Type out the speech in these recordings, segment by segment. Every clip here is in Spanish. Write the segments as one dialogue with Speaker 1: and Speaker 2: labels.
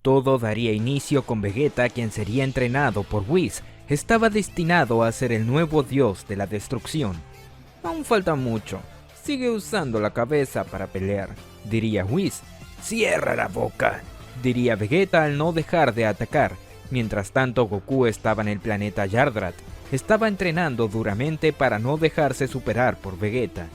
Speaker 1: Todo daría inicio con Vegeta, quien sería entrenado por Whis. Estaba destinado a ser el nuevo dios de la destrucción. Aún falta mucho. Sigue usando la cabeza para pelear, diría Whis. Cierra la boca, diría Vegeta al no dejar de atacar. Mientras tanto, Goku estaba en el planeta Yardrat. Estaba entrenando duramente para no dejarse superar por Vegeta.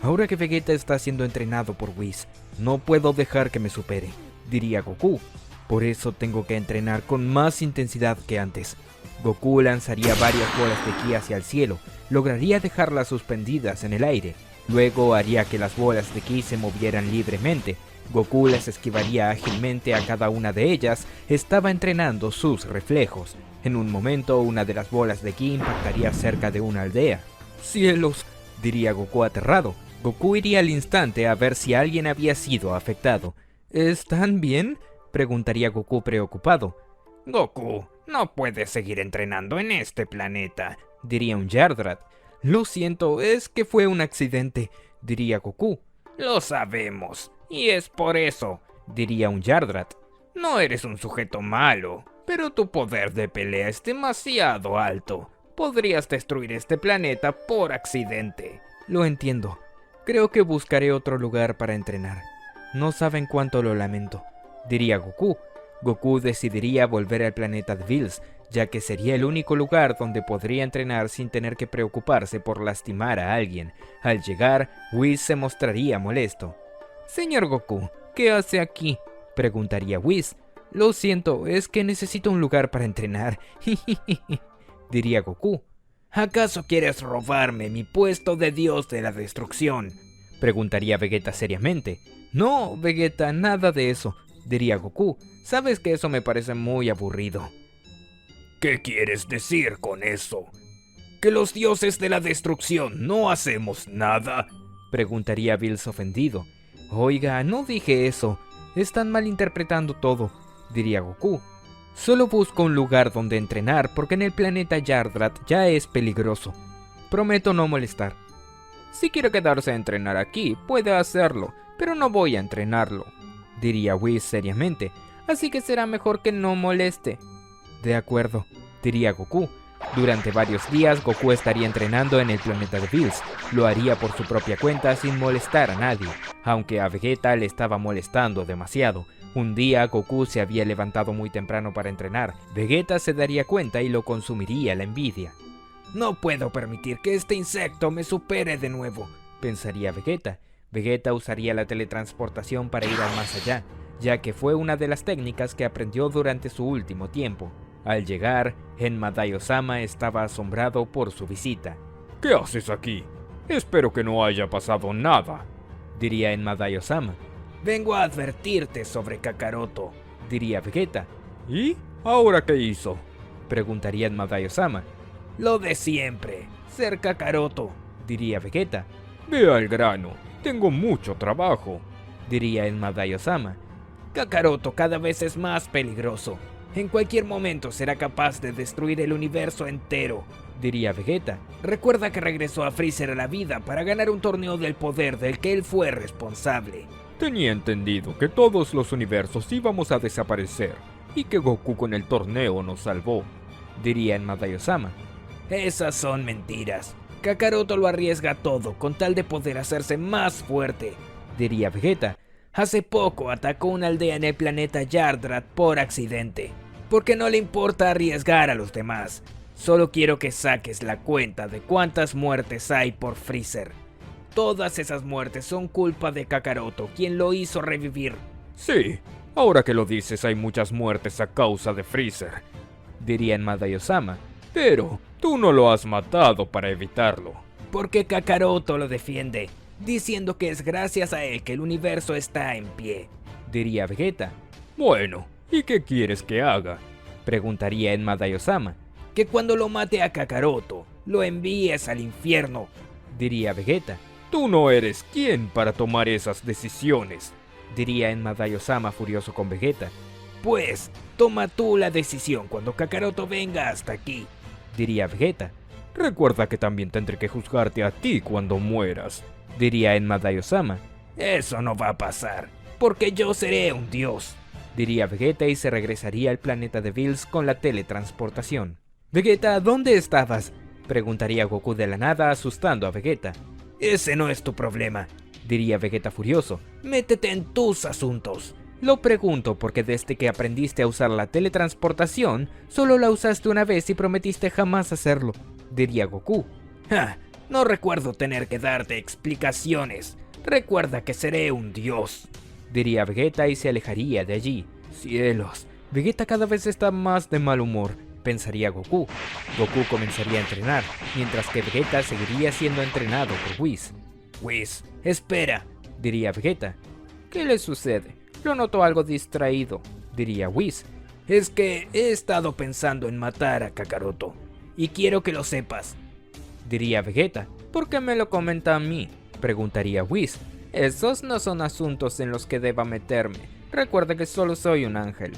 Speaker 1: Ahora que Vegeta está siendo entrenado por Whis, no puedo dejar que me supere, diría Goku. Por eso tengo que entrenar con más intensidad que antes. Goku lanzaría varias bolas de ki hacia el cielo, lograría dejarlas suspendidas en el aire. Luego haría que las bolas de ki se movieran libremente. Goku las esquivaría ágilmente a cada una de ellas. Estaba entrenando sus reflejos. En un momento, una de las bolas de ki impactaría cerca de una aldea. ¡Cielos!, diría Goku aterrado. Goku iría al instante a ver si alguien había sido afectado. ¿Están bien?, preguntaría Goku preocupado. Goku, no puedes seguir entrenando en este planeta, diría un Yardrat. Lo siento, es que fue un accidente, diría Goku. Lo sabemos, y es por eso, diría un Yardrat. No eres un sujeto malo, pero tu poder de pelea es demasiado alto. Podrías destruir este planeta por accidente. Lo entiendo. Creo que buscaré otro lugar para entrenar. No saben cuánto lo lamento, diría Goku. Goku decidiría volver al planeta de Bills, ya que sería el único lugar donde podría entrenar sin tener que preocuparse por lastimar a alguien. Al llegar, Whis se mostraría molesto. Señor Goku, ¿qué hace aquí?, preguntaría Whis. Lo siento, es que necesito un lugar para entrenar, diría Goku. ¿Acaso quieres robarme mi puesto de dios de la destrucción?, preguntaría Vegeta seriamente. No, Vegeta, nada de eso, diría Goku. Sabes que eso me parece muy aburrido. ¿Qué quieres decir con eso? ¿Que los dioses de la destrucción no hacemos nada?, preguntaría Bills ofendido. Oiga, no dije eso. Están malinterpretando todo, diría Goku. Solo busco un lugar donde entrenar porque en el planeta Yardrat ya es peligroso. Prometo no molestar. Si quiere quedarse a entrenar aquí, puede hacerlo, pero no voy a entrenarlo, diría Whis seriamente, así que será mejor que no moleste. De acuerdo, diría Goku. Durante varios días, Goku estaría entrenando en el planeta de Bills. Lo haría por su propia cuenta sin molestar a nadie, aunque a Vegeta le estaba molestando demasiado. Un día, Goku se había levantado muy temprano para entrenar. Vegeta se daría cuenta y lo consumiría la envidia. No puedo permitir que este insecto me supere de nuevo, pensaría Vegeta. Vegeta usaría la teletransportación para ir al más allá, ya que fue una de las técnicas que aprendió durante su último tiempo. Al llegar, Enma Daio-sama estaba asombrado por su visita. ¿Qué haces aquí? Espero que no haya pasado nada, diría Enma Daio-sama. Vengo a advertirte sobre Kakaroto, diría Vegeta. ¿Y? ¿Ahora qué hizo?, preguntaría Enma Daio-sama. Lo de siempre, ser Kakaroto, diría Vegeta. Ve al grano, tengo mucho trabajo, diría Enma Daio-sama. Kakaroto cada vez es más peligroso. En cualquier momento será capaz de destruir el universo entero, diría Vegeta. Recuerda que regresó a Freezer a la vida para ganar un torneo del poder del que él fue responsable. Tenía entendido que todos los universos íbamos a desaparecer y que Goku con el torneo nos salvó, diría Enma Daio-sama. Esas son mentiras. Kakaroto lo arriesga todo con tal de poder hacerse más fuerte, diría Vegeta. Hace poco atacó una aldea en el planeta Yardrat por accidente, porque no le importa arriesgar a los demás. Solo quiero que saques la cuenta de cuántas muertes hay por Freezer. Todas esas muertes son culpa de Kakaroto, quien lo hizo revivir. Sí, ahora que lo dices hay muchas muertes a causa de Freezer, diría Enma Daio-sama. Pero tú no lo has matado para evitarlo. Porque Kakaroto lo defiende, diciendo que es gracias a él que el universo está en pie, diría Vegeta. Bueno, ¿y qué quieres que haga?, preguntaría Enma Daio-sama. Que cuando lo mate a Kakaroto, lo envíes al infierno, diría Vegeta. Tú no eres quien para tomar esas decisiones, diría Enma Daio-sama furioso con Vegeta. Pues, toma tú la decisión cuando Kakaroto venga hasta aquí, diría Vegeta. Recuerda que también tendré que juzgarte a ti cuando mueras, diría Enma Daio-sama. Eso no va a pasar, porque yo seré un dios. diría Vegeta y se regresaría al planeta de Bills con la teletransportación. Vegeta, ¿dónde estabas?, preguntaría Goku de la nada, asustando a Vegeta. Ese no es tu problema, diría Vegeta furioso. Métete en tus asuntos. Lo pregunto porque desde que aprendiste a usar la teletransportación, solo la usaste una vez y prometiste jamás hacerlo, diría Goku. ¡Ja! No recuerdo tener que darte explicaciones. Recuerda que seré un dios, diría Vegeta y se alejaría de allí. Cielos, Vegeta cada vez está más de mal humor, pensaría Goku. Goku comenzaría a entrenar, mientras que Vegeta seguiría siendo entrenado por Whis. Whis, espera, diría Vegeta. ¿Qué le sucede? Lo noto algo distraído, diría Whis. Es que he estado pensando en matar a Kakaroto, y quiero que lo sepas, diría Vegeta. ¿Por qué me lo comenta a mí?, preguntaría Whis. Esos no son asuntos en los que deba meterme. Recuerda que solo soy un ángel.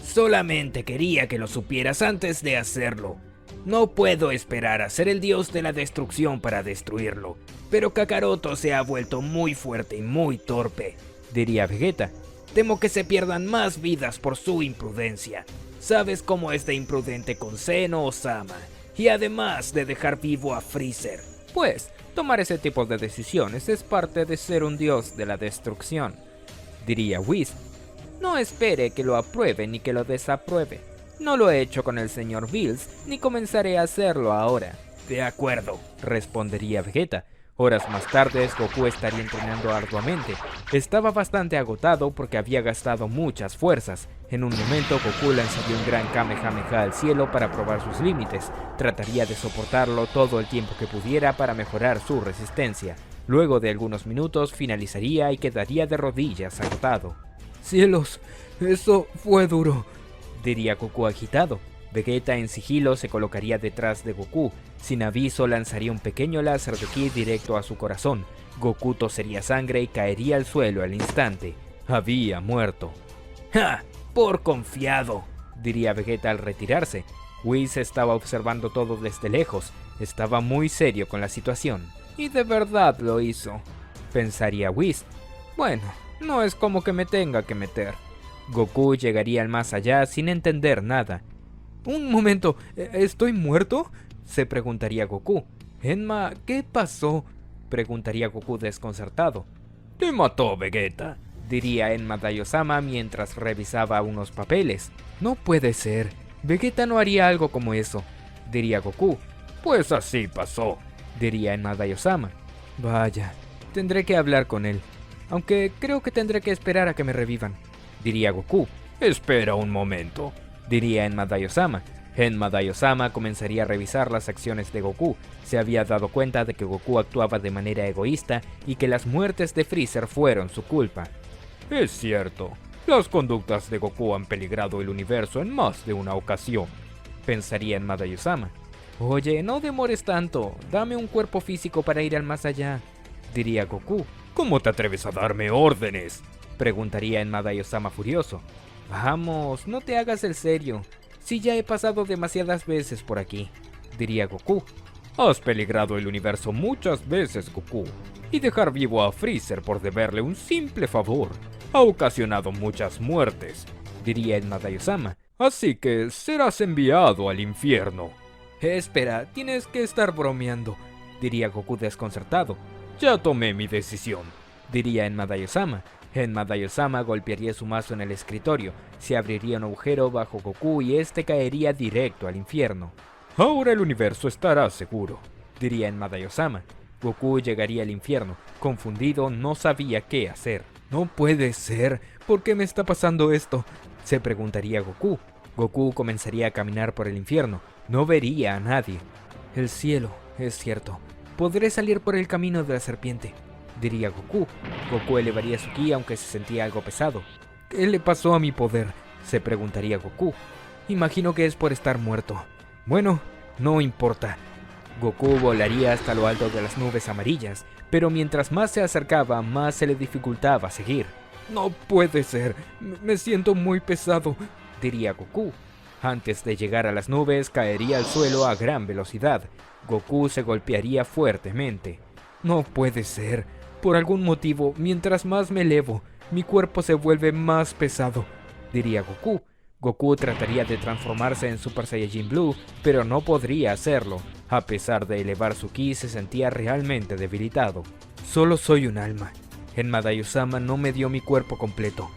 Speaker 1: Solamente quería que lo supieras antes de hacerlo. No puedo esperar a ser el dios de la destrucción para destruirlo, pero Kakaroto se ha vuelto muy fuerte y muy torpe, diría Vegeta. Temo que se pierdan más vidas por su imprudencia. Sabes cómo es de imprudente con Zeno o Sama, y además de dejar vivo a Freezer. Pues, tomar ese tipo de decisiones es parte de ser un dios de la destrucción, diría Whis. No espere que lo apruebe ni que lo desapruebe. No lo he hecho con el señor Bills, ni comenzaré a hacerlo ahora. De acuerdo, respondería Vegeta. Horas más tarde, Goku estaría entrenando arduamente. Estaba bastante agotado porque había gastado muchas fuerzas. En un momento, Goku lanzaría un gran Kamehameha al cielo para probar sus límites. Trataría de soportarlo todo el tiempo que pudiera para mejorar su resistencia. Luego de algunos minutos, finalizaría y quedaría de rodillas agotado. ¡Cielos! ¡Eso fue duro!, diría Goku agitado. Vegeta en sigilo se colocaría detrás de Goku. Sin aviso lanzaría un pequeño láser de ki directo a su corazón. Goku tosería sangre y caería al suelo al instante. Había muerto. ¡Ja! ¡Por confiado!, diría Vegeta al retirarse. Whis estaba observando todo desde lejos. Estaba muy serio con la situación. Y de verdad lo hizo, pensaría Whis. Bueno, no es como que me tenga que meter. Goku llegaría al más allá sin entender nada. Un momento, ¿estoy muerto?, se preguntaría Goku. Enma, ¿qué pasó?, preguntaría Goku desconcertado. Te mató Vegeta, diría Enma Daiyosama mientras revisaba unos papeles. No puede ser, Vegeta no haría algo como eso, diría Goku. Pues así pasó, diría Enma Daiyosama. Vaya, tendré que hablar con él, aunque creo que tendré que esperar a que me revivan, diría Goku. Espera un momento, diría Enma Daiyosama. Enma Daiyosama comenzaría a revisar las acciones de Goku. Se había dado cuenta de que Goku actuaba de manera egoísta y que las muertes de Freezer fueron su culpa. Es cierto, las conductas de Goku han peligrado el universo en más de una ocasión, pensaría Enma Daiyosama. Oye, no demores tanto, dame un cuerpo físico para ir al más allá, diría Goku. ¿Cómo te atreves a darme órdenes?, preguntaría Enma Daiyosama furioso. Vamos, no te hagas el serio. Si ya he pasado demasiadas veces por aquí, diría Goku. Has peligrado el universo muchas veces, Goku, y dejar vivo a Freezer por deberle un simple favor ha ocasionado muchas muertes, diría Enma Daiyosama. Así que serás enviado al infierno. Espera, tienes que estar bromeando, diría Goku desconcertado. Ya tomé mi decisión, diría Enma Daiyosama. Enma Daiyosama golpearía su mazo en el escritorio. Se abriría un agujero bajo Goku y este caería directo al infierno. Ahora el universo estará seguro, diría Enma Daiyosama. Goku llegaría al infierno. Confundido, no sabía qué hacer. No puede ser. ¿Por qué me está pasando esto?, se preguntaría Goku. Goku comenzaría a caminar por el infierno. No vería a nadie. El cielo, es cierto. Podré salir por el camino de la serpiente, diría Goku. Goku elevaría su ki aunque se sentía algo pesado. ¿Qué le pasó a mi poder?, se preguntaría Goku. Imagino que es por estar muerto. Bueno, no importa. Goku volaría hasta lo alto de las nubes amarillas, pero mientras más se acercaba, más se le dificultaba seguir. No puede ser, me siento muy pesado, diría Goku. Antes de llegar a las nubes, caería al suelo a gran velocidad. Goku se golpearía fuertemente. No puede ser. Por algún motivo, mientras más me elevo, mi cuerpo se vuelve más pesado. diría Goku. Goku trataría de transformarse en Super Saiyajin Blue, pero no podría hacerlo. A pesar de elevar su ki, se sentía realmente debilitado. Solo soy un alma. Enma Daiyosama no me dio mi cuerpo completo.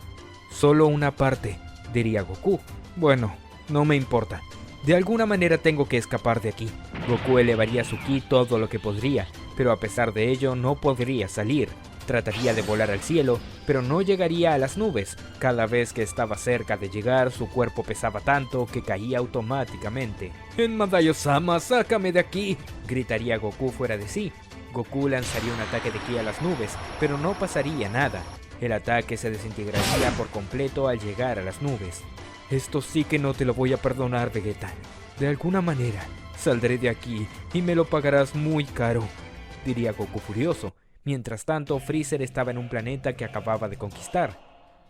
Speaker 1: Solo una parte, diría Goku. Bueno, no me importa. De alguna manera tengo que escapar de aquí. Goku elevaría su ki todo lo que podría, pero a pesar de ello no podría salir. Trataría de volar al cielo, pero no llegaría a las nubes. Cada vez que estaba cerca de llegar, su cuerpo pesaba tanto que caía automáticamente. ¡Enma Daiyosama, sácame de aquí!, gritaría Goku fuera de sí. Goku lanzaría un ataque de ki a las nubes, pero no pasaría nada. El ataque se desintegraría por completo al llegar a las nubes. Esto sí que no te lo voy a perdonar, Vegeta. De alguna manera, saldré de aquí y me lo pagarás muy caro, diría Goku furioso. Mientras tanto, Freezer estaba en un planeta que acababa de conquistar.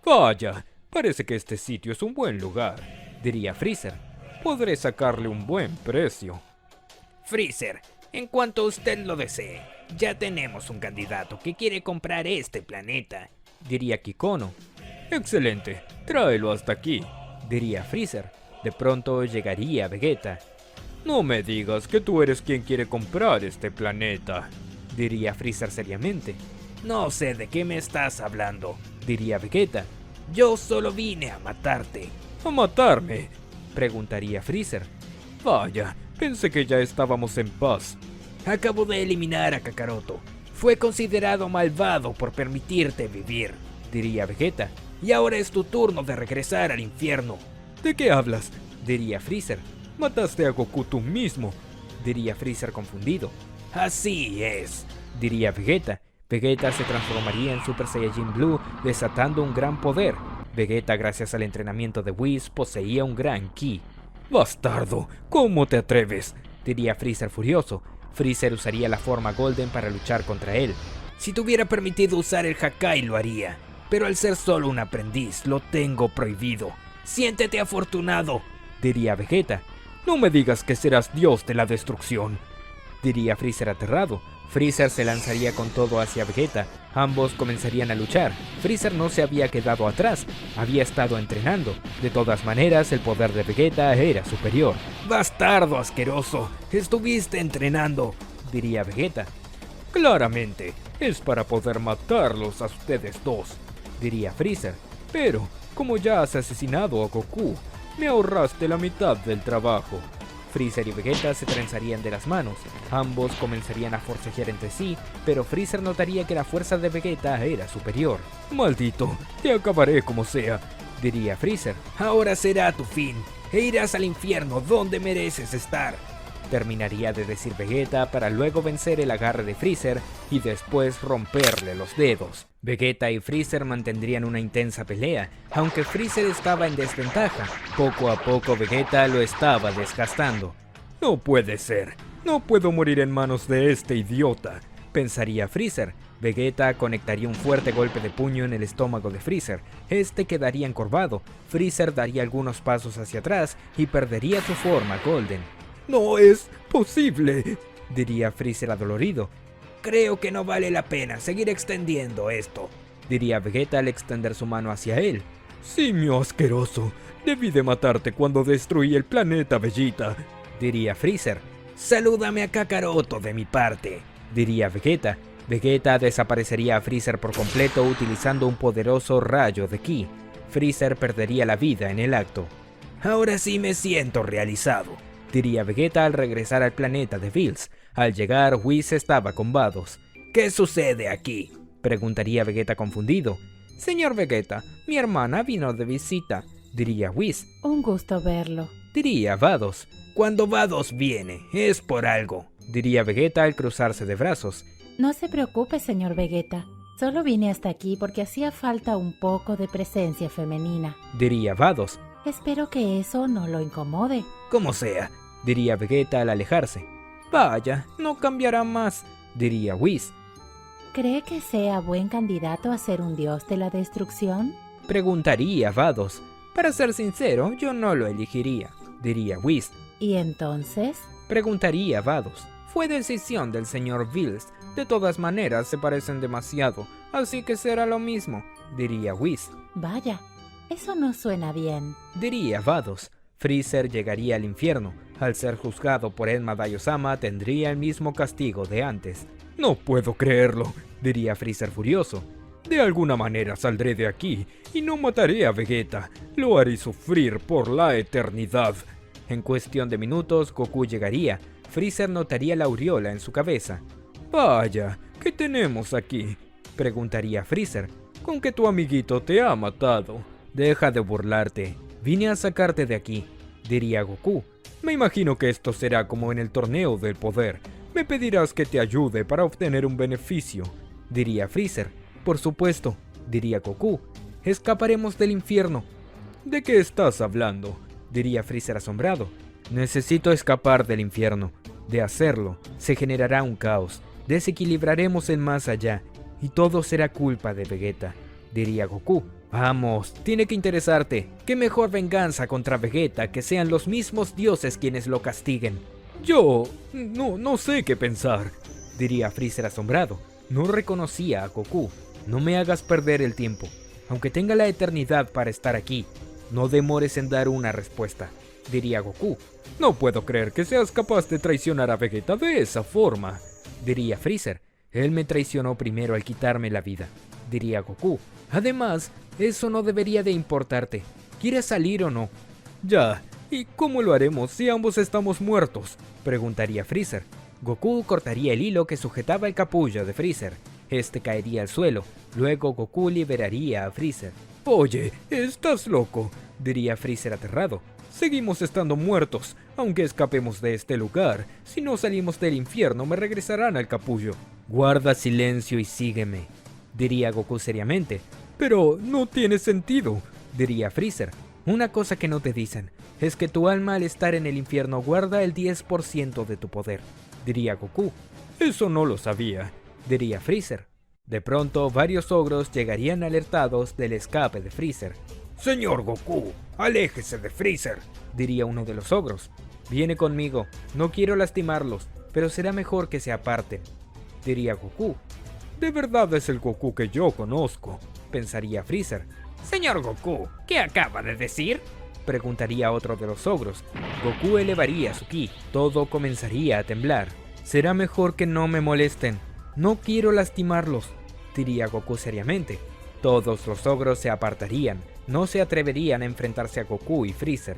Speaker 1: Vaya, parece que este sitio es un buen lugar, diría Freezer. Podré sacarle un buen precio.
Speaker 2: Freezer, en cuanto usted lo desee, ya tenemos un candidato que quiere comprar este planeta,
Speaker 1: diría Kikono. Excelente, tráelo hasta aquí, diría Freezer. De pronto llegaría Vegeta. No me digas que tú eres quien quiere comprar este planeta, diría Freezer seriamente.
Speaker 2: No sé de qué me estás hablando,
Speaker 1: diría Vegeta.
Speaker 2: Yo solo vine a matarte.
Speaker 1: ¿A matarme?, preguntaría Freezer. Vaya, pensé que ya estábamos en paz.
Speaker 2: Acabo de eliminar a Kakaroto. Fue considerado malvado por permitirte vivir,
Speaker 1: diría Vegeta.
Speaker 2: Y ahora es tu turno de regresar al infierno.
Speaker 1: ¿De qué hablas?, diría Freezer. Mataste a Goku tú mismo, diría Freezer confundido.
Speaker 2: Así es,
Speaker 1: diría Vegeta. Vegeta se transformaría en Super Saiyajin Blue, desatando un gran poder. Vegeta, gracias al entrenamiento de Whis, poseía un gran ki. ¡Bastardo! ¿Cómo te atreves?, diría Freezer furioso. Freezer usaría la forma Golden para luchar contra él.
Speaker 2: Si te hubiera permitido usar el Hakai lo haría, pero al ser solo un aprendiz lo tengo prohibido. Siéntete afortunado,
Speaker 1: diría Vegeta. No me digas que serás dios de la destrucción, diría Freezer aterrado. Freezer se lanzaría con todo hacia Vegeta. Ambos comenzarían a luchar. Freezer no se había quedado atrás, había estado entrenando. De todas maneras, el poder de Vegeta era superior.
Speaker 2: ¡Bastardo asqueroso! ¡Estuviste entrenando!,
Speaker 1: diría Vegeta. Claramente, es para poder matarlos a ustedes dos, diría Freezer. Pero, como ya has asesinado a Goku, me ahorraste la mitad del trabajo. Freezer y Vegeta se trenzarían de las manos. Ambos comenzarían a forcejear entre sí, pero Freezer notaría que la fuerza de Vegeta era superior. Maldito, te acabaré como sea, diría Freezer.
Speaker 2: Ahora será tu fin, e irás al infierno donde mereces estar,
Speaker 1: terminaría de decir Vegeta para luego vencer el agarre de Freezer y después romperle los dedos. Vegeta y Freezer mantendrían una intensa pelea, aunque Freezer estaba en desventaja. Poco a poco Vegeta lo estaba desgastando. No puede ser, no puedo morir en manos de este idiota, pensaría Freezer. Vegeta conectaría un fuerte golpe de puño en el estómago de Freezer. Este quedaría encorvado. Freezer daría algunos pasos hacia atrás y perdería su forma Golden. No es posible, diría Freezer adolorido.
Speaker 2: Creo que no vale la pena seguir extendiendo esto,
Speaker 1: diría Vegeta al extender su mano hacia él. Simio asqueroso, debí de matarte cuando destruí el planeta Vegeta, diría Freezer.
Speaker 2: Salúdame a Kakaroto de mi parte,
Speaker 1: diría Vegeta. Vegeta desaparecería a Freezer por completo utilizando un poderoso rayo de ki. Freezer perdería la vida en el acto.
Speaker 2: Ahora sí me siento realizado,
Speaker 1: diría Vegeta al regresar al planeta de Bills. Al llegar, Whis estaba con Vados.
Speaker 2: ¿Qué sucede aquí?,
Speaker 1: preguntaría Vegeta confundido. Señor Vegeta, mi hermana vino de visita, diría Whis.
Speaker 3: Un gusto verlo,
Speaker 1: diría Vados.
Speaker 2: Cuando Vados viene, es por algo,
Speaker 1: diría Vegeta al cruzarse de brazos.
Speaker 3: No se preocupe, señor Vegeta. Solo vine hasta aquí porque hacía falta un poco de presencia femenina,
Speaker 1: diría Vados.
Speaker 3: Espero que eso no lo incomode.
Speaker 2: Como sea,
Speaker 1: diría Vegeta al alejarse. Vaya, no cambiará más, diría Whis.
Speaker 3: ¿Cree que sea buen candidato a ser un dios de la destrucción?,
Speaker 1: preguntaría Vados. Para ser sincero, yo no lo elegiría, diría Whis.
Speaker 3: ¿Y entonces?,
Speaker 1: preguntaría Vados. Fue decisión del señor Bills. De todas maneras, se parecen demasiado, así que será lo mismo, diría Whis.
Speaker 3: Vaya, Eso no suena bien.
Speaker 1: diría Vados. Freezer llegaría al infierno. Al ser juzgado por Enma Daiyosama tendría el mismo castigo de antes. No puedo creerlo, diría Freezer furioso. De alguna manera saldré de aquí y no mataré a Vegeta. Lo haré sufrir por la eternidad. En cuestión de minutos, Goku llegaría. Freezer notaría la aureola en su cabeza. Vaya, ¿qué tenemos aquí? Preguntaría Freezer. Con que tu amiguito te ha matado. Deja de burlarte. Vine a sacarte de aquí, diría Goku. Me imagino que esto será como en el torneo del poder. Me pedirás que te ayude para obtener un beneficio, diría Freezer. Por supuesto, diría Goku. Escaparemos del infierno. ¿De qué estás hablando? Diría Freezer asombrado. Necesito escapar del infierno. De hacerlo, se generará un caos. Desequilibraremos el más allá. Y todo será culpa de Vegeta, diría Goku. Vamos, tiene que interesarte. ¿Qué mejor venganza contra Vegeta que sean los mismos dioses quienes lo castiguen? Yo no sé qué pensar, diría Freezer asombrado. No reconocía a Goku. No me hagas perder el tiempo. Aunque tenga la eternidad para estar aquí, no demores en dar una respuesta, diría Goku. No puedo creer que seas capaz de traicionar a Vegeta de esa forma, diría Freezer. Él me traicionó primero al quitarme la vida, diría Goku. Además, eso no debería de importarte. ¿Quieres salir o no? Ya, ¿y cómo lo haremos si ambos estamos muertos? Preguntaría Freezer. Goku cortaría el hilo que sujetaba el capullo de Freezer. Este caería al suelo. Luego Goku liberaría a Freezer. Oye, ¿estás loco?, diría Freezer aterrado. Seguimos estando muertos, aunque escapemos de este lugar. Si no salimos del infierno, me regresarán al capullo. Guarda silencio y sígueme, diría Goku seriamente. Pero no tiene sentido, diría Freezer. Una cosa que no te dicen es que tu alma al estar en el infierno guarda el 10% de tu poder, diría Goku. Eso no lo sabía, diría Freezer. De pronto, varios ogros llegarían alertados del escape de Freezer. Señor Goku, aléjese de Freezer, diría uno de los ogros. Viene conmigo, no quiero lastimarlos, pero será mejor que se aparten, diría Goku. De verdad es el Goku que yo conozco, pensaría Freezer.
Speaker 2: Señor Goku, ¿qué acaba de decir?
Speaker 1: Preguntaría otro de los ogros. Goku elevaría su ki, todo comenzaría a temblar. Será mejor que no me molesten, no quiero lastimarlos, diría Goku seriamente. Todos los ogros se apartarían, no se atreverían a enfrentarse a Goku y Freezer.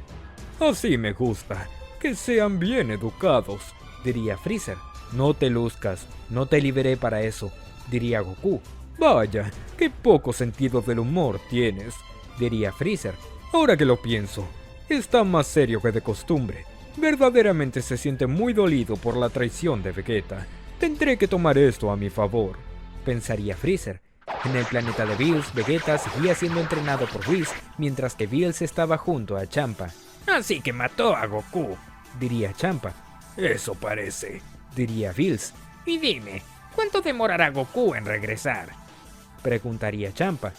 Speaker 1: Así me gusta, que sean bien educados, diría Freezer. No te luzcas, no te liberé para eso, diría Goku. Vaya, qué poco sentido del humor tienes, diría Freezer. Ahora que lo pienso, está más serio que de costumbre. Verdaderamente se siente muy dolido por la traición de Vegeta. Tendré que tomar esto a mi favor, pensaría Freezer. En el planeta de Bills, Vegeta seguía siendo entrenado por Whis, mientras que Bills estaba junto a Champa.
Speaker 2: Así que mató a Goku,
Speaker 1: diría Champa.
Speaker 2: Eso parece,
Speaker 1: diría Bills.
Speaker 2: Y dime, ¿cuánto demorará Goku en regresar?
Speaker 1: Preguntaría Champa.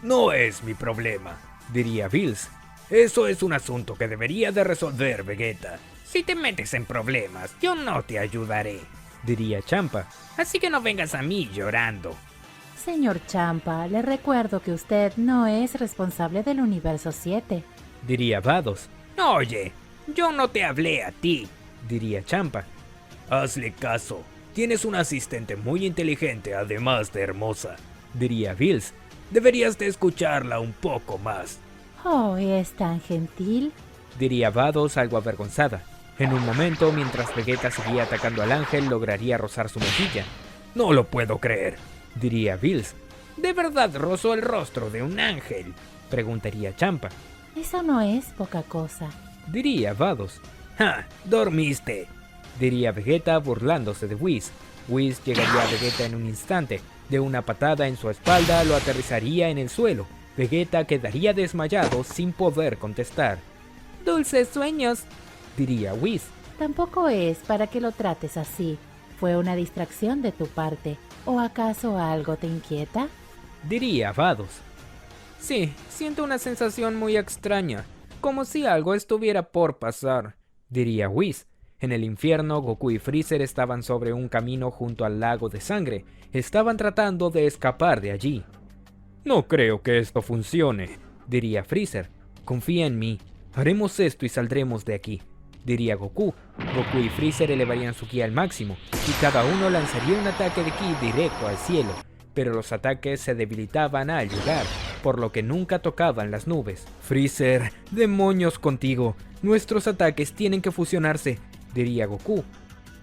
Speaker 2: No es mi problema,
Speaker 1: diría Bills.
Speaker 2: Eso es un asunto que debería de resolver Vegeta. Si te metes en problemas, yo no te ayudaré,
Speaker 1: diría Champa.
Speaker 2: Así que no vengas a mí llorando.
Speaker 3: Señor Champa, le recuerdo que usted no es responsable del universo 7,
Speaker 1: diría Vados.
Speaker 2: Oye, yo no te hablé a ti,
Speaker 1: diría Champa.
Speaker 2: Hazle caso, tienes una asistente muy inteligente además de hermosa,
Speaker 1: diría Bills.
Speaker 2: Deberías de escucharla un poco más.
Speaker 3: Oh, es tan gentil,
Speaker 1: diría Vados algo avergonzada. En un momento, mientras Vegeta seguía atacando al ángel, lograría rozar su mejilla.
Speaker 2: No lo puedo creer,
Speaker 1: diría Bills.
Speaker 2: ¿De verdad rozó el rostro de un ángel?,
Speaker 1: preguntaría Champa.
Speaker 3: Eso no es poca cosa,
Speaker 1: diría Vados.
Speaker 2: ¡Ja! ¡Dormiste!,
Speaker 1: diría Vegeta burlándose de Whis. Whis llegaría a Vegeta en un instante. De una patada en su espalda lo aterrizaría en el suelo. Vegeta quedaría desmayado sin poder contestar.
Speaker 3: Dulces sueños,
Speaker 1: diría Whis.
Speaker 3: Tampoco es para que lo trates así. Fue una distracción de tu parte. ¿O acaso algo te inquieta?
Speaker 1: Diría Vados.
Speaker 2: Sí, siento una sensación muy extraña, como si algo estuviera por pasar,
Speaker 1: diría Whis. En el infierno, Goku y Freezer estaban sobre un camino junto al lago de sangre. Estaban tratando de escapar de allí. No creo que esto funcione, diría Freezer. Confía en mí. Haremos esto y saldremos de aquí, diría Goku. Goku y Freezer elevarían su ki al máximo, y cada uno lanzaría un ataque de ki directo al cielo, pero los ataques se debilitaban al llegar, por lo que nunca tocaban las nubes. Freezer, demonios contigo, nuestros ataques tienen que fusionarse, diría Goku.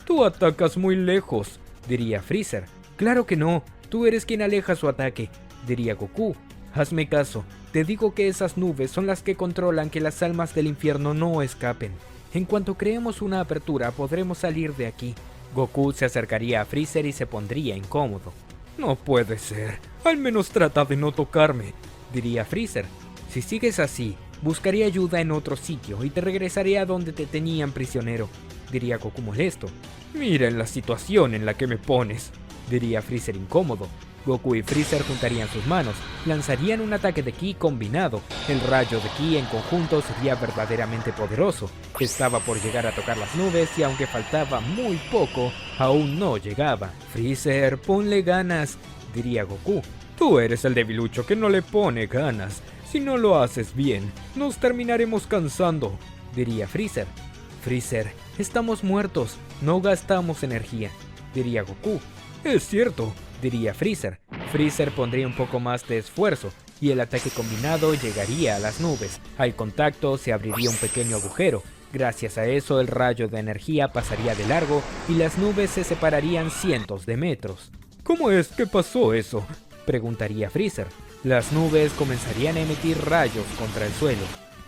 Speaker 1: Tú atacas muy lejos, diría Freezer. Claro que no, tú eres quien aleja su ataque, diría Goku. Hazme caso, te digo que esas nubes son las que controlan que las almas del infierno no escapen. En cuanto creemos una apertura, podremos salir de aquí. Goku se acercaría a Freezer y se pondría incómodo. No puede ser, al menos trata de no tocarme, diría Freezer. Si sigues así, buscaré ayuda en otro sitio y te regresaré a donde te tenían prisionero, diría Goku molesto. Mira en la situación en la que me pones, diría Freezer incómodo. Goku y Freezer juntarían sus manos, lanzarían un ataque de ki combinado. El rayo de ki en conjunto sería verdaderamente poderoso. Estaba por llegar a tocar las nubes y aunque faltaba muy poco, aún no llegaba. Freezer, ponle ganas, diría Goku. Tú eres el debilucho que no le pone ganas. Si no lo haces bien, nos terminaremos cansando, diría Freezer. Freezer, estamos muertos, no gastamos energía, diría Goku. Es cierto, diría Freezer. Freezer pondría un poco más de esfuerzo y el ataque combinado llegaría a las nubes. Al contacto se abriría un pequeño agujero. Gracias a eso el rayo de energía pasaría de largo y las nubes se separarían cientos de metros. ¿Cómo es que pasó eso?, preguntaría Freezer. Las nubes comenzarían a emitir rayos contra el suelo.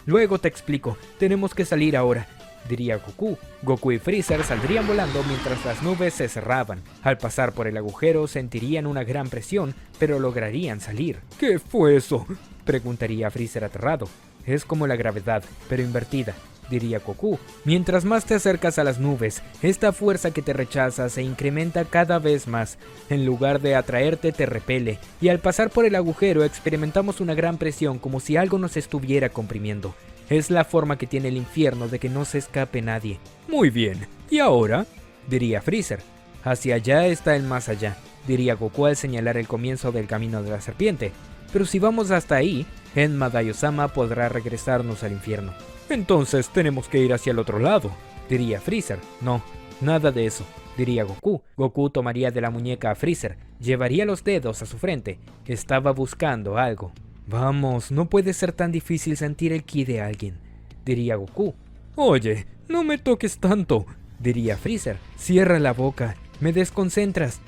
Speaker 1: Luego te explico, tenemos que salir ahora, diría Goku. Goku y Freezer saldrían volando mientras las nubes se cerraban. Al pasar por el agujero sentirían una gran presión, pero lograrían salir. ¿Qué fue eso?, preguntaría Freezer aterrado. Es como la gravedad, pero invertida, diría Goku. Mientras más te acercas a las nubes, esta fuerza que te rechaza se incrementa cada vez más. En lugar de atraerte, te repele, y al pasar por el agujero experimentamos una gran presión como si algo nos estuviera comprimiendo. Es la forma que tiene el infierno de que no se escape nadie. Muy bien, ¿y ahora?, diría Freezer. Hacia allá está el más allá, diría Goku al señalar el comienzo del camino de la serpiente. Pero si vamos hasta ahí, Enma Daiyosama podrá regresarnos al infierno. Entonces tenemos que ir hacia el otro lado, diría Freezer. No, nada de eso, diría Goku. Goku tomaría de la muñeca a Freezer, llevaría los dedos a su frente. Estaba buscando algo. Vamos, no puede ser tan difícil sentir el ki de alguien, diría Goku. Oye, no me toques tanto, diría Freezer. Cierra la boca, me desconcentras,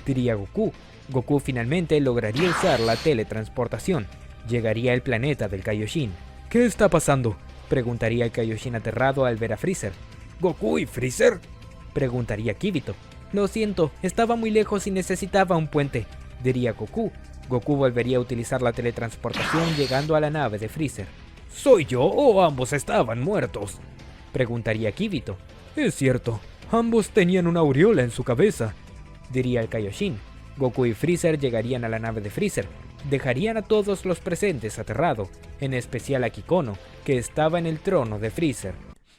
Speaker 1: diría Goku. Goku finalmente lograría usar la teletransportación. Llegaría al planeta del Kaioshin. ¿Qué está pasando?, preguntaría el Kaioshin aterrado al ver a Freezer. ¿Goku y Freezer?, preguntaría Kibito. Lo siento, estaba muy lejos y necesitaba un puente, diría Goku. Goku volvería a utilizar la teletransportación llegando a la nave de Freezer. ¿Soy yo o ambos estaban muertos?, preguntaría Kibito. Es cierto, ambos tenían una aureola en su cabeza, diría el Kaioshin. Goku y Freezer llegarían a la nave de Freezer. Dejarían a todos los presentes aterrados, en especial a Kikono, que estaba en el trono de Freezer.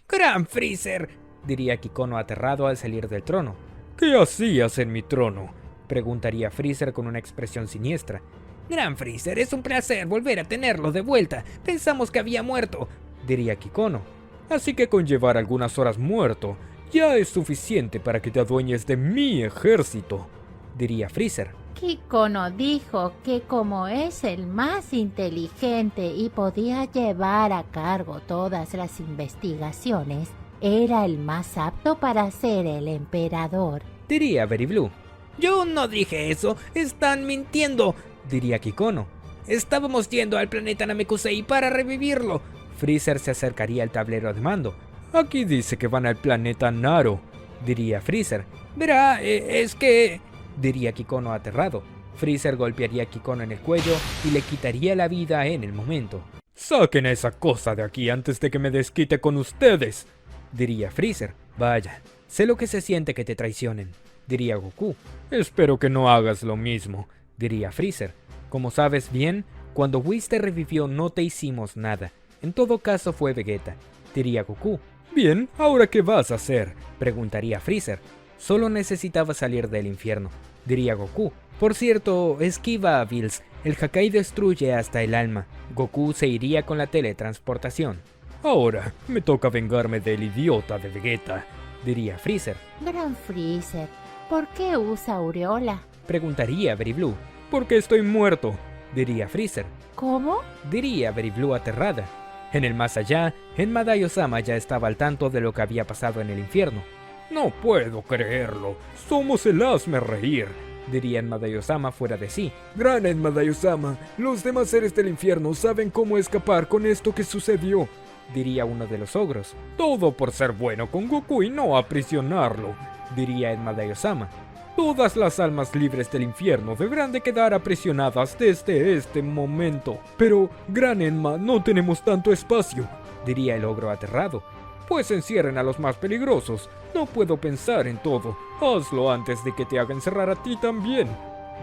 Speaker 1: ¡Gran Freezer!, diría Kikono aterrado al salir del trono. ¿Qué hacías en mi trono?, preguntaría Freezer con una expresión siniestra. Gran Freezer, es un placer volver a tenerlo de vuelta. Pensamos que había muerto, diría Kikono. Así que con llevar algunas horas muerto, ya es suficiente para que te adueñes de mi ejército, diría Freezer.
Speaker 3: Kikono dijo que como es el más inteligente y podía llevar a cargo todas las investigaciones, era el más apto para ser el emperador,
Speaker 1: diría Very Blue.
Speaker 2: Yo no dije eso, están mintiendo,
Speaker 1: diría Kikono.
Speaker 2: Estábamos yendo al planeta Namekusei para revivirlo.
Speaker 1: Freezer se acercaría al tablero de mando. Aquí dice que van al planeta Naro, diría Freezer.
Speaker 2: Verá, es que...
Speaker 1: diría Kikono aterrado. Freezer golpearía a Kikono en el cuello y le quitaría la vida en el momento. ¡Saquen a esa cosa de aquí antes de que me desquite con ustedes!, diría Freezer. Vaya, sé lo que se siente que te traicionen, diría Goku. Espero que no hagas lo mismo, diría Freezer. Como sabes bien, cuando Whis te revivió no te hicimos nada. En todo caso fue Vegeta, diría Goku. Bien, ¿ahora qué vas a hacer?, preguntaría Freezer. Solo necesitaba salir del infierno, diría Goku. Por cierto, esquiva a Bills. El Hakai destruye hasta el alma. Goku se iría con la teletransportación.
Speaker 2: Ahora me toca vengarme del idiota de Vegeta,
Speaker 1: diría Freezer.
Speaker 3: Gran Freezer, ¿por qué usa aureola?
Speaker 1: Preguntaría Very Blue.
Speaker 2: porque estoy muerto.
Speaker 1: Diría Freezer.
Speaker 3: ¿Cómo?
Speaker 1: Diría Very Blue aterrada. En el más allá, Enma Daiyosama ya estaba al tanto de lo que había pasado en el infierno.
Speaker 2: No puedo creerlo. Somos el hazme-reír,
Speaker 1: diría Enma Daiyosama fuera de sí.
Speaker 2: Gran Enma Daiyosama, los demás seres del infierno saben cómo escapar con esto que sucedió,
Speaker 1: diría uno de los ogros.
Speaker 2: Todo por ser bueno con Goku y no aprisionarlo,
Speaker 1: diría Enma Daiyosama.
Speaker 2: Todas las almas libres del infierno deberán de quedar aprisionadas desde este momento. Pero, Gran Enma, no tenemos tanto espacio,
Speaker 1: diría el ogro aterrado.
Speaker 2: Pues encierren a los más peligrosos. No puedo pensar en todo. Hazlo antes de que te haga encerrar a ti también,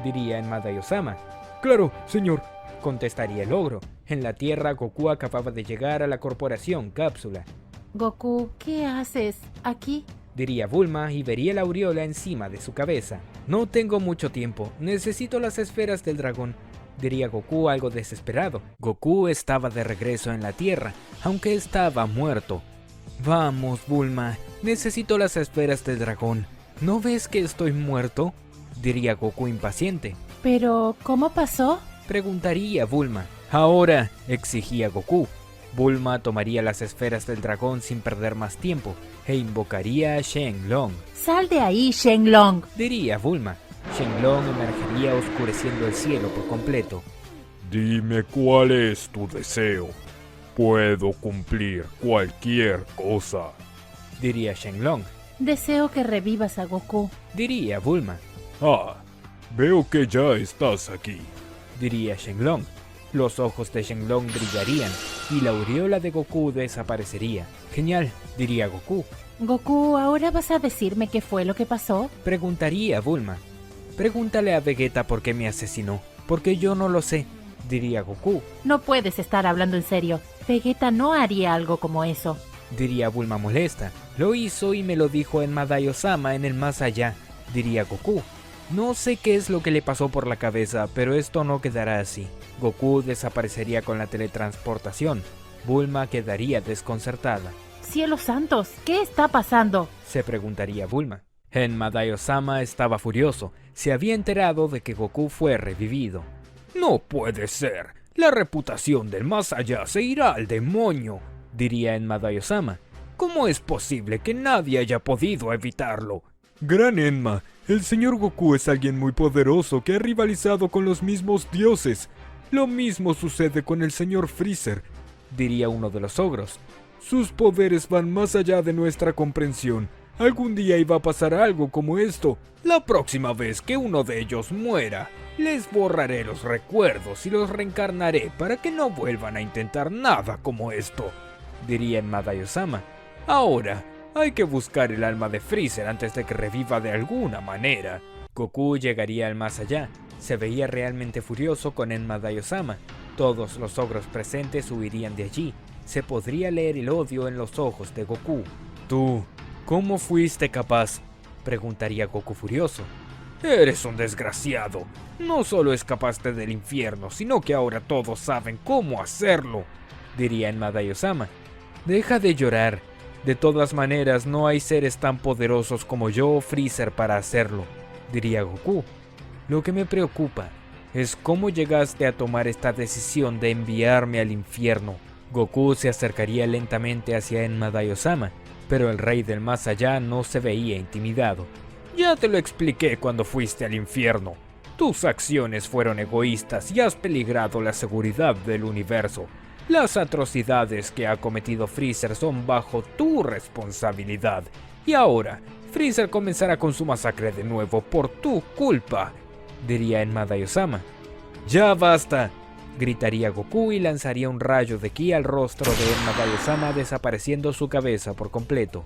Speaker 1: diría Enma Daiyosama.
Speaker 2: Claro, señor,
Speaker 1: contestaría el ogro. En la Tierra, Goku acababa de llegar a la corporación Cápsula.
Speaker 3: Goku, ¿qué haces aquí?
Speaker 1: Diría Bulma y vería la aureola encima de su cabeza. No tengo mucho tiempo, necesito las esferas del dragón, diría Goku algo desesperado. Goku estaba de regreso en la Tierra, aunque estaba muerto. Vamos, Bulma, necesito las esferas del dragón. ¿No ves que estoy muerto? Diría Goku impaciente.
Speaker 3: ¿Pero cómo pasó?
Speaker 1: Preguntaría Bulma. Ahora, exigía Goku. Bulma tomaría las esferas del dragón sin perder más tiempo e invocaría a Shenlong.
Speaker 3: ¡Sal de ahí, Shenlong!,
Speaker 1: diría Bulma. Shenlong emergería oscureciendo el cielo por completo.
Speaker 2: Dime cuál es tu deseo. Puedo cumplir cualquier cosa,
Speaker 1: diría Shenlong.
Speaker 3: Deseo que revivas a Goku,
Speaker 1: diría Bulma.
Speaker 2: Ah, veo que ya estás aquí,
Speaker 1: diría Shenlong. Los ojos de Shenlong brillarían y la aureola de Goku desaparecería. Genial, diría Goku.
Speaker 3: Goku, ¿ahora vas a decirme qué fue lo que pasó?
Speaker 1: Preguntaría Bulma. Pregúntale a Vegeta por qué me asesinó, porque yo no lo sé, diría Goku.
Speaker 3: No puedes estar hablando en serio. Vegeta no haría algo como eso,
Speaker 1: diría Bulma molesta. Lo hizo y me lo dijo Enma Daiyosama en el más allá, diría Goku. No sé qué es lo que le pasó por la cabeza, pero esto no quedará así. Goku desaparecería con la teletransportación. Bulma quedaría desconcertada.
Speaker 3: ¡Cielos santos! ¿Qué está pasando?,
Speaker 1: se preguntaría Bulma. Enma Daiyosama estaba furioso. Se había enterado de que Goku fue revivido.
Speaker 2: No puede ser. La reputación del más allá se irá al demonio,
Speaker 1: diría Enma Daiyosama.
Speaker 2: ¿Cómo es posible que nadie haya podido evitarlo? Gran Enma, el señor Goku es alguien muy poderoso que ha rivalizado con los mismos dioses. Lo mismo sucede con el señor Freezer,
Speaker 1: diría uno de los ogros.
Speaker 2: Sus poderes van más allá de nuestra comprensión. Algún día iba a pasar algo como esto. La próxima vez que uno de ellos muera, les borraré los recuerdos y los reencarnaré para que no vuelvan a intentar nada como esto,
Speaker 1: diría Enma Daiyosama.
Speaker 2: Ahora, hay que buscar el alma de Freezer antes de que reviva de alguna manera.
Speaker 1: Goku llegaría al más allá. Se veía realmente furioso con Enma Daiyosama. Todos los ogros presentes huirían de allí. Se podría leer el odio en los ojos de Goku.
Speaker 2: Tú, ¿cómo fuiste capaz?,
Speaker 1: preguntaría Goku furioso.
Speaker 2: Eres un desgraciado. No solo escapaste del infierno, sino que ahora todos saben cómo hacerlo,
Speaker 1: diría Enma Daiyosama. Deja de llorar. De todas maneras, no hay seres tan poderosos como yo o Freezer para hacerlo, diría Goku. Lo que me preocupa es cómo llegaste a tomar esta decisión de enviarme al infierno. Goku se acercaría lentamente hacia Enma Daiyosama, pero el rey del más allá no se veía intimidado.
Speaker 2: Ya te lo expliqué cuando fuiste al infierno. Tus acciones fueron egoístas y has peligrado la seguridad del universo. Las atrocidades que ha cometido Freezer son bajo tu responsabilidad. Y ahora, Freezer comenzará con su masacre de nuevo por tu culpa,
Speaker 1: diría Enma Daiyosama. Ya basta, gritaría Goku y lanzaría un rayo de ki al rostro de Enma Daiyosama, desapareciendo su cabeza por completo.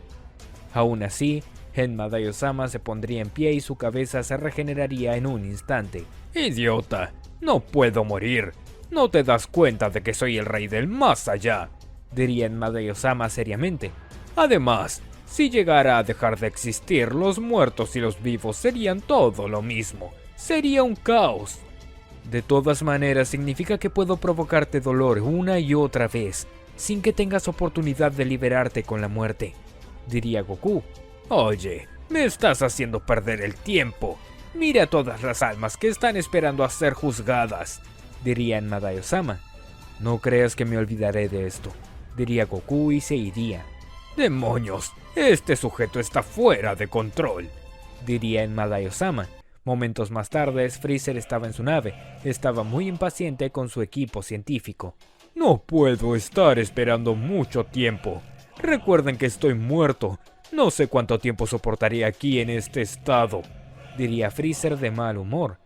Speaker 1: Aún así, Enma Daiyosama se pondría en pie y su cabeza se regeneraría en un instante.
Speaker 2: ¡Idiota! ¡No puedo morir! ¿No te das cuenta de que soy el rey del más allá?,
Speaker 1: diría Enma Daiyosama seriamente.
Speaker 2: Además, si llegara a dejar de existir, los muertos y los vivos serían todo lo mismo. Sería un caos. De todas maneras, significa que puedo provocarte dolor una y otra vez, sin que tengas oportunidad de liberarte con la muerte, diría Goku. Oye, me estás haciendo perder el tiempo. Mira todas las almas que están esperando a ser juzgadas, diría Madara-sama. No creas que me olvidaré de esto, diría Goku y se iría. ¡Demonios! Este sujeto está fuera de control, diría Madara-sama. Momentos más tarde, Freezer estaba en su nave. Estaba muy impaciente con su equipo científico. No puedo estar esperando mucho tiempo. Recuerden que estoy muerto. No sé cuánto tiempo soportaré aquí en este estado, diría Freezer de mal humor.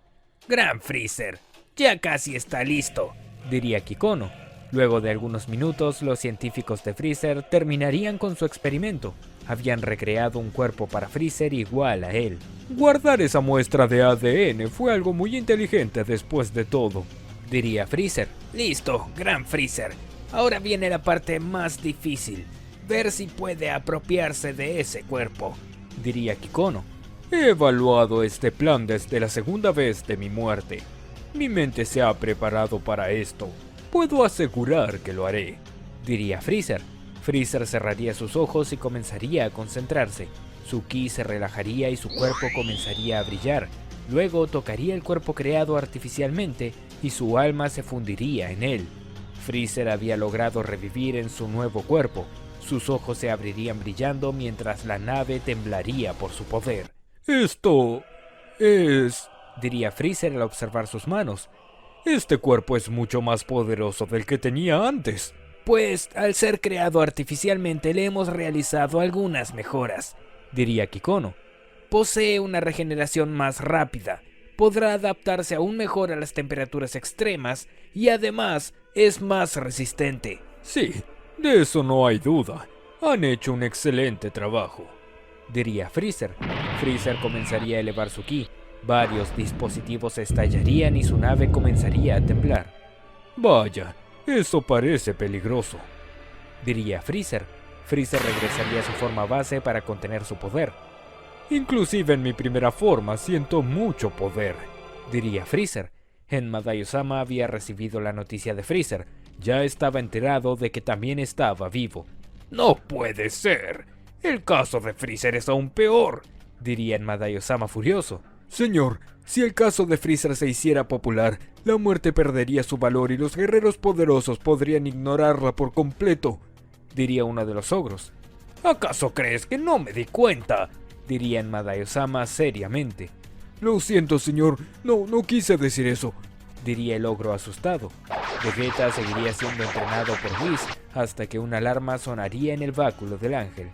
Speaker 2: Gran Freezer, ya casi está listo, diría Kikono. Luego de algunos minutos, los científicos de Freezer terminarían con su experimento. Habían recreado un cuerpo para Freezer igual a él. Guardar esa muestra de ADN fue algo muy inteligente después de todo, diría Freezer. Listo, Gran Freezer. Ahora viene la parte más difícil. Ver si puede apropiarse de ese cuerpo, diría Kikono. He evaluado este plan desde la segunda vez de mi muerte. Mi mente se ha preparado para esto. Puedo asegurar que lo haré, diría Freezer. Freezer cerraría sus ojos y comenzaría a concentrarse. Su ki se relajaría y su cuerpo comenzaría a brillar. Luego tocaría el cuerpo creado artificialmente y su alma se fundiría en él. Freezer había logrado revivir en su nuevo cuerpo. Sus ojos se abrirían brillando mientras la nave temblaría por su poder. Esto es... diría Freezer al observar sus manos. Este cuerpo es mucho más poderoso del que tenía antes. Pues al ser creado artificialmente le hemos realizado algunas mejoras, diría Kikono. Posee una regeneración más rápida, podrá adaptarse aún mejor a las temperaturas extremas y además es más resistente. Sí, de eso no hay duda. Han hecho un excelente trabajo, diría Freezer. Freezer comenzaría a elevar su ki. Varios dispositivos estallarían y su nave comenzaría a temblar. Vaya, eso parece peligroso, diría Freezer. Freezer regresaría a su forma base para contener su poder. Inclusive en mi primera forma siento mucho poder, diría Freezer. Madara-sama había recibido la noticia de Freezer. Ya estaba enterado de que también estaba vivo. No puede ser. El caso de Freezer es aún peor, diría Madara-sama furioso. Señor, si el caso de Freezer se hiciera popular, la muerte perdería su valor y los guerreros poderosos podrían ignorarla por completo, diría uno de los ogros. ¿Acaso crees que no me di cuenta?, diría Madara-sama seriamente. Lo siento, señor, no quise decir eso, diría el ogro asustado. Vegeta seguiría siendo entrenado por Whis hasta que una alarma sonaría en el báculo del ángel.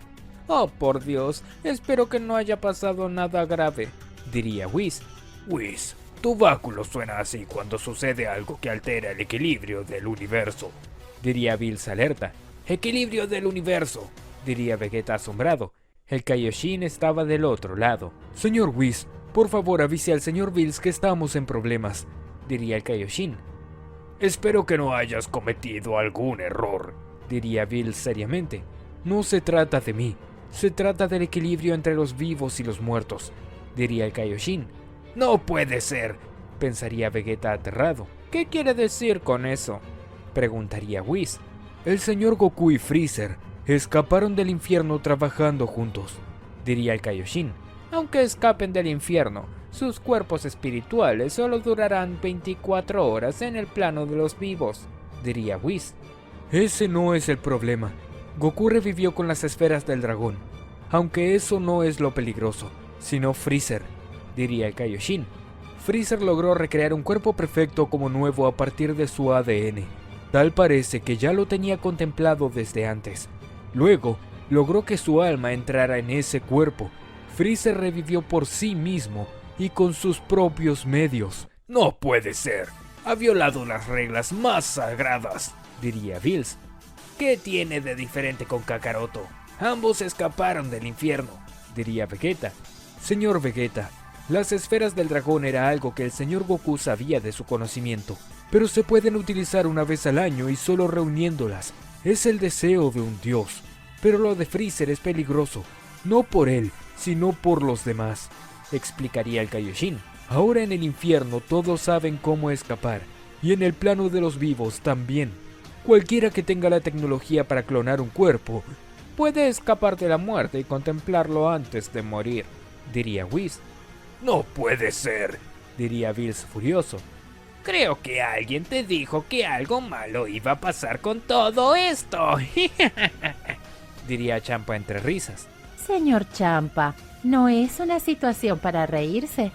Speaker 2: Oh, por Dios, espero que no haya pasado nada grave, diría Whis. Whis, tu báculo suena así cuando sucede algo que altera el equilibrio del universo, diría Bills alerta. Equilibrio del universo, diría Vegeta asombrado. El Kaioshin estaba del otro lado. Señor Whis, por favor avise al señor Bills que estamos en problemas, diría el Kaioshin. Espero que no hayas cometido algún error, diría Bills seriamente. No se trata de mí, se trata del equilibrio entre los vivos y los muertos, diría el Kaioshin. No puede ser, pensaría Vegeta aterrado. ¿Qué quiere decir con eso?, preguntaría Whis. El señor Goku y Freezer escaparon del infierno trabajando juntos, diría el Kaioshin. Aunque escapen del infierno, sus cuerpos espirituales solo durarán 24 horas en el plano de los vivos, diría Whis. Ese no es el problema. Goku revivió con las esferas del dragón. Aunque eso no es lo peligroso, sino Freezer, diría el Kaioshin. Freezer logró recrear un cuerpo perfecto como nuevo a partir de su ADN. Tal parece que ya lo tenía contemplado desde antes. Luego, logró que su alma entrara en ese cuerpo. Freezer revivió por sí mismo y con sus propios medios. No puede ser. Ha violado las reglas más sagradas, diría Bills. ¿Qué tiene de diferente con Kakaroto? Ambos escaparon del infierno, diría Vegeta. Señor Vegeta, las esferas del dragón era algo que el señor Goku sabía de su conocimiento, pero se pueden utilizar una vez al año y solo reuniéndolas. Es el deseo de un dios. Pero lo de Freezer es peligroso, no por él, sino por los demás, explicaría el Kaioshin. Ahora en el infierno todos saben cómo escapar, y en el plano de los vivos también. Cualquiera que tenga la tecnología para clonar un cuerpo puede escapar de la muerte y contemplarlo antes de morir, diría Whis.
Speaker 4: No puede ser,
Speaker 2: diría Bills furioso.
Speaker 1: Creo que alguien te dijo que algo malo iba a pasar con todo esto,
Speaker 2: diría Champa entre risas.
Speaker 3: Señor Champa, no es una situación para reírse.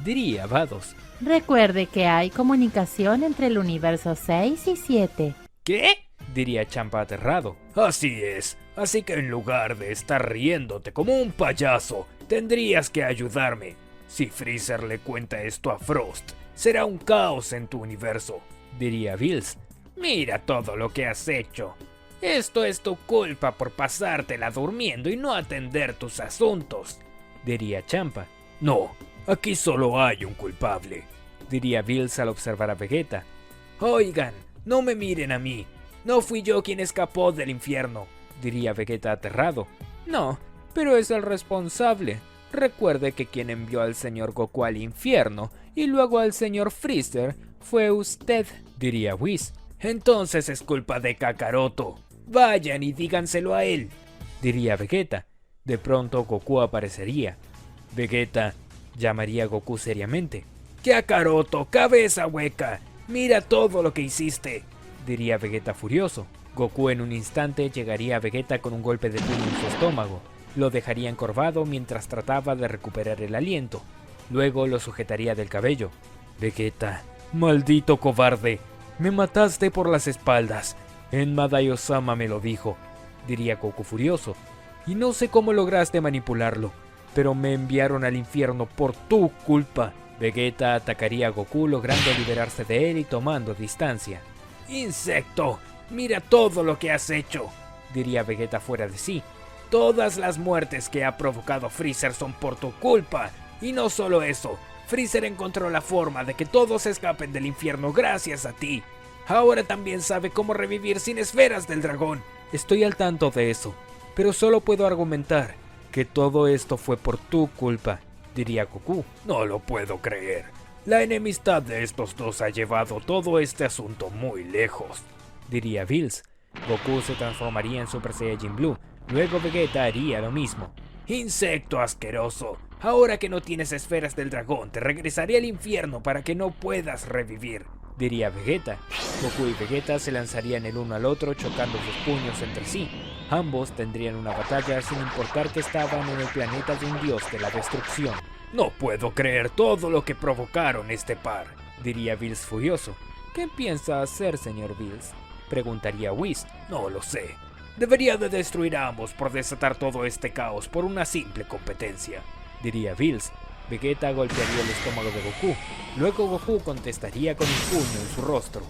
Speaker 2: Diría Vados.
Speaker 3: Recuerde que hay comunicación entre el universo 6 y 7.
Speaker 2: ¿Qué? Diría Champa aterrado.
Speaker 4: Así es, así que en lugar de estar riéndote como un payaso, tendrías que ayudarme. Si Freezer le cuenta esto a Frost, será un caos en tu universo,
Speaker 2: diría Bills.
Speaker 1: Mira todo lo que has hecho. Esto es tu culpa por pasártela durmiendo y no atender tus asuntos,
Speaker 2: diría Champa.
Speaker 4: No, aquí solo hay un culpable,
Speaker 2: diría Bills al observar a Vegeta.
Speaker 1: Oigan, no me miren a mí. No fui yo quien escapó del infierno,
Speaker 2: diría Vegeta aterrado. No, pero es el responsable. Recuerde que quien envió al señor Goku al infierno y luego al señor Freezer fue usted, diría Whis.
Speaker 4: Entonces es culpa de Kakaroto. Vayan y díganselo a él,
Speaker 2: diría Vegeta. De pronto Goku aparecería. Vegeta llamaría a Goku seriamente.
Speaker 4: Kakaroto, cabeza hueca, mira todo lo que hiciste,
Speaker 2: diría Vegeta furioso. Goku en un instante llegaría a Vegeta con un golpe de puño en su estómago. Lo dejaría encorvado mientras trataba de recuperar el aliento. Luego lo sujetaría del cabello.
Speaker 4: Vegeta, maldito cobarde, me mataste por las espaldas. Enma Osama me lo dijo,
Speaker 2: diría Goku furioso. Y no sé cómo lograste manipularlo, pero me enviaron al infierno por tu culpa. Vegeta atacaría a Goku logrando liberarse de él y tomando distancia.
Speaker 4: Insecto, mira todo lo que has hecho,
Speaker 2: diría Vegeta fuera de sí.
Speaker 4: Todas las muertes que ha provocado Freezer son por tu culpa. Y no solo eso, Freezer encontró la forma de que todos escapen del infierno gracias a ti. Ahora también sabe cómo revivir sin esferas del dragón.
Speaker 2: Estoy al tanto de eso, pero solo puedo argumentar que todo esto fue por tu culpa, diría Goku.
Speaker 4: No lo puedo creer. La enemistad de estos dos ha llevado todo este asunto muy lejos,
Speaker 2: diría Bills. Goku se transformaría en Super Saiyajin Blue. Luego Vegeta haría lo mismo.
Speaker 4: Insecto asqueroso, ahora que no tienes esferas del dragón, te regresaré al infierno para que no puedas revivir,
Speaker 2: diría Vegeta. Goku y Vegeta se lanzarían el uno al otro chocando sus puños entre sí. Ambos tendrían una batalla sin importar que estaban en el planeta de un dios de la destrucción.
Speaker 4: No puedo creer todo lo que provocaron este par,
Speaker 2: diría Bills furioso. ¿Qué piensa hacer, señor Bills?, preguntaría Whis.
Speaker 4: No lo sé. Debería de destruir a ambos por desatar todo este caos por una simple competencia,
Speaker 2: diría Bills. Vegeta golpearía el estómago de Goku. Luego Goku contestaría con un puño en su rostro.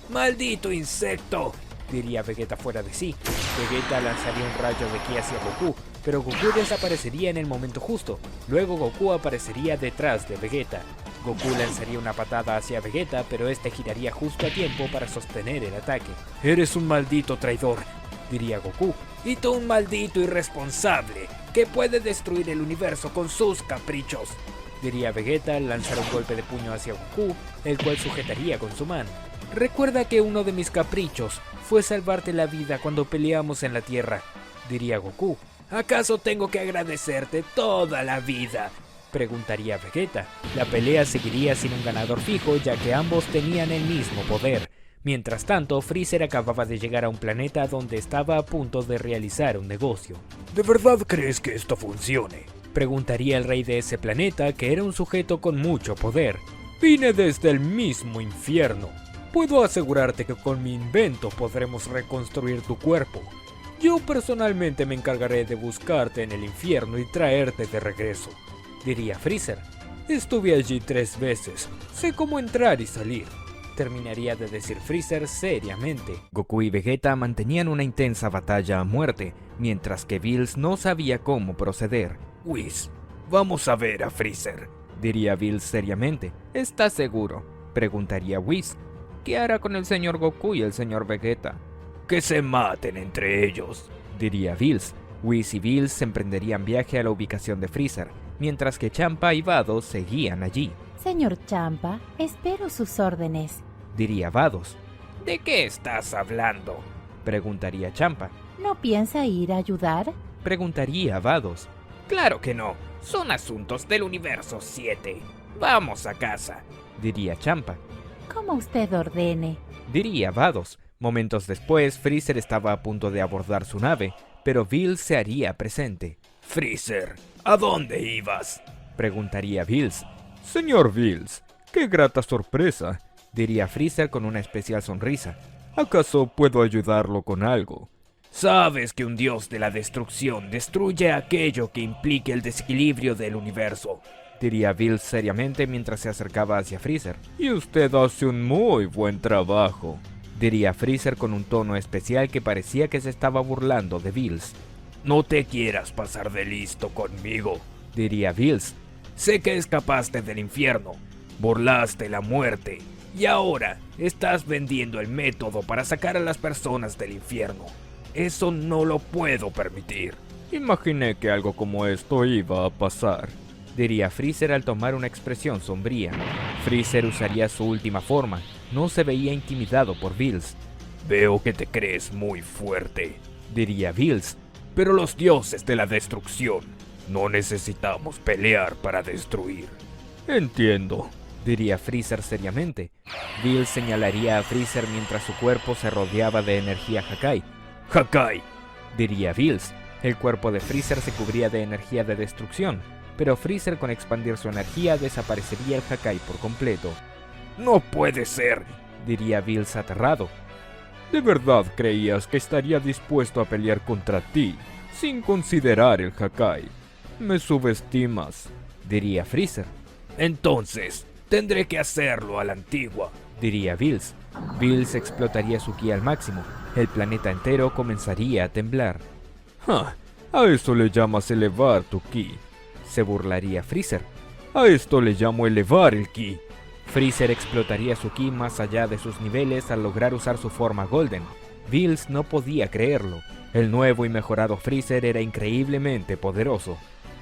Speaker 4: ¡Maldito insecto!,
Speaker 2: diría Vegeta fuera de sí. Vegeta lanzaría un rayo de ki hacia Goku, pero Goku desaparecería en el momento justo. Luego Goku aparecería detrás de Vegeta. Goku lanzaría una patada hacia Vegeta, pero este giraría justo a tiempo para sostener el ataque.
Speaker 4: Eres un maldito traidor,
Speaker 2: diría Goku.
Speaker 4: Y tú un maldito irresponsable que puede destruir el universo con sus caprichos,
Speaker 2: diría Vegeta al lanzar un golpe de puño hacia Goku, el cual sujetaría con su mano. Recuerda que uno de mis caprichos fue salvarte la vida cuando peleamos en la Tierra, diría Goku.
Speaker 4: ¿Acaso tengo que agradecerte toda la vida?,
Speaker 2: preguntaría Vegeta. La pelea seguiría sin un ganador fijo, ya que ambos tenían el mismo poder. Mientras tanto, Freezer acababa de llegar a un planeta donde estaba a punto de realizar un negocio.
Speaker 4: ¿De verdad crees que esto funcione?,
Speaker 2: preguntaría el rey de ese planeta, que era un sujeto con mucho poder. Vine desde el mismo infierno. Puedo asegurarte que con mi invento podremos reconstruir tu cuerpo. Yo personalmente me encargaré de buscarte en el infierno y traerte de regreso, diría Freezer. Estuve allí 3 veces, sé cómo entrar y salir, terminaría de decir Freezer seriamente. Goku y Vegeta mantenían una intensa batalla a muerte, mientras que Bills no sabía cómo proceder.
Speaker 4: Whis, vamos a ver a Freezer,
Speaker 2: diría Bills seriamente. ¿Estás seguro?, preguntaría Whis. ¿Qué hará con el señor Goku y el señor Vegeta?
Speaker 4: Que se maten entre ellos,
Speaker 2: diría Bills. Whis y Bills emprenderían viaje a la ubicación de Freezer, mientras que Champa y Vados seguían allí.
Speaker 3: Señor Champa, espero sus órdenes.
Speaker 1: Diría Vados.
Speaker 4: ¿De qué estás hablando?
Speaker 1: Preguntaría Champa.
Speaker 3: ¿No piensa ir a ayudar?
Speaker 1: Preguntaría Vados.
Speaker 4: Claro que no. Son asuntos del universo 7. Vamos a casa.
Speaker 1: Diría Champa.
Speaker 3: Como usted ordene.
Speaker 1: Diría Vados. Momentos después, Freezer estaba a punto de abordar su nave, pero Bills se haría presente.
Speaker 4: Freezer, ¿a dónde ibas?
Speaker 1: Preguntaría Bills.
Speaker 2: Señor Bills, qué grata sorpresa.
Speaker 1: Diría Freezer con una especial sonrisa.
Speaker 2: ¿Acaso puedo ayudarlo con algo?
Speaker 4: Sabes que un dios de la destrucción destruye aquello que implique el desequilibrio del universo.
Speaker 1: Diría Bills seriamente mientras se acercaba hacia Freezer.
Speaker 2: Y usted hace un muy buen trabajo.
Speaker 1: Diría Freezer con un tono especial que parecía que se estaba burlando de Bills.
Speaker 4: No te quieras pasar de listo conmigo.
Speaker 1: Diría Bills.
Speaker 4: Sé que escapaste del infierno, burlaste la muerte, y ahora estás vendiendo el método para sacar a las personas del infierno. Eso no lo puedo permitir.
Speaker 2: Imaginé que algo como esto iba a pasar.
Speaker 1: Diría Freezer al tomar una expresión sombría. Freezer usaría su última forma. No se veía intimidado por Bills.
Speaker 4: Veo que te crees muy fuerte.
Speaker 1: Diría Bills.
Speaker 4: Pero los dioses de la destrucción no necesitamos pelear para destruir.
Speaker 2: Entiendo.
Speaker 1: Diría Freezer seriamente. Bills señalaría a Freezer mientras su cuerpo se rodeaba de energía Hakai.
Speaker 4: Hakai.
Speaker 1: Diría Bills. El cuerpo de Freezer se cubría de energía de destrucción, pero Freezer con expandir su energía desaparecería el Hakai por completo.
Speaker 4: No puede ser.
Speaker 1: Diría Bills aterrado.
Speaker 2: ¿De verdad creías que estaría dispuesto a pelear contra ti, sin considerar el Hakai? Me subestimas.
Speaker 1: Diría Freezer.
Speaker 4: Entonces, tendré que hacerlo a la antigua.
Speaker 1: Diría Bills. Bills explotaría su ki al máximo. El planeta entero comenzaría a temblar.
Speaker 2: ¡Ja! A eso le llamas elevar tu ki.
Speaker 1: Se burlaría Freezer.
Speaker 2: A esto le llamo elevar el ki.
Speaker 1: Freezer explotaría su ki más allá de sus niveles al lograr usar su forma Golden. Bills no podía creerlo. El nuevo y mejorado Freezer era increíblemente poderoso.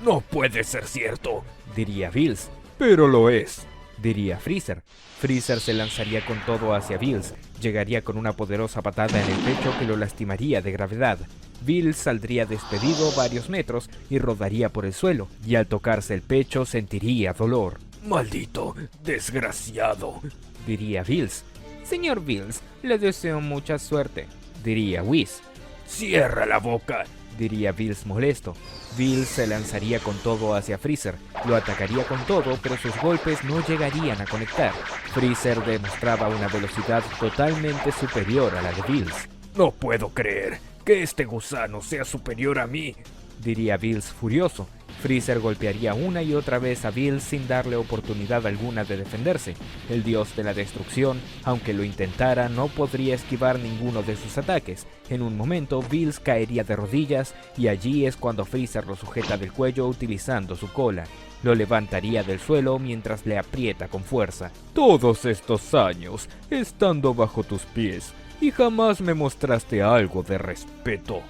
Speaker 4: No puede ser cierto.
Speaker 1: Diría Bills.
Speaker 2: Pero lo es.
Speaker 1: Diría Freezer. Freezer se lanzaría con todo hacia Bills. Llegaría con una poderosa patada en el pecho que lo lastimaría de gravedad. Bills saldría despedido varios metros y rodaría por el suelo, y al tocarse el pecho sentiría dolor.
Speaker 4: Maldito desgraciado.
Speaker 1: Diría Bills. Señor Bills, le deseo mucha suerte. Diría Whis.
Speaker 4: Cierra la boca.
Speaker 1: Diría Bills molesto. Bills se lanzaría con todo hacia Freezer. Lo atacaría con todo, pero sus golpes no llegarían a conectar. Freezer demostraba una velocidad totalmente superior a la de Bills.
Speaker 4: No puedo creer que este gusano sea superior a mí.
Speaker 1: Diría Bills furioso. Freezer golpearía una y otra vez a Bills sin darle oportunidad alguna de defenderse. El dios de la destrucción, aunque lo intentara, no podría esquivar ninguno de sus ataques. En un momento, Bills caería de rodillas y allí es cuando Freezer lo sujeta del cuello utilizando su cola. Lo levantaría del suelo mientras le aprieta con fuerza.
Speaker 2: Todos estos años, estando bajo tus pies, y jamás me mostraste algo de respeto.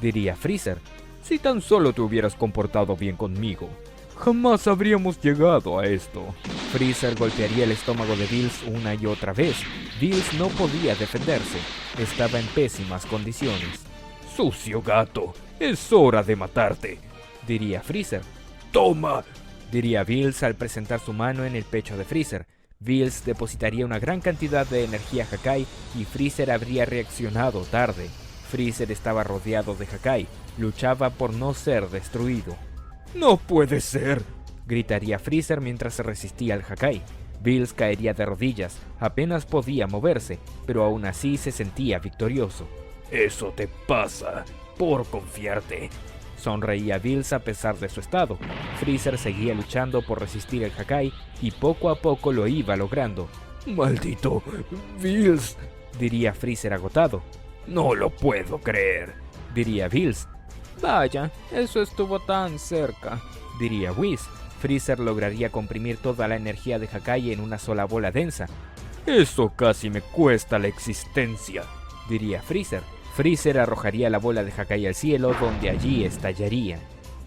Speaker 1: Diría Freezer.
Speaker 2: Si tan solo te hubieras comportado bien conmigo, jamás habríamos llegado a esto.
Speaker 1: Freezer golpearía el estómago de Bills una y otra vez. Bills no podía defenderse. Estaba en pésimas condiciones.
Speaker 4: Sucio gato, es hora de matarte.
Speaker 1: Diría Freezer.
Speaker 4: Toma.
Speaker 1: Diría Bills al presentar su mano en el pecho de Freezer. Bills depositaría una gran cantidad de energía Hakai y Freezer habría reaccionado tarde. Freezer estaba rodeado de Hakai. Luchaba por no ser destruido.
Speaker 4: ¡No puede ser!
Speaker 1: Gritaría Freezer mientras se resistía al Hakai. Bills caería de rodillas, apenas podía moverse, pero aún así se sentía victorioso.
Speaker 4: Eso te pasa por confiarte.
Speaker 1: Sonreía Bills a pesar de su estado. Freezer seguía luchando por resistir el Hakai y poco a poco lo iba logrando.
Speaker 4: ¡Maldito Bills!
Speaker 1: Diría Freezer agotado.
Speaker 4: No lo puedo creer.
Speaker 1: Diría Bills. Vaya, eso estuvo tan cerca. Diría Whis. Freezer lograría comprimir toda la energía de Hakai en una sola bola densa.
Speaker 2: Eso casi me cuesta la existencia.
Speaker 1: Diría Freezer. Freezer arrojaría la bola de Hakai al cielo, donde allí estallaría.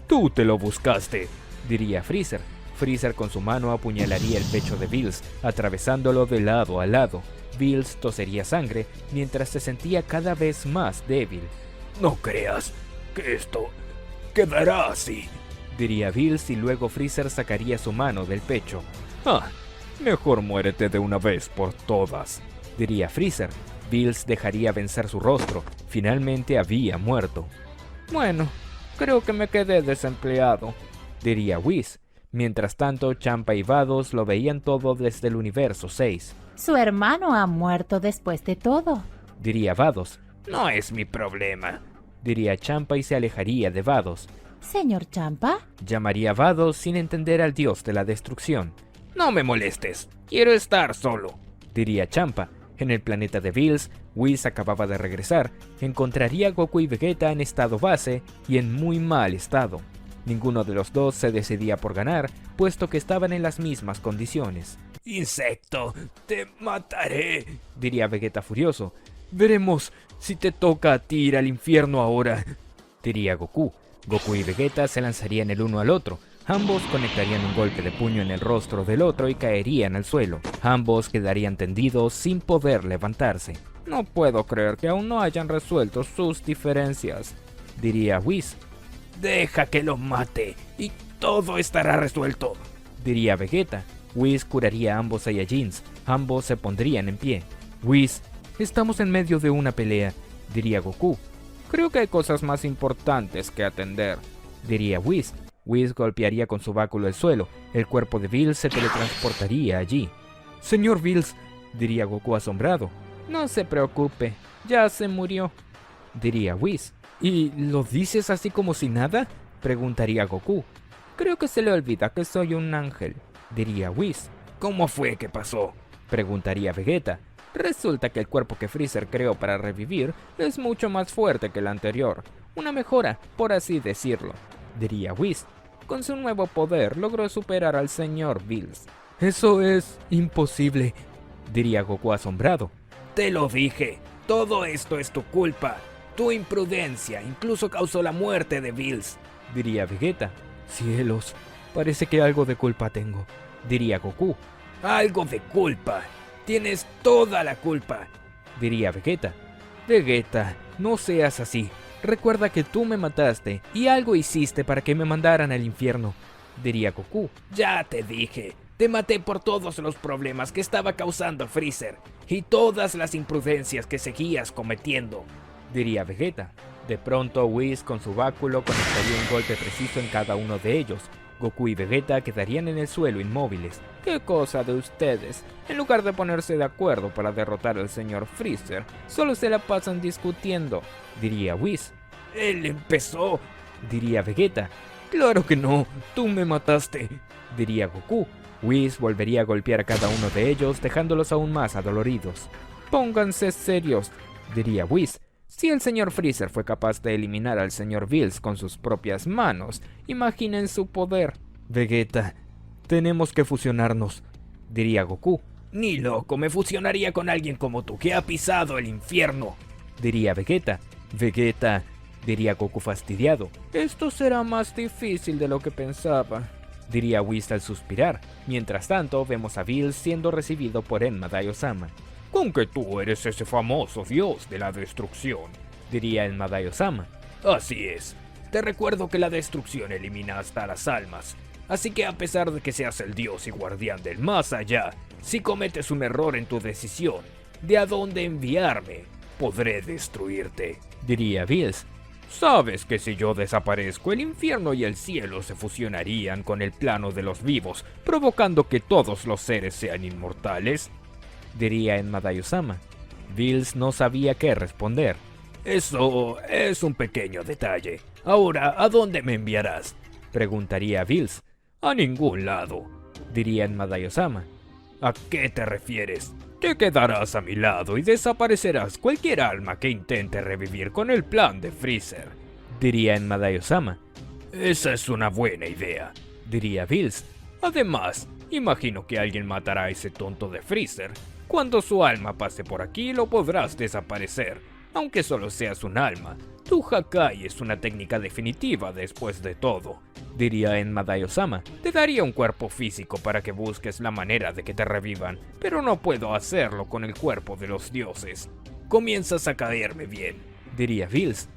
Speaker 2: Tú te lo buscaste.
Speaker 1: Diría Freezer. Freezer con su mano apuñalaría el pecho de Bills, atravesándolo de lado a lado. Bills tosería sangre mientras se sentía cada vez más débil.
Speaker 2: No creas que esto quedará así,
Speaker 1: diría Bills, y luego Freezer sacaría su mano del pecho.
Speaker 2: Mejor muérete de una vez por todas,
Speaker 1: diría Freezer. Bills dejaría vencer su rostro. Finalmente había muerto.
Speaker 4: Bueno, creo que me quedé desempleado,
Speaker 1: diría Whis. Mientras tanto, Champa y Vados lo veían todo desde el universo 6.
Speaker 3: Su hermano ha muerto después de todo,
Speaker 1: diría Vados.
Speaker 4: No es mi problema,
Speaker 1: diría Champa y se alejaría de Vados.
Speaker 3: Señor Champa,
Speaker 1: llamaría Vados sin entender al dios de la destrucción.
Speaker 4: No me molestes, quiero estar solo,
Speaker 1: diría Champa. En el planeta de Bills, Whis acababa de regresar. Encontraría a Goku y Vegeta en estado base y en muy mal estado. Ninguno de los dos se decidía por ganar, puesto que estaban en las mismas condiciones.
Speaker 4: Insecto, te mataré,
Speaker 1: diría Vegeta furioso. Veremos si te toca a ti ir al infierno ahora, diría Goku. Goku y Vegeta se lanzarían el uno al otro. Ambos conectarían un golpe de puño en el rostro del otro y caerían al suelo. Ambos quedarían tendidos sin poder levantarse.
Speaker 4: No puedo creer que aún no hayan resuelto sus diferencias,
Speaker 1: diría Whis.
Speaker 4: Deja que lo mate y todo estará resuelto,
Speaker 1: diría Vegeta. Whis curaría a ambos Saiyajins. Ambos se pondrían en pie. Whis, estamos en medio de una pelea, diría Goku.
Speaker 4: Creo que hay cosas más importantes que atender,
Speaker 1: diría Whis. Whis golpearía con su báculo el suelo. El cuerpo de Bills se teletransportaría allí.
Speaker 4: Señor Bills,
Speaker 1: diría Goku asombrado.
Speaker 4: No se preocupe, ya se murió,
Speaker 1: diría Whis. ¿Y lo dices así como si nada?, preguntaría Goku.
Speaker 4: Creo que se le olvida que soy un ángel,
Speaker 1: diría Whis.
Speaker 4: ¿Cómo fue que pasó?,
Speaker 1: preguntaría Vegeta.
Speaker 4: Resulta que el cuerpo que Freezer creó para revivir es mucho más fuerte que el anterior. Una mejora, por así decirlo,
Speaker 1: diría Whis.
Speaker 4: Con su nuevo poder logró superar al señor Bills.
Speaker 1: Eso es imposible, diría Goku asombrado.
Speaker 4: Te lo dije, todo esto es tu culpa. Tu imprudencia incluso causó la muerte de Bills,
Speaker 1: diría Vegeta. Cielos, parece que algo de culpa tengo, diría Goku.
Speaker 4: Algo de culpa, tienes toda la culpa,
Speaker 1: diría Vegeta. Vegeta, no seas así. Recuerda que tú me mataste y algo hiciste para que me mandaran al infierno, diría Goku.
Speaker 4: Ya te dije, te maté por todos los problemas que estaba causando Freezer y todas las imprudencias que seguías cometiendo,
Speaker 1: diría Vegeta. De pronto Whis con su báculo conectaría un golpe preciso en cada uno de ellos. Goku y Vegeta quedarían en el suelo inmóviles.
Speaker 4: ¿Qué cosa de ustedes? En lugar de ponerse de acuerdo para derrotar al señor Freezer, solo se la pasan discutiendo,
Speaker 1: diría Whis.
Speaker 4: Él empezó,
Speaker 1: diría Vegeta.
Speaker 4: Claro que no, tú me mataste,
Speaker 1: diría Goku. Whis volvería a golpear a cada uno de ellos, dejándolos aún más adoloridos.
Speaker 4: Pónganse serios,
Speaker 1: diría Whis.
Speaker 4: Si el señor Freezer fue capaz de eliminar al señor Bills con sus propias manos, imaginen su poder.
Speaker 1: Vegeta, tenemos que fusionarnos, diría Goku.
Speaker 4: Ni loco me fusionaría con alguien como tú que ha pisado el infierno,
Speaker 1: diría Vegeta. Vegeta, diría Goku fastidiado.
Speaker 4: Esto será más difícil de lo que pensaba,
Speaker 1: diría Whis al suspirar. Mientras tanto, vemos a Bills siendo recibido por Enma Daiyosama.
Speaker 2: Con que tú eres ese famoso dios de la destrucción,
Speaker 1: diría Enma Daiyosama.
Speaker 4: Así es. Te recuerdo que la destrucción elimina hasta las almas. Así que a pesar de que seas el dios y guardián del más allá, si cometes un error en tu decisión de a dónde enviarme, podré destruirte,
Speaker 1: diría Bills.
Speaker 2: ¿Sabes que si yo desaparezco, el infierno y el cielo se fusionarían con el plano de los vivos, provocando que todos los seres sean inmortales?,
Speaker 1: diría Enma Daiyosama. Bills no sabía qué responder.
Speaker 4: Eso es un pequeño detalle. Ahora, ¿a dónde me enviarás?,
Speaker 1: preguntaría Bills.
Speaker 2: A ningún lado,
Speaker 1: diría Enma Daiyosama.
Speaker 4: ¿A qué te refieres?
Speaker 2: Te quedarás a mi lado y desaparecerás cualquier alma que intente revivir con el plan de Freezer,
Speaker 1: diría Enma Daiyosama.
Speaker 4: Esa es una buena idea,
Speaker 1: diría Bills.
Speaker 2: Además, imagino que alguien matará a ese tonto de Freezer. Cuando su alma pase por aquí, lo podrás desaparecer. aunque solo seas un alma. Tu Hakai es una técnica definitiva después de todo, diría en Madai-Osama. Te daría un cuerpo físico para que busques la manera de que te revivan, pero no puedo hacerlo con el cuerpo de los dioses. Comienzas a caerme bien, diría Bills.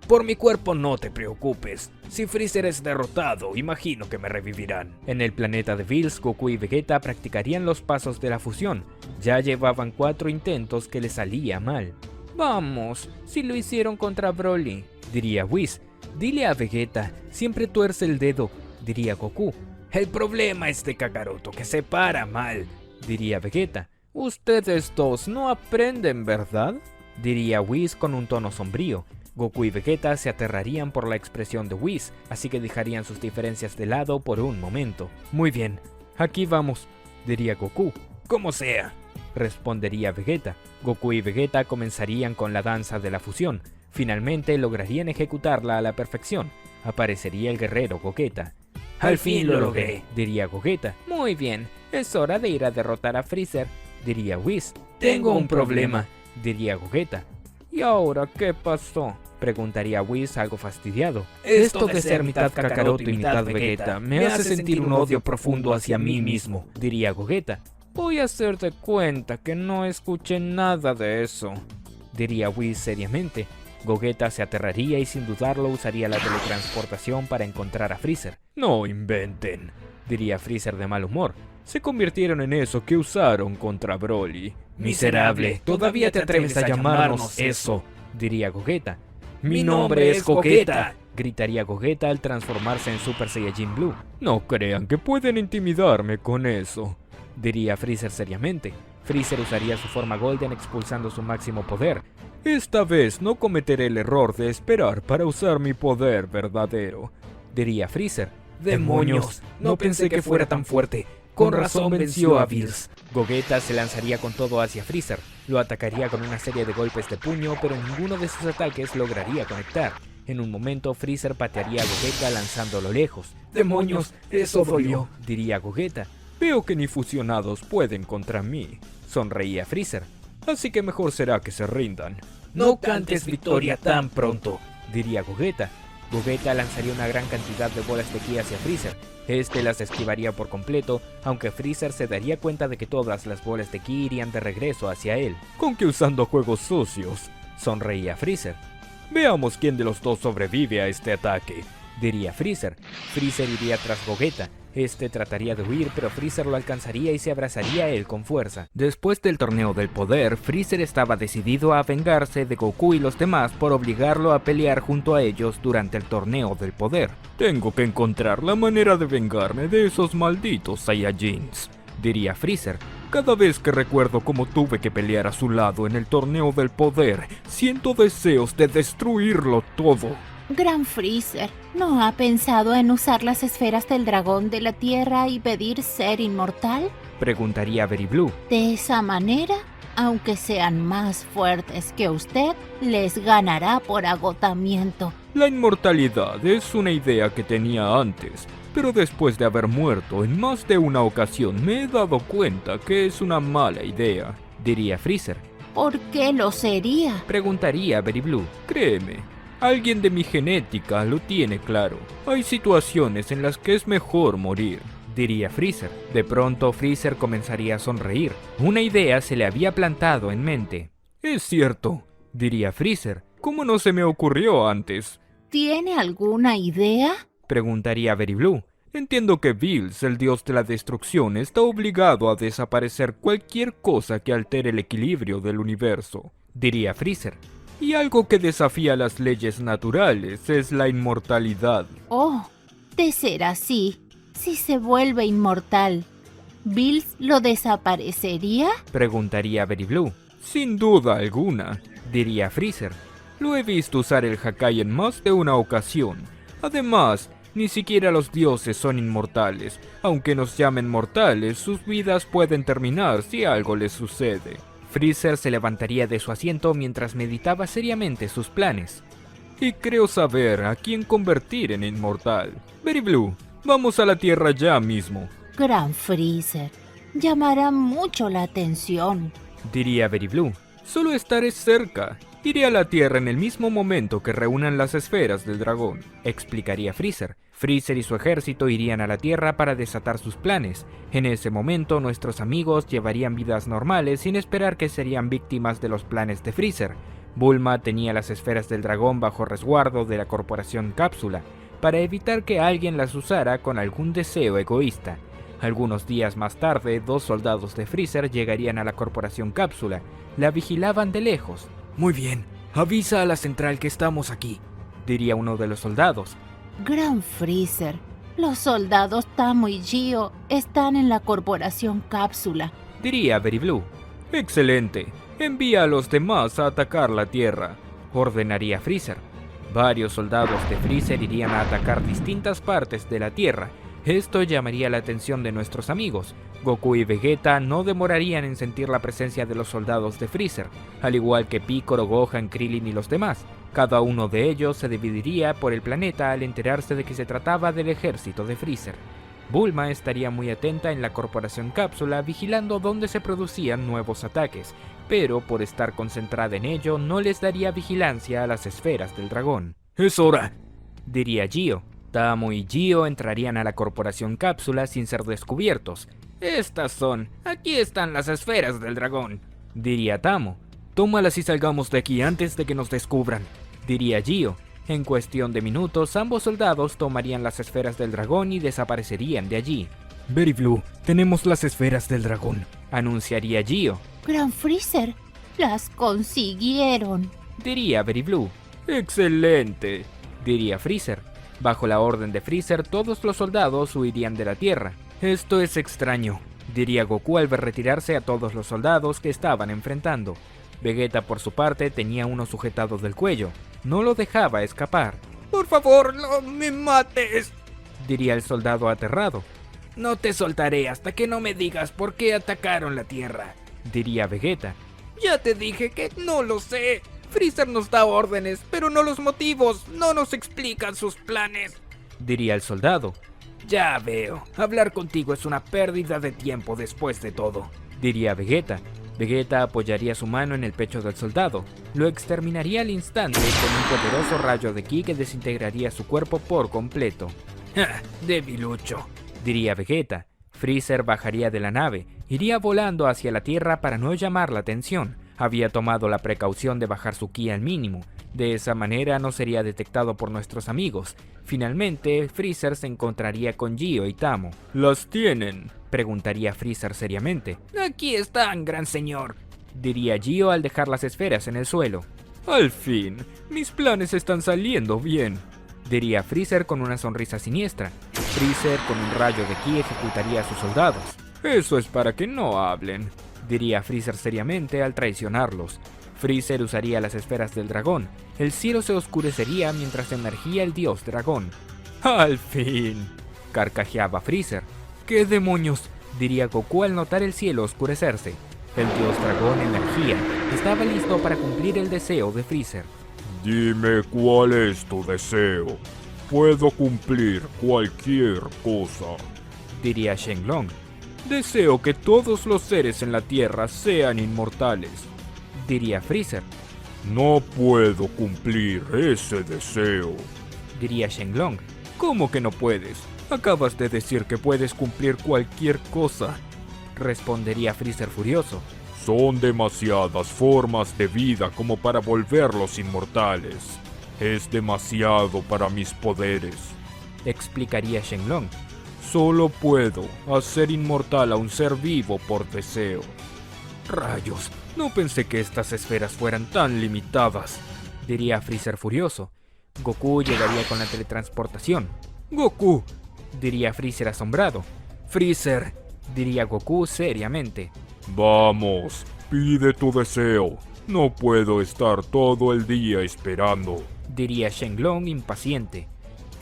Speaker 2: Por mi cuerpo no te preocupes. Si Freezer es derrotado, imagino que me revivirán. En el planeta de Bills, Goku y Vegeta practicarían los pasos de la fusión. Ya llevaban 4 intentos que les salía mal. Vamos, si lo hicieron contra Broly, diría Whis. Dile a Vegeta, siempre tuerce el dedo, diría Goku. El problema es de Kakaroto, que se para mal, diría Vegeta. Ustedes dos no aprenden, ¿verdad? Diría Whis con un tono sombrío. Goku y Vegeta se aterrarían por la expresión de Whis, así que dejarían sus diferencias de lado por un momento. Muy bien, aquí vamos, diría Goku. Como sea, respondería Vegeta. Goku y Vegeta comenzarían con la danza de la fusión. Finalmente lograrían ejecutarla a la perfección. Aparecería el guerrero Gogeta. Al fin lo logré, diría Gogeta. Muy bien, es hora de ir a derrotar a Freezer, diría Whis. Tengo un problema, diría Gogeta. ¿Y ahora qué pasó?, preguntaría Whis algo fastidiado. Esto de ser mitad Kakaroto y mitad Vegeta me hace sentir un odio profundo hacia mí mismo, diría Gogeta. Voy a hacerte cuenta que no escuché nada de eso, diría Whis seriamente. Gogeta se aterraría y sin dudarlo usaría la teletransportación para encontrar a Freezer. No inventen, diría Freezer de mal humor. Se convirtieron en eso que usaron contra Broly. Miserable, ¿todavía te atreves a llamarnos eso?, diría Gogeta. Mi nombre es Gogeta, gritaría Gogeta al transformarse en Super Saiyajin Blue. No crean que pueden intimidarme con eso, diría Freezer seriamente. Freezer usaría su forma Golden expulsando su máximo poder. Esta vez no cometeré el error de esperar para usar mi poder verdadero, diría Freezer. ¡Demonios! No pensé que fuera tan fuerte. Con razón venció a Bills. Gogeta se lanzaría con todo hacia Freezer. Lo atacaría con una serie de golpes de puño, pero ninguno de sus ataques lograría conectar. En un momento, Freezer patearía a Gogeta lanzándolo lejos. ¡Demonios! Eso dolió, diría Gogeta. Veo que ni fusionados pueden contra mí, sonreía Freezer. Así que mejor será que se rindan. No cantes victoria tan pronto, diría Gogeta. Gogeta lanzaría una gran cantidad de bolas de ki hacia Freezer. Este las esquivaría por completo, aunque Freezer se daría cuenta de que todas las bolas de ki irían de regreso hacia él. ¿Con qué usando juegos sucios?, sonreía Freezer. Veamos quién de los dos sobrevive a este ataque, diría Freezer. Freezer iría tras Gogeta. Este trataría de huir, pero Freezer lo alcanzaría y se abrazaría a él con fuerza. Después del torneo del poder, Freezer estaba decidido a vengarse de Goku y los demás por obligarlo a pelear junto a ellos durante el torneo del poder. Tengo que encontrar la manera de vengarme de esos malditos Saiyajins, diría Freezer. Cada vez que recuerdo cómo tuve que pelear a su lado en el torneo del poder, siento deseos de destruirlo todo.
Speaker 3: Gran Freezer, ¿no ha pensado en usar las esferas del dragón de la tierra y pedir ser inmortal?
Speaker 1: Preguntaría Very Blue.
Speaker 3: De esa manera, aunque sean más fuertes que usted, les ganará por agotamiento.
Speaker 1: La inmortalidad es una idea que tenía antes, pero después de haber muerto en más de una ocasión me he dado cuenta que es una mala idea, diría Freezer.
Speaker 3: ¿Por qué lo sería?,
Speaker 1: preguntaría Very Blue. Créeme, alguien de mi genética lo tiene claro. Hay situaciones en las que es mejor morir, diría Freezer. De pronto Freezer comenzaría a sonreír. Una idea se le había plantado en mente. Es cierto, diría Freezer. ¿Cómo no se me ocurrió antes?
Speaker 3: ¿Tiene alguna idea?,
Speaker 1: preguntaría Very Blue. Entiendo que Bills, el dios de la destrucción, está obligado a desaparecer cualquier cosa que altere el equilibrio del universo, diría Freezer. Y algo que desafía las leyes naturales es la inmortalidad.
Speaker 3: Oh, de ser así, si se vuelve inmortal, ¿Bills lo desaparecería?,
Speaker 1: preguntaría Very Blue. Sin duda alguna, diría Freezer. Lo he visto usar el Hakai en más de una ocasión. Además, ni siquiera los dioses son inmortales. Aunque nos llamen mortales, sus vidas pueden terminar si algo les sucede. Freezer se levantaría de su asiento mientras meditaba seriamente sus planes. Y creo saber a quién convertir en inmortal. Very Blue, vamos a la Tierra ya mismo.
Speaker 3: Gran Freezer, llamará mucho la atención,
Speaker 1: diría Very Blue. Solo estaré cerca, Iré a la Tierra en el mismo momento que reúnan las esferas del dragón, explicaría Freezer. Freezer y su ejército irían a la Tierra para desatar sus planes. En ese momento, nuestros amigos llevarían vidas normales sin esperar que serían víctimas de los planes de Freezer. Bulma tenía las esferas del dragón bajo resguardo de la Corporación Cápsula, para evitar que alguien las usara con algún deseo egoísta. Algunos días más tarde, 2 soldados de Freezer llegarían a la Corporación Cápsula. La vigilaban de lejos.
Speaker 2: Muy bien, avisa a la central que estamos aquí,
Speaker 1: diría uno de los soldados.
Speaker 3: Gran Freezer, los soldados Tamo y Gio están en la Corporación Cápsula,
Speaker 1: diría Very Blue. Excelente, envía a los demás a atacar la Tierra, ordenaría Freezer. Varios soldados de Freezer irían a atacar distintas partes de la Tierra. Esto llamaría la atención de nuestros amigos. Goku y Vegeta no demorarían en sentir la presencia de los soldados de Freezer, al igual que Piccolo, Gohan, Krillin y los demás. Cada uno de ellos se dividiría por el planeta al enterarse de que se trataba del ejército de Freezer. Bulma estaría muy atenta en la Corporación Cápsula vigilando dónde se producían nuevos ataques, pero por estar concentrada en ello no les daría vigilancia a las esferas del dragón.
Speaker 2: ¡Es hora!,
Speaker 1: diría Gio. Tamo y Gio entrarían a la Corporación Cápsula sin ser descubiertos.
Speaker 4: Estas son, aquí están las esferas del dragón,
Speaker 1: diría Tamo.
Speaker 2: Tómalas y salgamos de aquí antes de que nos descubran,
Speaker 1: diría Gio. En cuestión de minutos, ambos soldados tomarían las esferas del dragón y desaparecerían de allí.
Speaker 2: Very Blue, tenemos las esferas del dragón,
Speaker 1: anunciaría Gio.
Speaker 3: Gran Freezer, las consiguieron,
Speaker 1: diría Very Blue. Excelente, diría Freezer. Bajo la orden de Freezer, todos los soldados huirían de la Tierra. Esto es extraño, diría Goku al ver retirarse a todos los soldados que estaban enfrentando. Vegeta, por su parte, tenía uno sujetado del cuello. No lo dejaba escapar.
Speaker 4: Por favor, no me mates,
Speaker 1: diría el soldado aterrado.
Speaker 4: No te soltaré hasta que no me digas por qué atacaron la Tierra,
Speaker 1: diría Vegeta.
Speaker 4: Ya te dije que no lo sé. Freezer nos da órdenes, pero no los motivos, no nos explican sus planes,
Speaker 1: diría el soldado.
Speaker 4: Ya veo, hablar contigo es una pérdida de tiempo después de todo,
Speaker 1: diría Vegeta. Vegeta apoyaría su mano en el pecho del soldado. Lo exterminaría al instante con un poderoso rayo de ki que desintegraría su cuerpo por completo.
Speaker 4: ¡Ja! Debilucho,
Speaker 1: diría Vegeta. Freezer bajaría de la nave, iría volando hacia la Tierra para no llamar la atención. Había tomado la precaución de bajar su ki al mínimo. De esa manera no sería detectado por nuestros amigos. Finalmente, Freezer se encontraría con Gio y Tamo.
Speaker 2: ¿Las tienen?,
Speaker 1: preguntaría Freezer seriamente.
Speaker 4: Aquí están, gran señor,
Speaker 1: diría Gio al dejar las esferas en el suelo.
Speaker 2: Al fin, mis planes están saliendo bien,
Speaker 1: diría Freezer con una sonrisa siniestra. Freezer con un rayo de ki ejecutaría a sus soldados.
Speaker 2: Eso es para que no hablen,
Speaker 1: diría Freezer seriamente al traicionarlos. Freezer usaría las esferas del dragón. El cielo se oscurecería mientras emergía el dios dragón.
Speaker 2: ¡Al fin!,
Speaker 1: carcajeaba Freezer.
Speaker 2: ¿Qué demonios?,
Speaker 1: diría Goku al notar el cielo oscurecerse. El dios dragón emergía. Estaba listo para cumplir el deseo de Freezer.
Speaker 5: Dime cuál es tu deseo. Puedo cumplir cualquier cosa,
Speaker 1: diría Shenlong.
Speaker 2: Deseo que todos los seres en la Tierra sean inmortales,
Speaker 1: diría Freezer.
Speaker 5: No puedo cumplir ese deseo,
Speaker 1: diría Shenlong.
Speaker 2: ¿Cómo que no puedes? Acabas de decir que puedes cumplir cualquier cosa,
Speaker 1: respondería Freezer furioso.
Speaker 5: Son demasiadas formas de vida como para volverlos inmortales. Es demasiado para mis poderes,
Speaker 1: explicaría Shenlong.
Speaker 5: Solo puedo hacer inmortal a un ser vivo por deseo.
Speaker 2: Rayos, no pensé que estas esferas fueran tan limitadas,
Speaker 1: diría Freezer furioso. Goku llegaría con la teletransportación.
Speaker 2: Goku,
Speaker 1: diría Freezer asombrado.
Speaker 2: Freezer,
Speaker 1: diría Goku seriamente.
Speaker 5: Vamos, pide tu deseo. No puedo estar todo el día esperando,
Speaker 1: diría Shenlong impaciente.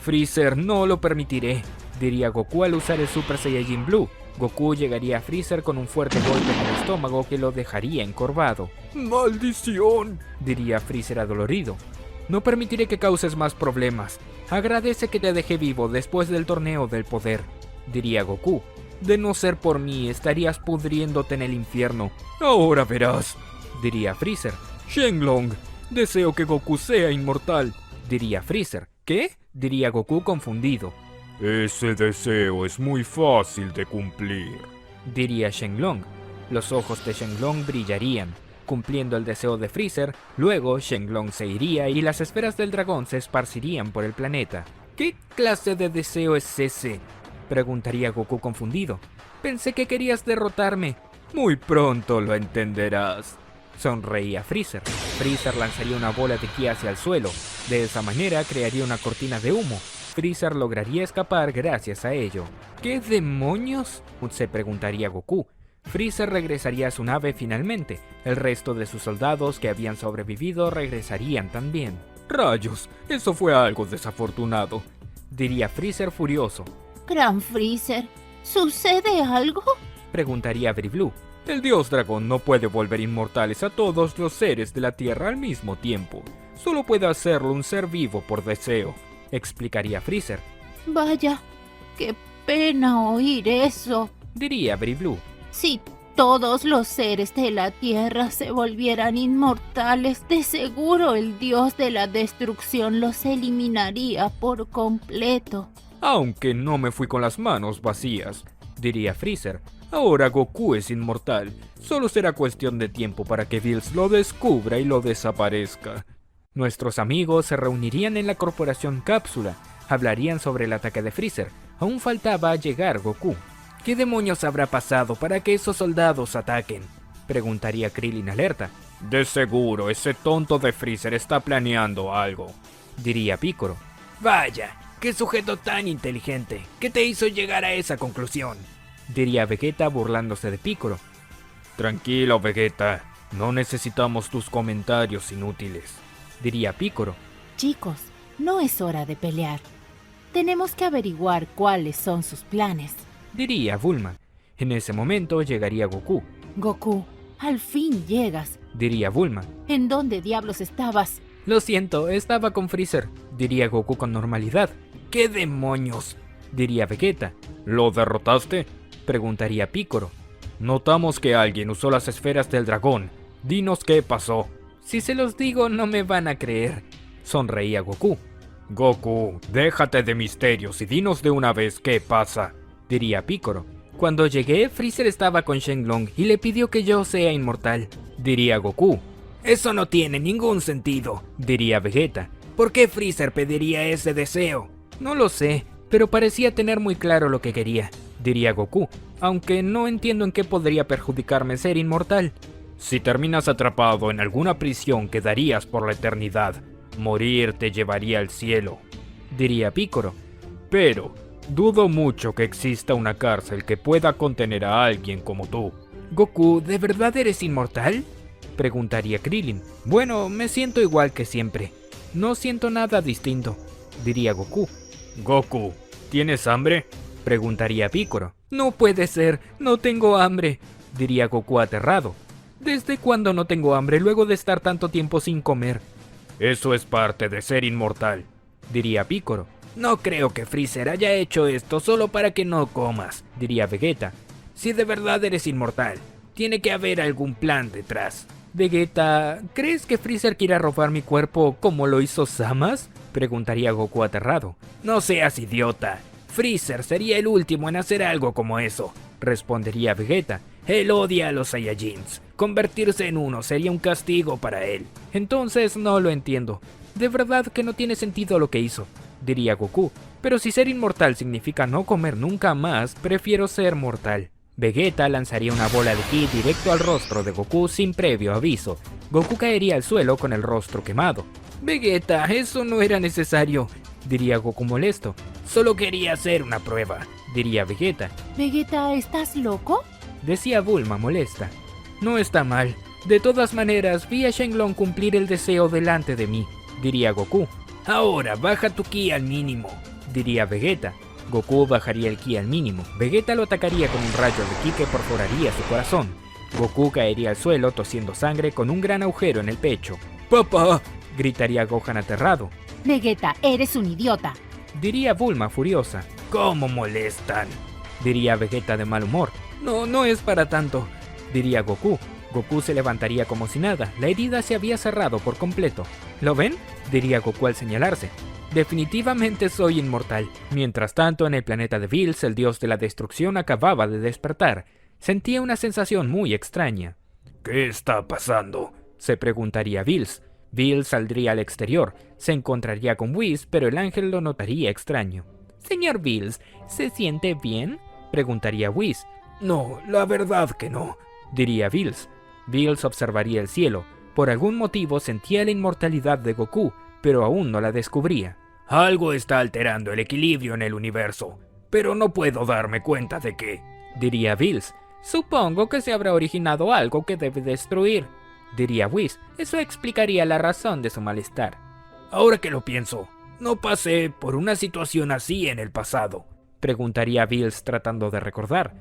Speaker 2: Freezer, no lo permitiré,
Speaker 1: diría Goku al usar el Super Saiyajin Blue. Goku llegaría a Freezer con un fuerte golpe en el estómago que lo dejaría encorvado.
Speaker 2: ¡Maldición!,
Speaker 1: diría Freezer adolorido. No permitiré que causes más problemas. Agradece que te dejé vivo después del torneo del poder, diría Goku. De no ser por mí, estarías pudriéndote en el infierno.
Speaker 2: Ahora verás,
Speaker 1: diría Freezer.
Speaker 2: Shenlong, Deseo que Goku sea inmortal,
Speaker 1: diría Freezer. ¿Qué? Diría Goku confundido.
Speaker 5: Ese deseo es muy fácil de cumplir,
Speaker 1: diría Shenlong. Los ojos de Shenlong brillarían, cumpliendo el deseo de Freezer. Luego Shenlong se iría y las esferas del dragón se esparcirían por el planeta. ¿Qué clase de deseo es ese?, preguntaría Goku confundido. Pensé que querías derrotarme. Muy pronto lo entenderás, sonreía Freezer. Freezer lanzaría una bola de ki hacia el suelo. De esa manera crearía una cortina de humo. Freezer lograría escapar gracias a ello. ¿Qué demonios?, se preguntaría Goku. Freezer regresaría a su nave finalmente. El resto de sus soldados que habían sobrevivido regresarían también.
Speaker 2: Rayos, eso fue algo desafortunado,
Speaker 1: diría Freezer furioso.
Speaker 3: Gran Freezer, ¿sucede algo?
Speaker 1: Preguntaría Briblu.
Speaker 2: El dios dragón no puede volver inmortales a todos los seres de la Tierra al mismo tiempo. Solo puede hacerlo un ser vivo por deseo,
Speaker 1: explicaría Freezer.
Speaker 3: Vaya, qué pena oír eso,
Speaker 1: diría Briblu.
Speaker 3: Si todos los seres de la Tierra se volvieran inmortales, de seguro el dios de la destrucción los eliminaría por completo.
Speaker 2: Aunque no me fui con las manos vacías, diría Freezer. Ahora Goku es inmortal. Solo será cuestión de tiempo para que Bills lo descubra y lo desaparezca.
Speaker 1: Nuestros amigos se reunirían en la Corporación Cápsula. Hablarían sobre el ataque de Freezer. Aún faltaba llegar Goku. ¿Qué demonios habrá pasado para que esos soldados ataquen?, preguntaría Krillin alerta.
Speaker 5: De seguro ese tonto de Freezer está planeando algo,
Speaker 1: diría Piccolo.
Speaker 4: Vaya, qué sujeto tan inteligente. ¿Qué te hizo llegar a esa conclusión?,
Speaker 1: diría Vegeta burlándose de Piccolo.
Speaker 5: Tranquilo, Vegeta, no necesitamos tus comentarios inútiles,
Speaker 1: diría Piccolo.
Speaker 3: Chicos, no es hora de pelear. Tenemos que averiguar cuáles son sus planes,
Speaker 1: diría Bulma. En ese momento llegaría Goku.
Speaker 3: Goku, al fin llegas,
Speaker 1: diría Bulma.
Speaker 3: ¿En dónde diablos estabas?
Speaker 1: Lo siento, estaba con Freezer, diría Goku con normalidad.
Speaker 4: ¿Qué demonios?,
Speaker 1: diría Vegeta.
Speaker 5: ¿Lo derrotaste?,
Speaker 1: preguntaría Piccolo.
Speaker 5: Notamos que alguien usó las esferas del dragón. Dinos qué pasó.
Speaker 1: Si se los digo no me van a creer, sonreía Goku.
Speaker 5: Goku, déjate de misterios y dinos de una vez qué pasa,
Speaker 1: diría Piccolo. Cuando llegué, Freezer estaba con Shenlong y le pidió que yo sea inmortal, diría Goku.
Speaker 4: Eso no tiene ningún sentido,
Speaker 1: diría Vegeta.
Speaker 4: ¿Por qué Freezer pediría ese deseo?
Speaker 1: No lo sé, pero parecía tener muy claro lo que quería, diría Goku, aunque no entiendo en qué podría perjudicarme ser inmortal.
Speaker 5: Si terminas atrapado en alguna prisión quedarías por la eternidad. Morir te llevaría al cielo,
Speaker 1: diría Piccolo.
Speaker 5: Pero dudo mucho que exista una cárcel que pueda contener a alguien como tú.
Speaker 1: Goku, ¿de verdad eres inmortal?, preguntaría Krillin. Bueno, me siento igual que siempre. No siento nada distinto, diría Goku.
Speaker 5: Goku, ¿tienes hambre?,
Speaker 1: preguntaría Piccolo. No puede ser, no tengo hambre, diría Goku aterrado. ¿Desde cuándo no tengo hambre luego de estar tanto tiempo sin comer?
Speaker 5: Eso es parte de ser inmortal,
Speaker 1: diría Piccolo.
Speaker 4: No creo que Freezer haya hecho esto solo para que no comas,
Speaker 1: diría Vegeta.
Speaker 4: Si de verdad eres inmortal, tiene que haber algún plan detrás.
Speaker 1: Vegeta, ¿crees que Freezer quiera robar mi cuerpo como lo hizo Zamasu?, preguntaría Goku aterrado.
Speaker 4: No seas idiota. Freezer sería el último en hacer algo como eso,
Speaker 1: respondería Vegeta.
Speaker 4: Él odia a los Saiyajins. Convertirse en uno sería un castigo para él.
Speaker 1: Entonces no lo entiendo. De verdad que no tiene sentido lo que hizo, diría Goku. Pero si ser inmortal significa no comer nunca más, prefiero ser mortal. Vegeta lanzaría una bola de ki directo al rostro de Goku sin previo aviso. Goku caería al suelo con el rostro quemado. Vegeta, eso no era necesario, diría Goku molesto.
Speaker 4: Solo quería hacer una prueba,
Speaker 1: diría Vegeta.
Speaker 3: Vegeta, ¿estás loco?,
Speaker 1: decía Bulma molesta. No está mal. De todas maneras, vi a Shenlong cumplir el deseo delante de mí, diría Goku.
Speaker 4: Ahora baja tu ki al mínimo,
Speaker 1: diría Vegeta. Goku bajaría el ki al mínimo. Vegeta lo atacaría con un rayo de ki que perforaría su corazón. Goku caería al suelo tosiendo sangre con un gran agujero en el pecho.
Speaker 4: ¡Papá!,
Speaker 1: gritaría Gohan aterrado.
Speaker 3: Vegeta, eres un idiota,
Speaker 1: diría Bulma furiosa.
Speaker 4: ¿Cómo molestan?,
Speaker 1: diría Vegeta de mal humor. No es para tanto, diría Goku. Goku se levantaría como si nada, la herida se había cerrado por completo. ¿Lo ven?, diría Goku al señalarse. Definitivamente soy inmortal. Mientras tanto, en el planeta de Bills, el dios de la destrucción acababa de despertar. Sentía una sensación muy extraña.
Speaker 2: ¿Qué está pasando?,
Speaker 1: se preguntaría Bills. Bills saldría al exterior, se encontraría con Whis, pero el ángel lo notaría extraño. Señor Bills, ¿se siente bien?, preguntaría Whis.
Speaker 2: No, la verdad que no,
Speaker 1: diría Bills. Bills observaría el cielo. Por algún motivo sentía la inmortalidad de Goku, pero aún no la descubría.
Speaker 2: Algo está alterando el equilibrio en el universo, pero no puedo darme cuenta de qué,
Speaker 1: diría Bills. Supongo que se habrá originado algo que debe destruir, diría Whis. Eso explicaría la razón de su malestar.
Speaker 2: Ahora que lo pienso, ¿no pasé por una situación así en el pasado?,
Speaker 1: preguntaría Bills tratando de recordar.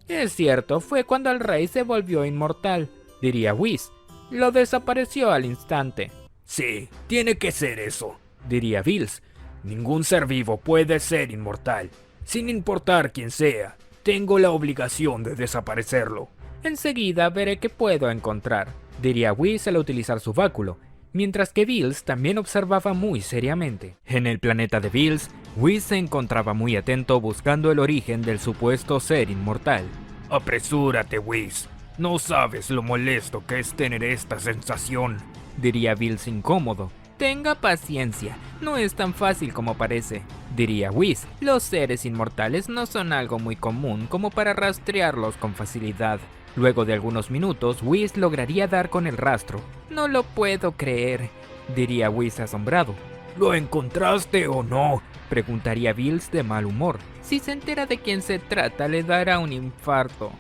Speaker 1: Es cierto, fue cuando el rey se volvió inmortal, diría Whis. Lo desapareció al instante.
Speaker 2: Sí, tiene que ser eso,
Speaker 1: diría Bills.
Speaker 2: Ningún ser vivo puede ser inmortal. Sin importar quién sea, tengo la obligación de desaparecerlo.
Speaker 1: Enseguida veré qué puedo encontrar, diría Whis al utilizar su báculo, mientras que Bills también observaba muy seriamente. En el planeta de Bills, Whis se encontraba muy atento buscando el origen del supuesto ser inmortal.
Speaker 2: Apresúrate, Whis. No sabes lo molesto que es tener esta sensación,
Speaker 1: diría Bills incómodo. Tenga paciencia, no es tan fácil como parece, diría Whis. Los seres inmortales no son algo muy común como para rastrearlos con facilidad. Luego de algunos minutos, Whis lograría dar con el rastro. No lo puedo creer, diría Whis asombrado.
Speaker 2: ¿Lo encontraste o no?,
Speaker 1: preguntaría Bills de mal humor. Si se entera de quién se trata, le dará un infarto,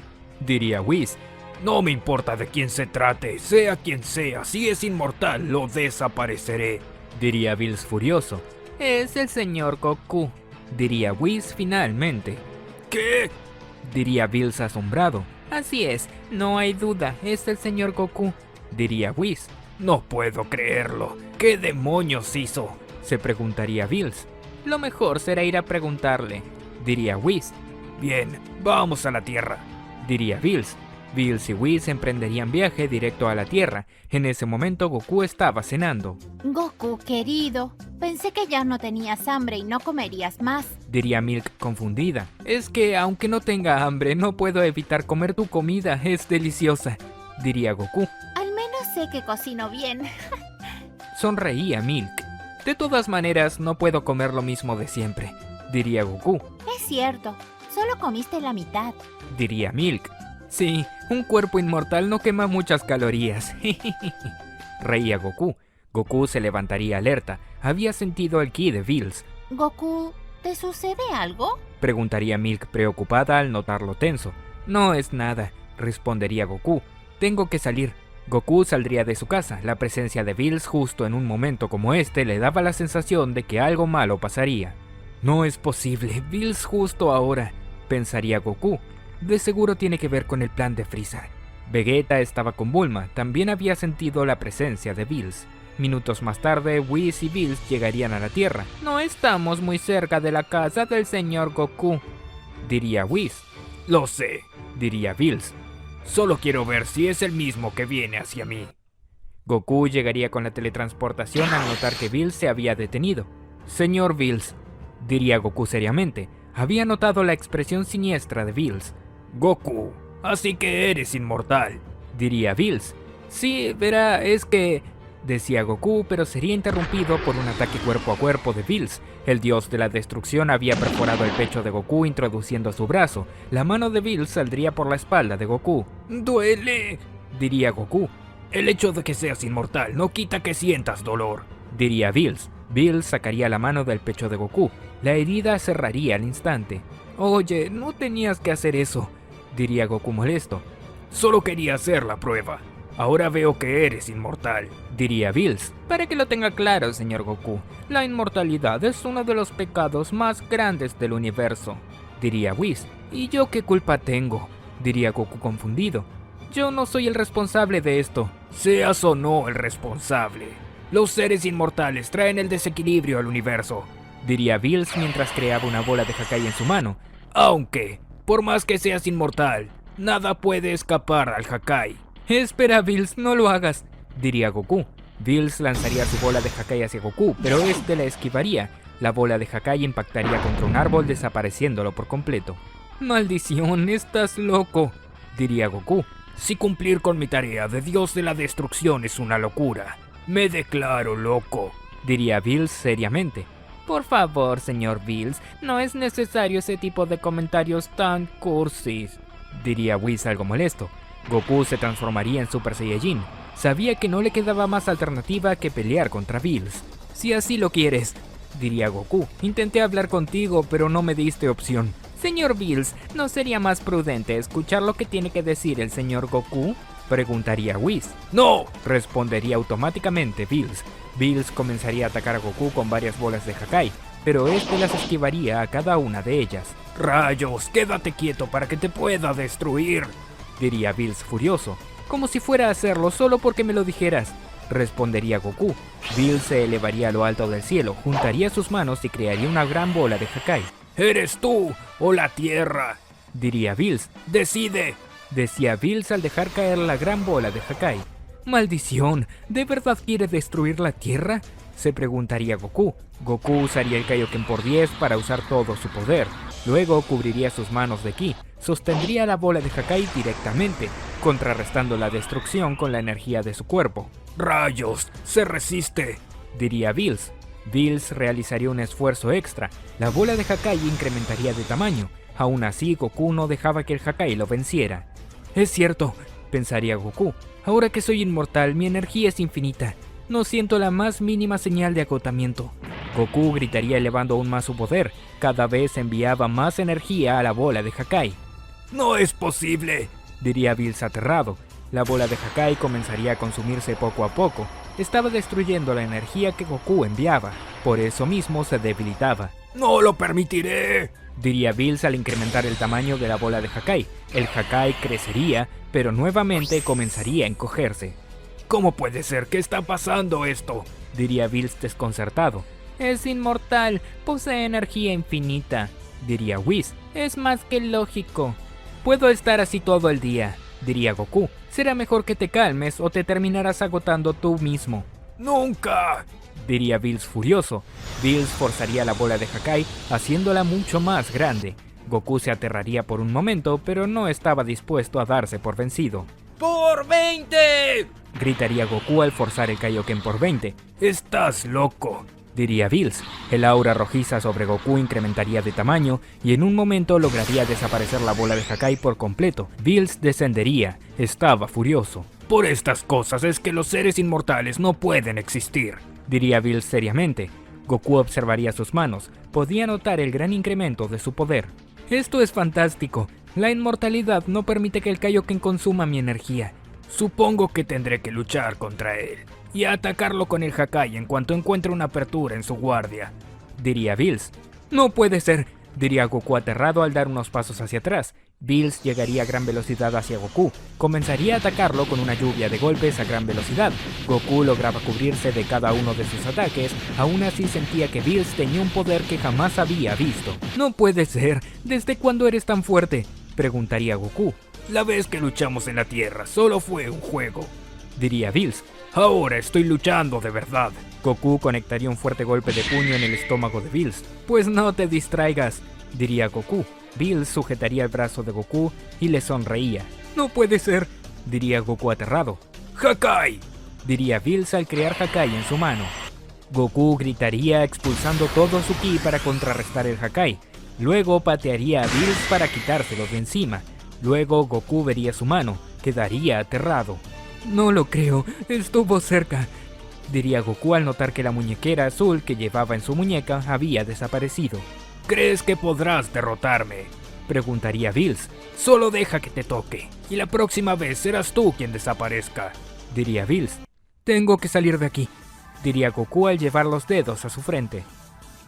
Speaker 1: diría Whis.
Speaker 2: No me importa de quién se trate, sea quien sea, si es inmortal, lo desapareceré,
Speaker 1: diría Bills furioso. Es el señor Goku, diría Whis finalmente.
Speaker 2: ¿Qué?,
Speaker 1: diría Bills asombrado. Así es, no hay duda, es el señor Goku, diría Whis.
Speaker 2: No puedo creerlo, ¿qué demonios hizo?,
Speaker 1: se preguntaría Bills. Lo mejor será ir a preguntarle, diría Whis.
Speaker 2: Bien, vamos a la Tierra,
Speaker 1: diría Bills. Bills y Whis emprenderían viaje directo a la Tierra. En ese momento Goku estaba cenando.
Speaker 3: Goku, querido, pensé que ya no tenías hambre y no comerías más,
Speaker 1: diría Milk confundida. Es que aunque no tenga hambre, no puedo evitar comer tu comida, es deliciosa, diría Goku.
Speaker 3: Al menos sé que cocino bien.
Speaker 1: Sonreía Milk. De todas maneras, no puedo comer lo mismo de siempre, diría Goku.
Speaker 3: Es cierto, solo comiste la mitad,
Speaker 1: diría Milk. Sí, un cuerpo inmortal no quema muchas calorías. Reía Goku. Goku se levantaría alerta. Había sentido el ki de Bills.
Speaker 3: Goku, ¿te sucede algo?,
Speaker 1: preguntaría Milk preocupada al notarlo tenso. No es nada, respondería Goku. Tengo que salir. Goku saldría de su casa. La presencia de Bills justo en un momento como este le daba la sensación de que algo malo pasaría. No es posible, Bills justo ahora, pensaría Goku. De seguro tiene que ver con el plan de Freezer. Vegeta estaba con Bulma, también había sentido la presencia de Bills. Minutos más tarde, Whis y Bills llegarían a la Tierra. No estamos muy cerca de la casa del señor Goku, diría Whis.
Speaker 2: Lo sé,
Speaker 1: diría Bills.
Speaker 2: Solo quiero ver si es el mismo que viene hacia mí.
Speaker 1: Goku llegaría con la teletransportación al notar que Bills se había detenido. Señor Bills, diría Goku seriamente. Había notado la expresión siniestra de Bills.
Speaker 2: Goku, así que eres inmortal,
Speaker 1: diría Bills. Sí, verá, es que... decía Goku, pero sería interrumpido por un ataque cuerpo a cuerpo de Bills. El dios de la destrucción había perforado el pecho de Goku introduciendo su brazo. La mano de Bills saldría por la espalda de Goku.
Speaker 2: Duele,
Speaker 1: diría Goku.
Speaker 2: El hecho de que seas inmortal no quita que sientas dolor,
Speaker 1: diría Bills. Bills sacaría la mano del pecho de Goku. La herida cerraría al instante. Oye, no tenías que hacer eso, diría Goku molesto.
Speaker 2: Solo quería hacer la prueba. Ahora veo que eres inmortal,
Speaker 1: diría Bills. Para que lo tenga claro, señor Goku, la inmortalidad es uno de los pecados más grandes del universo, diría Whis. ¿Y yo qué culpa tengo?, diría Goku confundido. Yo no soy el responsable de esto.
Speaker 2: Seas o no el responsable, los seres inmortales traen el desequilibrio al universo,
Speaker 1: diría Bills mientras creaba una bola de Hakai en su mano.
Speaker 2: Aunque, por más que seas inmortal, nada puede escapar al Hakai.
Speaker 1: Espera, Bills, no lo hagas, diría Goku. Bills lanzaría su bola de Hakai hacia Goku, pero este la esquivaría. La bola de Hakai impactaría contra un árbol, desapareciéndolo por completo. Maldición, estás loco, diría Goku.
Speaker 2: Si cumplir con mi tarea de dios de la destrucción es una locura, me declaro loco,
Speaker 1: diría Bills seriamente. Por favor, señor Bills, no es necesario ese tipo de comentarios tan cursis, diría Whis algo molesto. Goku se transformaría en Super Saiyajin. Sabía que no le quedaba más alternativa que pelear contra Bills. Si así lo quieres, diría Goku. Intenté hablar contigo, pero no me diste opción. Señor Bills, ¿no sería más prudente escuchar lo que tiene que decir el señor Goku? Preguntaría Whis.
Speaker 2: ¡No!,
Speaker 1: respondería automáticamente Bills. Bills comenzaría a atacar a Goku con varias bolas de Hakai, pero este las esquivaría a cada una de ellas.
Speaker 2: ¡Rayos! ¡Quédate quieto para que te pueda destruir!,
Speaker 1: diría Bills furioso. Como si fuera a hacerlo solo porque me lo dijeras, respondería Goku. Bills se elevaría a lo alto del cielo, juntaría sus manos y crearía una gran bola de Hakai.
Speaker 2: ¿Eres tú o la tierra?,
Speaker 1: diría Bills.
Speaker 2: ¡Decide!,
Speaker 1: decía Bills al dejar caer la gran bola de Hakai. ¡Maldición! ¿De verdad quiere destruir la tierra?, se preguntaría Goku. Goku usaría el Kaioken por 10 para usar todo su poder. Luego cubriría sus manos de ki, sostendría la bola de Hakai directamente, contrarrestando la destrucción con la energía de su cuerpo.
Speaker 2: ¡Rayos! ¡Se resiste!,
Speaker 1: diría Bills. Bills realizaría un esfuerzo extra. La bola de Hakai incrementaría de tamaño. Aún así, Goku no dejaba que el Hakai lo venciera. Es cierto, pensaría Goku. Ahora que soy inmortal, mi energía es infinita. No siento la más mínima señal de agotamiento. Goku gritaría elevando aún más su poder. Cada vez enviaba más energía a la bola de Hakai.
Speaker 2: ¡No es posible!,
Speaker 1: diría Bills aterrado. La bola de Hakai comenzaría a consumirse poco a poco. Estaba destruyendo la energía que Goku enviaba. Por eso mismo se debilitaba.
Speaker 2: ¡No lo permitiré!,
Speaker 1: diría Bills al incrementar el tamaño de la bola de Hakai. El Hakai crecería, pero nuevamente comenzaría a encogerse.
Speaker 2: ¿Cómo puede ser? ¿Qué está pasando esto?,
Speaker 1: diría Bills desconcertado. Es inmortal, posee energía infinita, diría Whis. Es más que lógico. Puedo estar así todo el día, diría Goku. Será mejor que te calmes o te terminarás agotando tú mismo.
Speaker 2: ¡Nunca!,
Speaker 1: diría Bills furioso. Bills forzaría la bola de Hakai, haciéndola mucho más grande. Goku se aterraría por un momento, pero no estaba dispuesto a darse por vencido.
Speaker 2: ¡Por 20!,
Speaker 1: gritaría Goku al forzar el Kaioken por 20.
Speaker 2: ¡Estás loco!,
Speaker 1: diría Bills. El aura rojiza sobre Goku incrementaría de tamaño y en un momento lograría desaparecer la bola de Hakai por completo. Bills descendería. Estaba furioso.
Speaker 2: Por estas cosas es que los seres inmortales no pueden existir,
Speaker 1: diría Bills seriamente. Goku observaría sus manos. Podía notar el gran incremento de su poder. Esto es fantástico. La inmortalidad no permite que el Kaioken consuma mi energía.
Speaker 2: Supongo que tendré que luchar contra él y atacarlo con el Hakai en cuanto encuentre una apertura en su guardia,
Speaker 1: diría Bills. No puede ser, diría Goku aterrado al dar unos pasos hacia atrás. Bills llegaría a gran velocidad hacia Goku. Comenzaría a atacarlo con una lluvia de golpes a gran velocidad. Goku lograba cubrirse de cada uno de sus ataques. Aún así sentía que Bills tenía un poder que jamás había visto. No puede ser. ¿Desde cuándo eres tan fuerte?, preguntaría Goku.
Speaker 2: La vez que luchamos en la Tierra solo fue un juego,
Speaker 1: diría Bills.
Speaker 2: Ahora estoy luchando de verdad.
Speaker 1: Goku conectaría un fuerte golpe de puño en el estómago de Bills. Pues no te distraigas, diría Goku. Bills sujetaría el brazo de Goku y le sonreía. No puede ser, diría Goku aterrado.
Speaker 2: ¡Hakai!,
Speaker 1: diría Bills al crear Hakai en su mano. Goku gritaría expulsando todo su ki para contrarrestar el Hakai. Luego patearía a Bills para quitárselo de encima. Luego Goku vería su mano, quedaría aterrado. No lo creo, estuvo cerca, diría Goku al notar que la muñequera azul que llevaba en su muñeca había desaparecido.
Speaker 2: ¿Crees que podrás derrotarme?,
Speaker 1: preguntaría Bills.
Speaker 2: Solo deja que te toque, y la próxima vez serás tú quien desaparezca,
Speaker 1: diría Bills. Tengo que salir de aquí, diría Goku al llevar los dedos a su frente.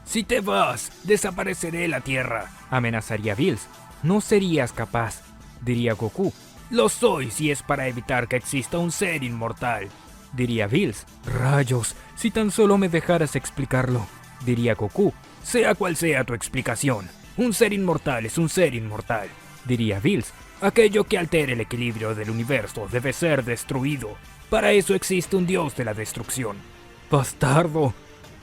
Speaker 2: Si te vas, desapareceré la Tierra,
Speaker 1: amenazaría Bills. No serías capaz, diría Goku.
Speaker 2: Lo soy si es para evitar que exista un ser inmortal,
Speaker 1: diría Bills. Rayos, si tan solo me dejaras explicarlo, diría Goku.
Speaker 2: Sea cual sea tu explicación, un ser inmortal es un ser inmortal,
Speaker 1: diría Bills.
Speaker 4: Aquello que altere el equilibrio del universo debe ser destruido. Para eso existe un dios de la destrucción.
Speaker 1: ¡Bastardo!,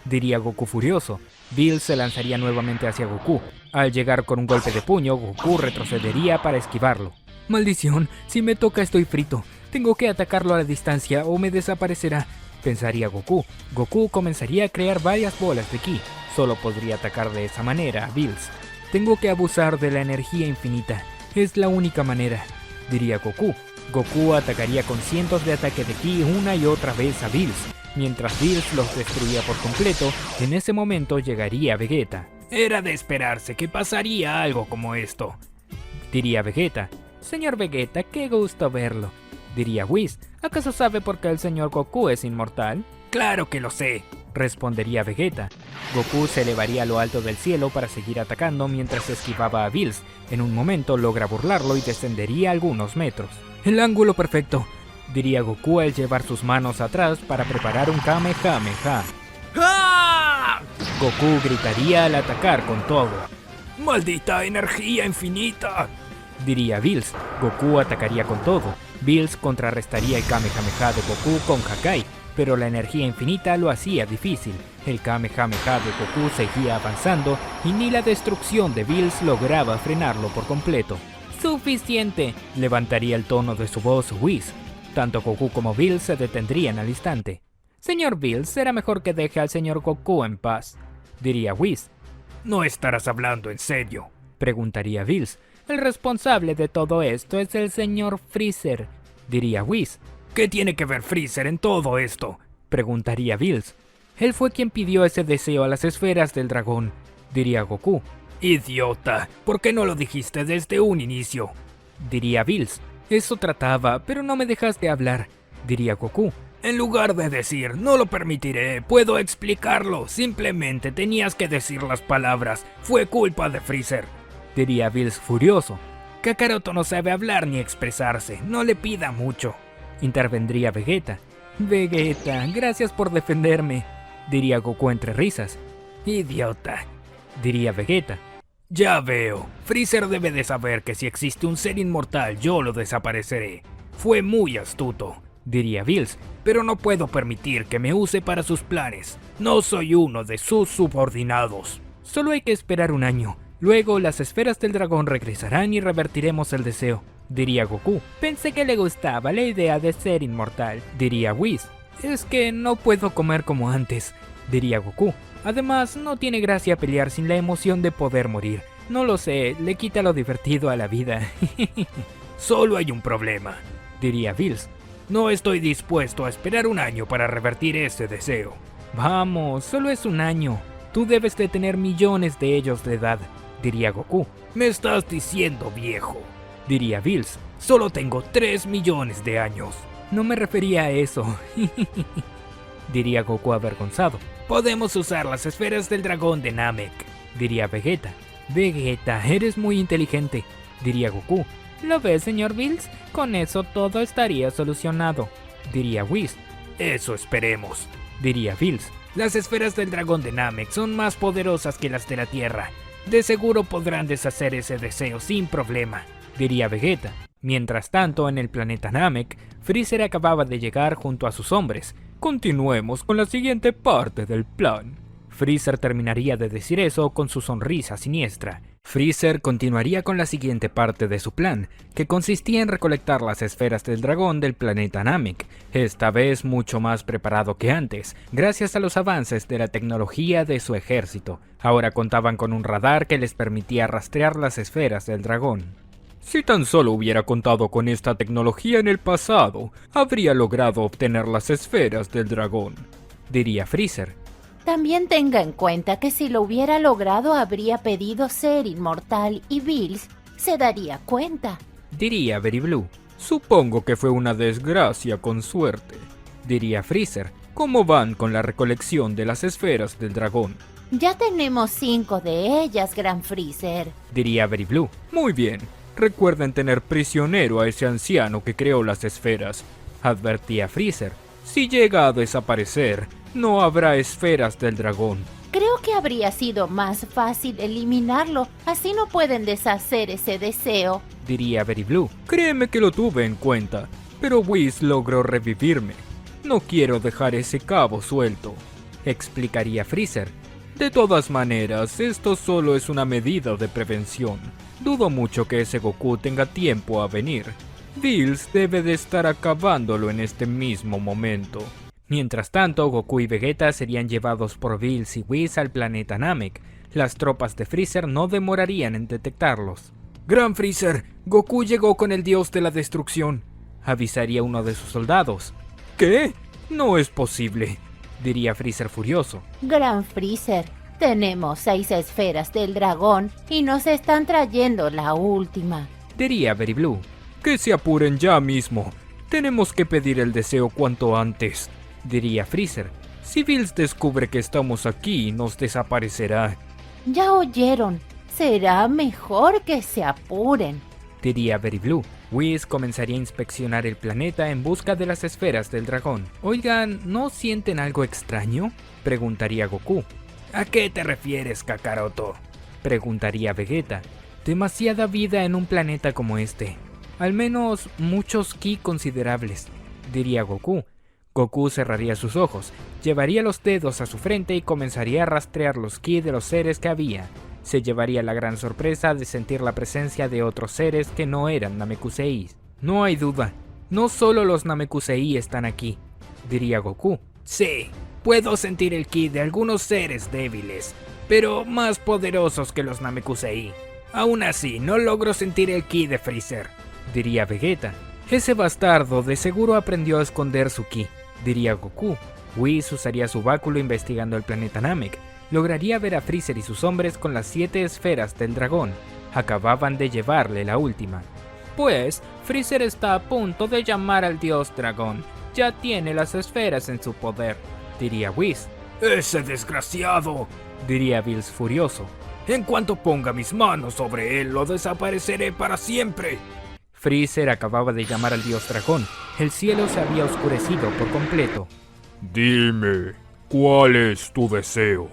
Speaker 1: diría Goku furioso. Bills se lanzaría nuevamente hacia Goku. Al llegar con un golpe de puño, Goku retrocedería para esquivarlo. ¡Maldición! Si me toca estoy frito. Tengo que atacarlo a la distancia o me desaparecerá, pensaría Goku. Goku comenzaría a crear varias bolas de ki. Solo podría atacar de esa manera a Bills. Tengo que abusar de la energía infinita. Es la única manera, diría Goku. Goku atacaría con cientos de ataques de ki una y otra vez a Bills. Mientras Bills los destruía por completo, en ese momento llegaría Vegeta.
Speaker 4: Era de esperarse que pasaría algo como esto,
Speaker 1: diría Vegeta. Señor Vegeta, qué gusto verlo, diría Whis. ¿Acaso sabe por qué el señor Goku es inmortal?
Speaker 4: Claro que lo sé,
Speaker 1: respondería Vegeta. Goku se elevaría a lo alto del cielo para seguir atacando mientras esquivaba a Bills. En un momento logra burlarlo y descendería algunos metros. El ángulo perfecto, diría Goku al llevar sus manos atrás para preparar un Kamehameha.
Speaker 4: ¡Ah!
Speaker 1: Goku gritaría al atacar con todo.
Speaker 4: ¡Maldita energía infinita!,
Speaker 1: diría Bills. Goku atacaría con todo. Bills contrarrestaría el Kamehameha de Goku con Hakai, pero la energía infinita lo hacía difícil. El Kamehameha de Goku seguía avanzando y ni la destrucción de Bills lograba frenarlo por completo. ¡Suficiente!, levantaría el tono de su voz Whis. Tanto Goku como Bills se detendrían al instante. Señor Bills, será mejor que deje al señor Goku en paz, diría Whis.
Speaker 4: ¿No estarás hablando en serio?,
Speaker 1: preguntaría Bills. El responsable de todo esto es el señor Freezer, diría Whis.
Speaker 4: ¿Qué tiene que ver Freezer en todo esto?,
Speaker 1: preguntaría Bills. Él fue quien pidió ese deseo a las esferas del dragón, diría Goku.
Speaker 4: ¡Idiota! ¿Por qué no lo dijiste desde un inicio?,
Speaker 1: diría Bills. Eso trataba, pero no me dejaste hablar, diría Goku.
Speaker 4: En lugar de decir, no lo permitiré, puedo explicarlo. Simplemente tenías que decir las palabras. Fue culpa de Freezer,
Speaker 1: diría Bills furioso.
Speaker 4: Kakaroto no sabe hablar ni expresarse, no le pida mucho,
Speaker 1: intervendría Vegeta. Vegeta, gracias por defenderme, diría Goku entre risas.
Speaker 4: Idiota,
Speaker 1: diría Vegeta.
Speaker 4: Ya veo, Freezer debe de saber que si existe un ser inmortal yo lo desapareceré. Fue muy astuto,
Speaker 1: diría Bills.
Speaker 4: Pero no puedo permitir que me use para sus planes. No soy uno de sus subordinados.
Speaker 1: Solo hay que esperar un año. Luego las esferas del dragón regresarán y revertiremos el deseo, diría Goku. Pensé que le gustaba la idea de ser inmortal, diría Whis. Es que no puedo comer como antes, diría Goku. Además, no tiene gracia pelear sin la emoción de poder morir. No lo sé, le quita lo divertido a la vida.
Speaker 4: Solo hay un problema,
Speaker 1: diría Bills.
Speaker 4: No estoy dispuesto a esperar un año para revertir ese deseo.
Speaker 1: Vamos, solo es un año. Tú debes de tener millones de ellos de edad, diría Goku.
Speaker 4: Me estás diciendo viejo,
Speaker 1: diría Bills.
Speaker 4: Solo tengo 3 millones de años.
Speaker 1: No me refería a eso, diría Goku avergonzado.
Speaker 4: Podemos usar las esferas del dragón de Namek,
Speaker 1: diría Vegeta. Vegeta, eres muy inteligente, diría Goku. ¿Lo ves, señor Bills? Con eso todo estaría solucionado, diría Whis.
Speaker 4: Eso esperemos,
Speaker 1: diría Bills.
Speaker 4: Las esferas del dragón de Namek son más poderosas que las de la Tierra. De seguro podrán deshacer ese deseo sin problema,
Speaker 1: diría Vegeta. Mientras tanto, en el planeta Namek, Freezer acababa de llegar junto a sus hombres. Continuemos con la siguiente parte del plan. Freezer terminaría de decir eso con su sonrisa siniestra. Freezer continuaría con la siguiente parte de su plan, que consistía en recolectar las esferas del dragón del planeta Namek, esta vez mucho más preparado que antes, gracias a los avances de la tecnología de su ejército. Ahora contaban con un radar que les permitía rastrear las esferas del dragón. Si tan solo hubiera contado con esta tecnología en el pasado, habría logrado obtener las esferas del dragón, diría Freezer.
Speaker 3: También tenga en cuenta que si lo hubiera logrado habría pedido ser inmortal y Bills se daría cuenta,
Speaker 1: diría Very Blue. Supongo que fue una desgracia con suerte, diría Freezer. ¿Cómo van con la recolección de las esferas del dragón?
Speaker 3: Ya tenemos 5 de ellas, Gran Freezer,
Speaker 1: diría Very Blue. Muy bien, recuerden tener prisionero a ese anciano que creó las esferas, advertía Freezer. Si llega a desaparecer, no habrá esferas del dragón.
Speaker 3: Creo que habría sido más fácil eliminarlo, así no pueden deshacer ese deseo.
Speaker 1: Diría Very Blue.
Speaker 2: Créeme que lo tuve en cuenta, pero Whis logró revivirme. No quiero dejar ese cabo suelto,
Speaker 1: explicaría Freezer.
Speaker 2: De todas maneras, esto solo es una medida de prevención. Dudo mucho que ese Goku tenga tiempo a venir. Bills debe de estar acabándolo en este mismo momento.
Speaker 1: Mientras tanto, Goku y Vegeta serían llevados por Bills y Whis al planeta Namek. Las tropas de Freezer no demorarían en detectarlos.
Speaker 2: Gran Freezer, Goku llegó con el dios de la destrucción,
Speaker 1: avisaría uno de sus soldados.
Speaker 2: ¿Qué? No es posible,
Speaker 1: diría Freezer furioso.
Speaker 3: Gran Freezer, tenemos 6 esferas del dragón y nos están trayendo la última,
Speaker 1: diría Very Blue.
Speaker 2: Que se apuren ya mismo. Tenemos que pedir el deseo cuanto antes,
Speaker 1: diría Freezer.
Speaker 2: Si Bills descubre que estamos aquí, nos desaparecerá.
Speaker 3: Ya oyeron, será mejor que se apuren,
Speaker 1: diría Very Blue. Whis comenzaría a inspeccionar el planeta en busca de las esferas del dragón. Oigan, ¿no sienten algo extraño? Preguntaría Goku.
Speaker 4: ¿A qué te refieres, Kakaroto?
Speaker 1: Preguntaría Vegeta. Demasiada vida en un planeta como este. Al menos muchos ki considerables, diría Goku. Goku cerraría sus ojos, llevaría los dedos a su frente y comenzaría a rastrear los ki de los seres que había. Se llevaría la gran sorpresa de sentir la presencia de otros seres que no eran Namekusei. No hay duda, no solo los Namekusei están aquí, diría Goku.
Speaker 4: Sí, puedo sentir el ki de algunos seres débiles, pero más poderosos que los Namekusei. Aún así, no logro sentir el ki de Freezer,
Speaker 1: diría Vegeta. Ese bastardo de seguro aprendió a esconder su ki, diría Goku. Whis usaría su báculo investigando el planeta Namek. Lograría ver a Freezer y sus hombres con las 7 esferas del dragón. Acababan de llevarle la última. Pues, Freezer está a punto de llamar al dios dragón. Ya tiene las esferas en su poder, diría Whis.
Speaker 4: ¡Ese desgraciado!,
Speaker 1: diría Bills furioso.
Speaker 4: En cuanto ponga mis manos sobre él, lo desapareceré para siempre.
Speaker 1: Freezer acababa de llamar al dios dragón. El cielo se había oscurecido por completo.
Speaker 5: Dime, ¿cuál es tu deseo?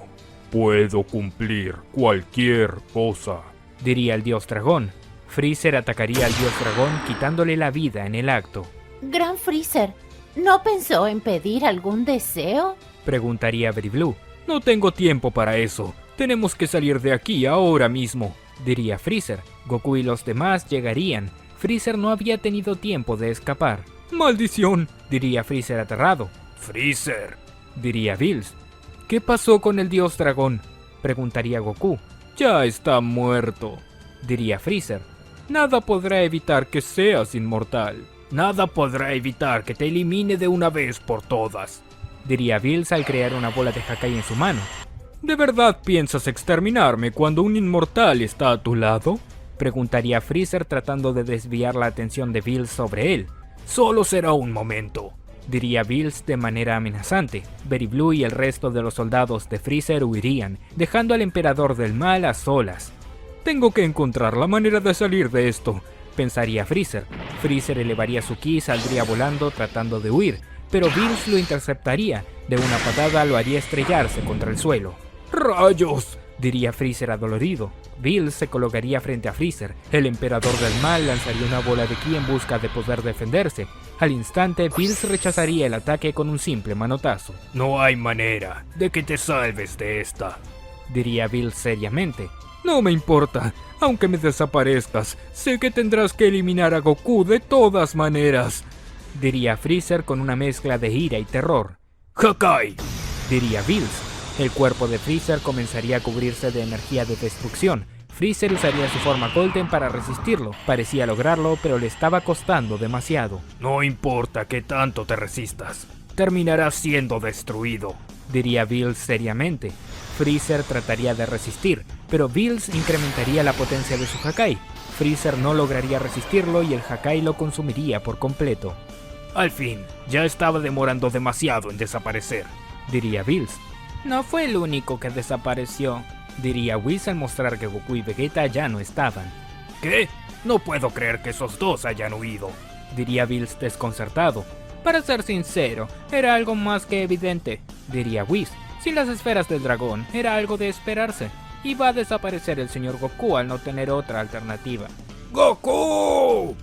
Speaker 5: Puedo cumplir cualquier cosa,
Speaker 1: diría el dios dragón. Freezer atacaría al dios dragón quitándole la vida en el acto.
Speaker 3: Gran Freezer, ¿no pensó en pedir algún deseo?
Speaker 1: Preguntaría Very Blue.
Speaker 2: No tengo tiempo para eso. Tenemos que salir de aquí ahora mismo,
Speaker 1: diría Freezer. Goku y los demás llegarían. Freezer no había tenido tiempo de escapar.
Speaker 2: ¡Maldición!,
Speaker 1: diría Freezer aterrado.
Speaker 4: Freezer,
Speaker 1: diría Bills. ¿Qué pasó con el dios dragón?, preguntaría Goku.
Speaker 2: Ya está muerto,
Speaker 1: diría Freezer.
Speaker 2: Nada podrá evitar que seas inmortal.
Speaker 4: Nada podrá evitar que te elimine de una vez por todas,
Speaker 1: diría Bills al crear una bola de Hakai en su mano.
Speaker 2: ¿De verdad piensas exterminarme cuando un inmortal está a tu lado?,
Speaker 1: preguntaría Freezer tratando de desviar la atención de Bills sobre él.
Speaker 4: Solo será un momento,
Speaker 1: diría Bills de manera amenazante. Very Blue y el resto de los soldados de Freezer huirían, dejando al emperador del mal a solas.
Speaker 2: Tengo que encontrar la manera de salir de esto,
Speaker 1: pensaría Freezer. Freezer elevaría su ki y saldría volando tratando de huir, pero Bills lo interceptaría. De una patada lo haría estrellarse contra el suelo.
Speaker 2: ¡Rayos!,
Speaker 1: diría Freezer adolorido. Bills se colocaría frente a Freezer. El emperador del mal lanzaría una bola de ki en busca de poder defenderse. Al instante, Bills rechazaría el ataque con un simple manotazo.
Speaker 4: No hay manera de que te salves de esta,
Speaker 1: diría Bills seriamente.
Speaker 2: No me importa, aunque me desaparezcas, sé que tendrás que eliminar a Goku de todas maneras,
Speaker 1: diría Freezer con una mezcla de ira y terror.
Speaker 4: ¡Hakai!,
Speaker 1: diría Bills. El cuerpo de Freezer comenzaría a cubrirse de energía de destrucción. Freezer usaría su forma Golden para resistirlo. Parecía lograrlo, pero le estaba costando demasiado.
Speaker 4: No importa que tanto te resistas, terminarás siendo destruido,
Speaker 1: diría Bills seriamente. Freezer trataría de resistir, pero Bills incrementaría la potencia de su Hakai. Freezer no lograría resistirlo y el Hakai lo consumiría por completo.
Speaker 4: Al fin, ya estaba demorando demasiado en desaparecer,
Speaker 1: diría Bills. No fue el único que desapareció, diría Whis al mostrar que Goku y Vegeta ya no estaban.
Speaker 4: ¿Qué? No puedo creer que esos dos hayan huido,
Speaker 1: diría Bills desconcertado. Para ser sincero, era algo más que evidente, diría Whis. Sin las esferas del dragón, era algo de esperarse. Iba a desaparecer el señor Goku al no tener otra alternativa.
Speaker 4: ¡Goku!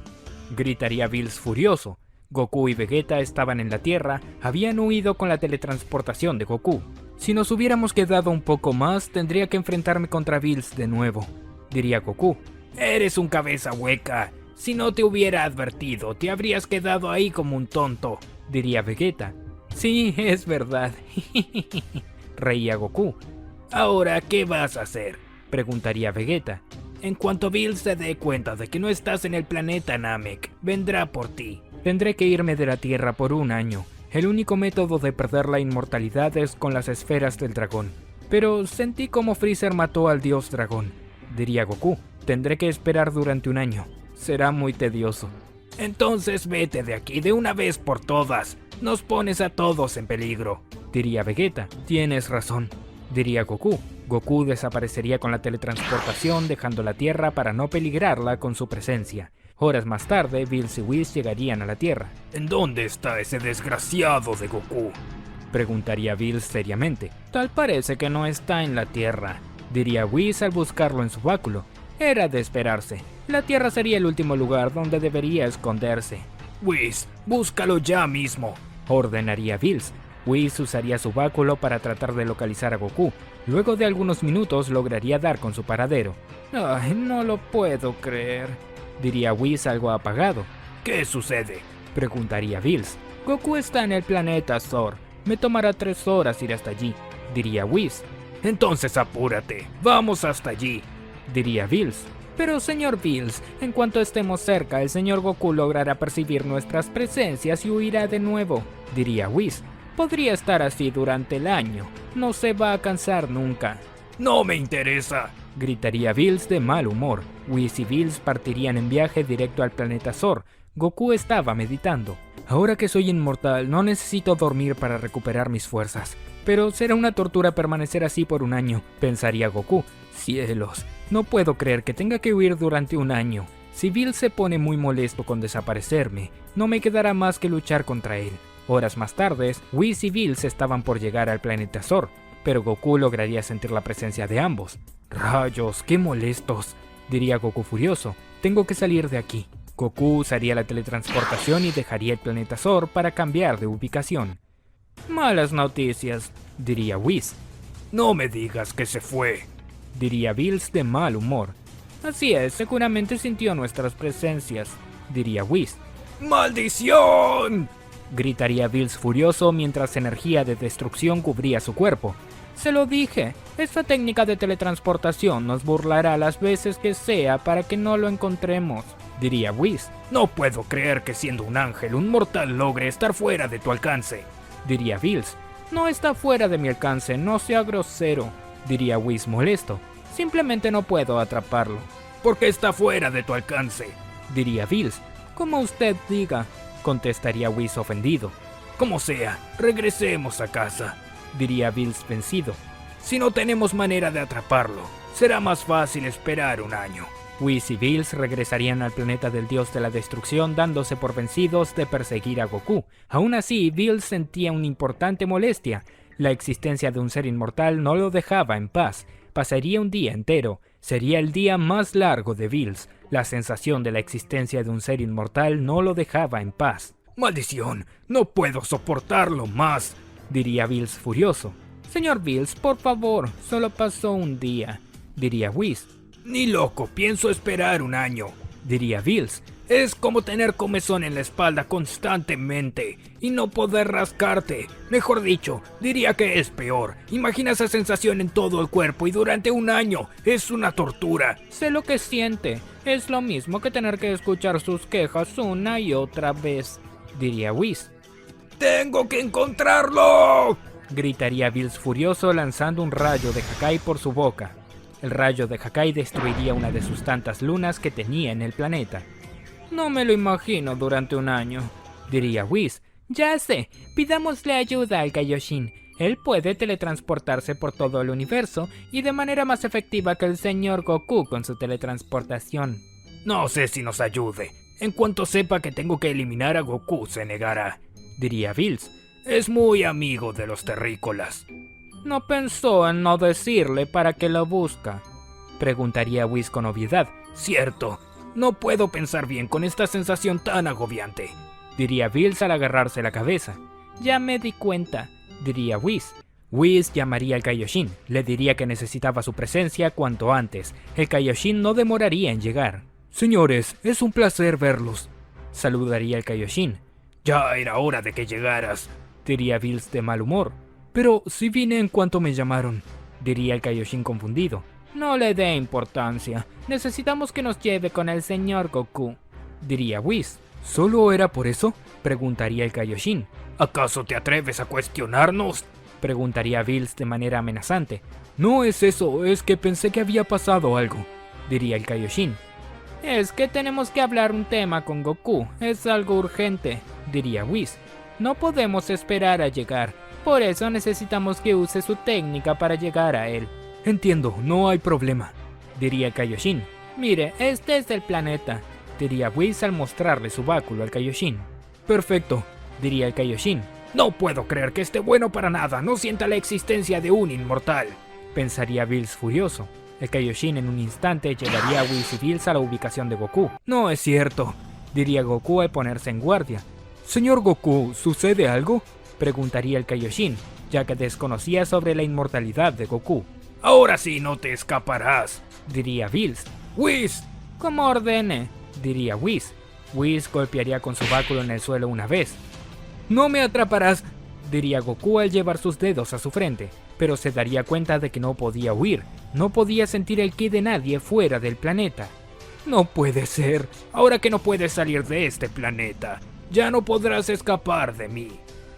Speaker 1: Gritaría Bills furioso. Goku y Vegeta estaban en la Tierra, habían huido con la teletransportación de Goku. Si nos hubiéramos quedado un poco más, tendría que enfrentarme contra Bills de nuevo, diría Goku.
Speaker 4: Eres un cabeza hueca. Si no te hubiera advertido, te habrías quedado ahí como un tonto,
Speaker 1: diría Vegeta. Sí, es verdad, reía Goku.
Speaker 4: ¿Ahora qué vas a hacer?,
Speaker 1: preguntaría Vegeta.
Speaker 4: En cuanto Bills se dé cuenta de que no estás en el planeta Namek, vendrá por ti.
Speaker 1: Tendré que irme de la Tierra por un año. El único método de perder la inmortalidad es con las esferas del dragón. Pero sentí como Freezer mató al dios dragón, diría Goku. Tendré que esperar durante un año. Será muy tedioso.
Speaker 4: Entonces vete de aquí de una vez por todas. Nos pones a todos en peligro,
Speaker 1: diría Vegeta. Tienes razón, diría Goku. Goku desaparecería con la teletransportación, dejando la Tierra para no peligrarla con su presencia. Horas más tarde, Bills y Whis llegarían a la Tierra.
Speaker 4: ¿En dónde está ese desgraciado de Goku?,
Speaker 1: preguntaría Bills seriamente. Tal parece que no está en la Tierra, diría Whis al buscarlo en su báculo. Era de esperarse. La Tierra sería el último lugar donde debería esconderse.
Speaker 4: Whis, búscalo ya mismo,
Speaker 1: ordenaría Bills. Whis usaría su báculo para tratar de localizar a Goku. Luego de algunos minutos lograría dar con su paradero. Ay, no lo puedo creer, diría Whis algo apagado.
Speaker 4: ¿Qué sucede?,
Speaker 1: preguntaría Bills. Goku está en el planeta Zor. Me tomará 3 horas ir hasta allí, diría Whis.
Speaker 4: Entonces apúrate, vamos hasta allí,
Speaker 1: diría Bills. Pero señor Bills, en cuanto estemos cerca, el señor Goku logrará percibir nuestras presencias y huirá de nuevo, diría Whis. Podría estar así durante el año. No se va a cansar nunca.
Speaker 4: No me interesa,
Speaker 1: gritaría Bills de mal humor. Whis y Bills partirían en viaje directo al planeta Zor. Goku estaba meditando. Ahora que soy inmortal, no necesito dormir para recuperar mis fuerzas. Pero será una tortura permanecer así por un año, pensaría Goku. Cielos, no puedo creer que tenga que huir durante un año. Si Bills se pone muy molesto con desaparecerme, no me quedará más que luchar contra él. Horas más tarde, Whis y Bills estaban por llegar al planeta Zor, pero Goku lograría sentir la presencia de ambos. Rayos, qué molestos, diría Goku furioso. Tengo que salir de aquí. Goku usaría la teletransportación y dejaría el planeta Zor para cambiar de ubicación. Malas noticias, diría Whis.
Speaker 4: No me digas que se fue,
Speaker 1: diría Bills de mal humor. Así es, seguramente sintió nuestras presencias, diría Whis.
Speaker 4: ¡Maldición!,
Speaker 1: gritaría Bills furioso mientras energía de destrucción cubría su cuerpo. Se lo dije, esta técnica de teletransportación nos burlará las veces que sea para que no lo encontremos, diría Whis.
Speaker 4: No puedo creer que siendo un ángel, un mortal logre estar fuera de tu alcance,
Speaker 1: diría Bills. No está fuera de mi alcance, no sea grosero, diría Whis molesto. Simplemente no puedo atraparlo.
Speaker 4: ¿Por qué está fuera de tu alcance?,
Speaker 1: diría Bills. Como usted diga, contestaría Whis ofendido.
Speaker 4: Como sea, regresemos a casa,
Speaker 1: diría Bills vencido.
Speaker 4: Si no tenemos manera de atraparlo, será más fácil esperar un año.
Speaker 1: Whis y Bills regresarían al planeta del dios de la destrucción dándose por vencidos de perseguir a Goku. Aún así, Bills sentía una importante molestia. La existencia de un ser inmortal no lo dejaba en paz. Pasaría un día entero. Sería el día más largo de Bills. La sensación de la existencia de un ser inmortal no lo dejaba en paz.
Speaker 4: ¡Maldición! ¡No puedo soportarlo más!,
Speaker 1: diría Bills furioso. Señor Bills, por favor, solo pasó un día, diría Whis.
Speaker 4: Ni loco, pienso esperar un año,
Speaker 1: diría Bills.
Speaker 4: Es como tener comezón en la espalda constantemente y no poder rascarte. Mejor dicho, diría que es peor. Imagina esa sensación en todo el cuerpo y durante un año. Es una tortura.
Speaker 1: Sé lo que siente. Es lo mismo que tener que escuchar sus quejas una y otra vez, diría Whis.
Speaker 4: ¡Tengo que encontrarlo!,
Speaker 1: gritaría Bills furioso lanzando un rayo de Hakai por su boca. El rayo de Hakai destruiría una de sus tantas lunas que tenía en el planeta. No me lo imagino durante un año, diría Whis. Ya sé, pidámosle ayuda al Kaioshin. Él puede teletransportarse por todo el universo y de manera más efectiva que el señor Goku con su teletransportación.
Speaker 4: No sé si nos ayude. En cuanto sepa que tengo que eliminar a Goku, se negará,
Speaker 1: diría Bills.
Speaker 4: Es muy amigo de los terrícolas.
Speaker 2: ¿No pensó en no decirle para qué lo busca? Preguntaría Whis con obviedad.
Speaker 4: Cierto, no puedo pensar bien con esta sensación tan agobiante,
Speaker 2: diría Bills al agarrarse la cabeza. Ya me di cuenta, diría Whis. Whis llamaría al Kaioshin, le diría que necesitaba su presencia cuanto antes. El Kaioshin no demoraría en llegar.
Speaker 4: Señores, es un placer verlos,
Speaker 2: saludaría el Kaioshin.
Speaker 4: Ya era hora de que llegaras,
Speaker 2: diría Bills de mal humor.
Speaker 4: Pero si vine en cuanto me llamaron,
Speaker 2: diría el Kaioshin confundido. No le dé importancia, necesitamos que nos lleve con el señor Goku, diría Whis.
Speaker 4: ¿Solo era por eso?
Speaker 2: Preguntaría el Kaioshin.
Speaker 4: ¿Acaso te atreves a cuestionarnos?
Speaker 2: Preguntaría Bills de manera amenazante.
Speaker 4: No es eso, es que pensé que había pasado algo,
Speaker 2: diría el Kaioshin. Es que tenemos que hablar un tema con Goku, es algo urgente, diría Whis. No podemos esperar a llegar, por eso necesitamos que use su técnica para llegar a él.
Speaker 4: Entiendo, no hay problema,
Speaker 2: diría el Kaioshin. Mire, este es el planeta, diría Whis al mostrarle su báculo al Kaioshin.
Speaker 4: Perfecto,
Speaker 2: diría el Kaioshin.
Speaker 4: No puedo creer que esté bueno para nada, no sienta la existencia de un inmortal,
Speaker 2: pensaría Bills furioso. El Kaioshin en un instante llevaría a Whis y Bills a la ubicación de Goku.
Speaker 4: No es cierto,
Speaker 2: diría Goku al ponerse en guardia.
Speaker 4: Señor Goku, ¿sucede algo?
Speaker 2: Preguntaría el Kaioshin, ya que desconocía sobre la inmortalidad de Goku.
Speaker 4: Ahora sí no te escaparás,
Speaker 2: diría Bills.
Speaker 4: Whis,
Speaker 2: como ordene, diría Whis. Whis golpearía con su báculo en el suelo una vez.
Speaker 4: No me atraparás,
Speaker 2: diría Goku al llevar sus dedos a su frente, pero se daría cuenta de que no podía huir, no podía sentir el ki de nadie fuera del planeta.
Speaker 4: No puede ser, ahora que no puedes salir de este planeta, ya no podrás escapar de mí,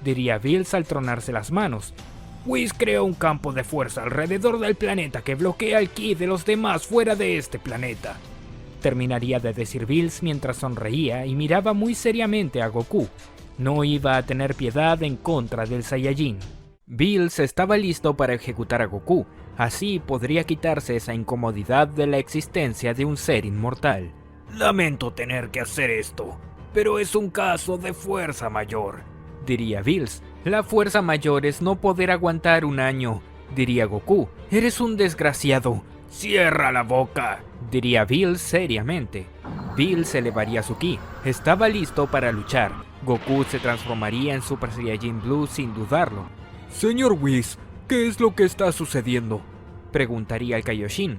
Speaker 2: diría Bills al tronarse las manos.
Speaker 4: Whis creó un campo de fuerza alrededor del planeta que bloquea el ki de los demás fuera de este planeta.
Speaker 2: Terminaría de decir Bills mientras sonreía y miraba muy seriamente a Goku. No iba a tener piedad en contra del Saiyajin. Bills estaba listo para ejecutar a Goku, así podría quitarse esa incomodidad de la existencia de un ser inmortal.
Speaker 4: Lamento tener que hacer esto, pero es un caso de fuerza mayor,
Speaker 2: diría Bills. La fuerza mayor es no poder aguantar un año, diría Goku. Eres un desgraciado.
Speaker 4: Cierra la boca,
Speaker 2: diría Bills seriamente. Bills elevaría su ki, estaba listo para luchar. Goku se transformaría en Super Saiyajin Blue sin dudarlo.
Speaker 4: Señor Whis, ¿qué es lo que está sucediendo?
Speaker 2: Preguntaría el Kaioshin.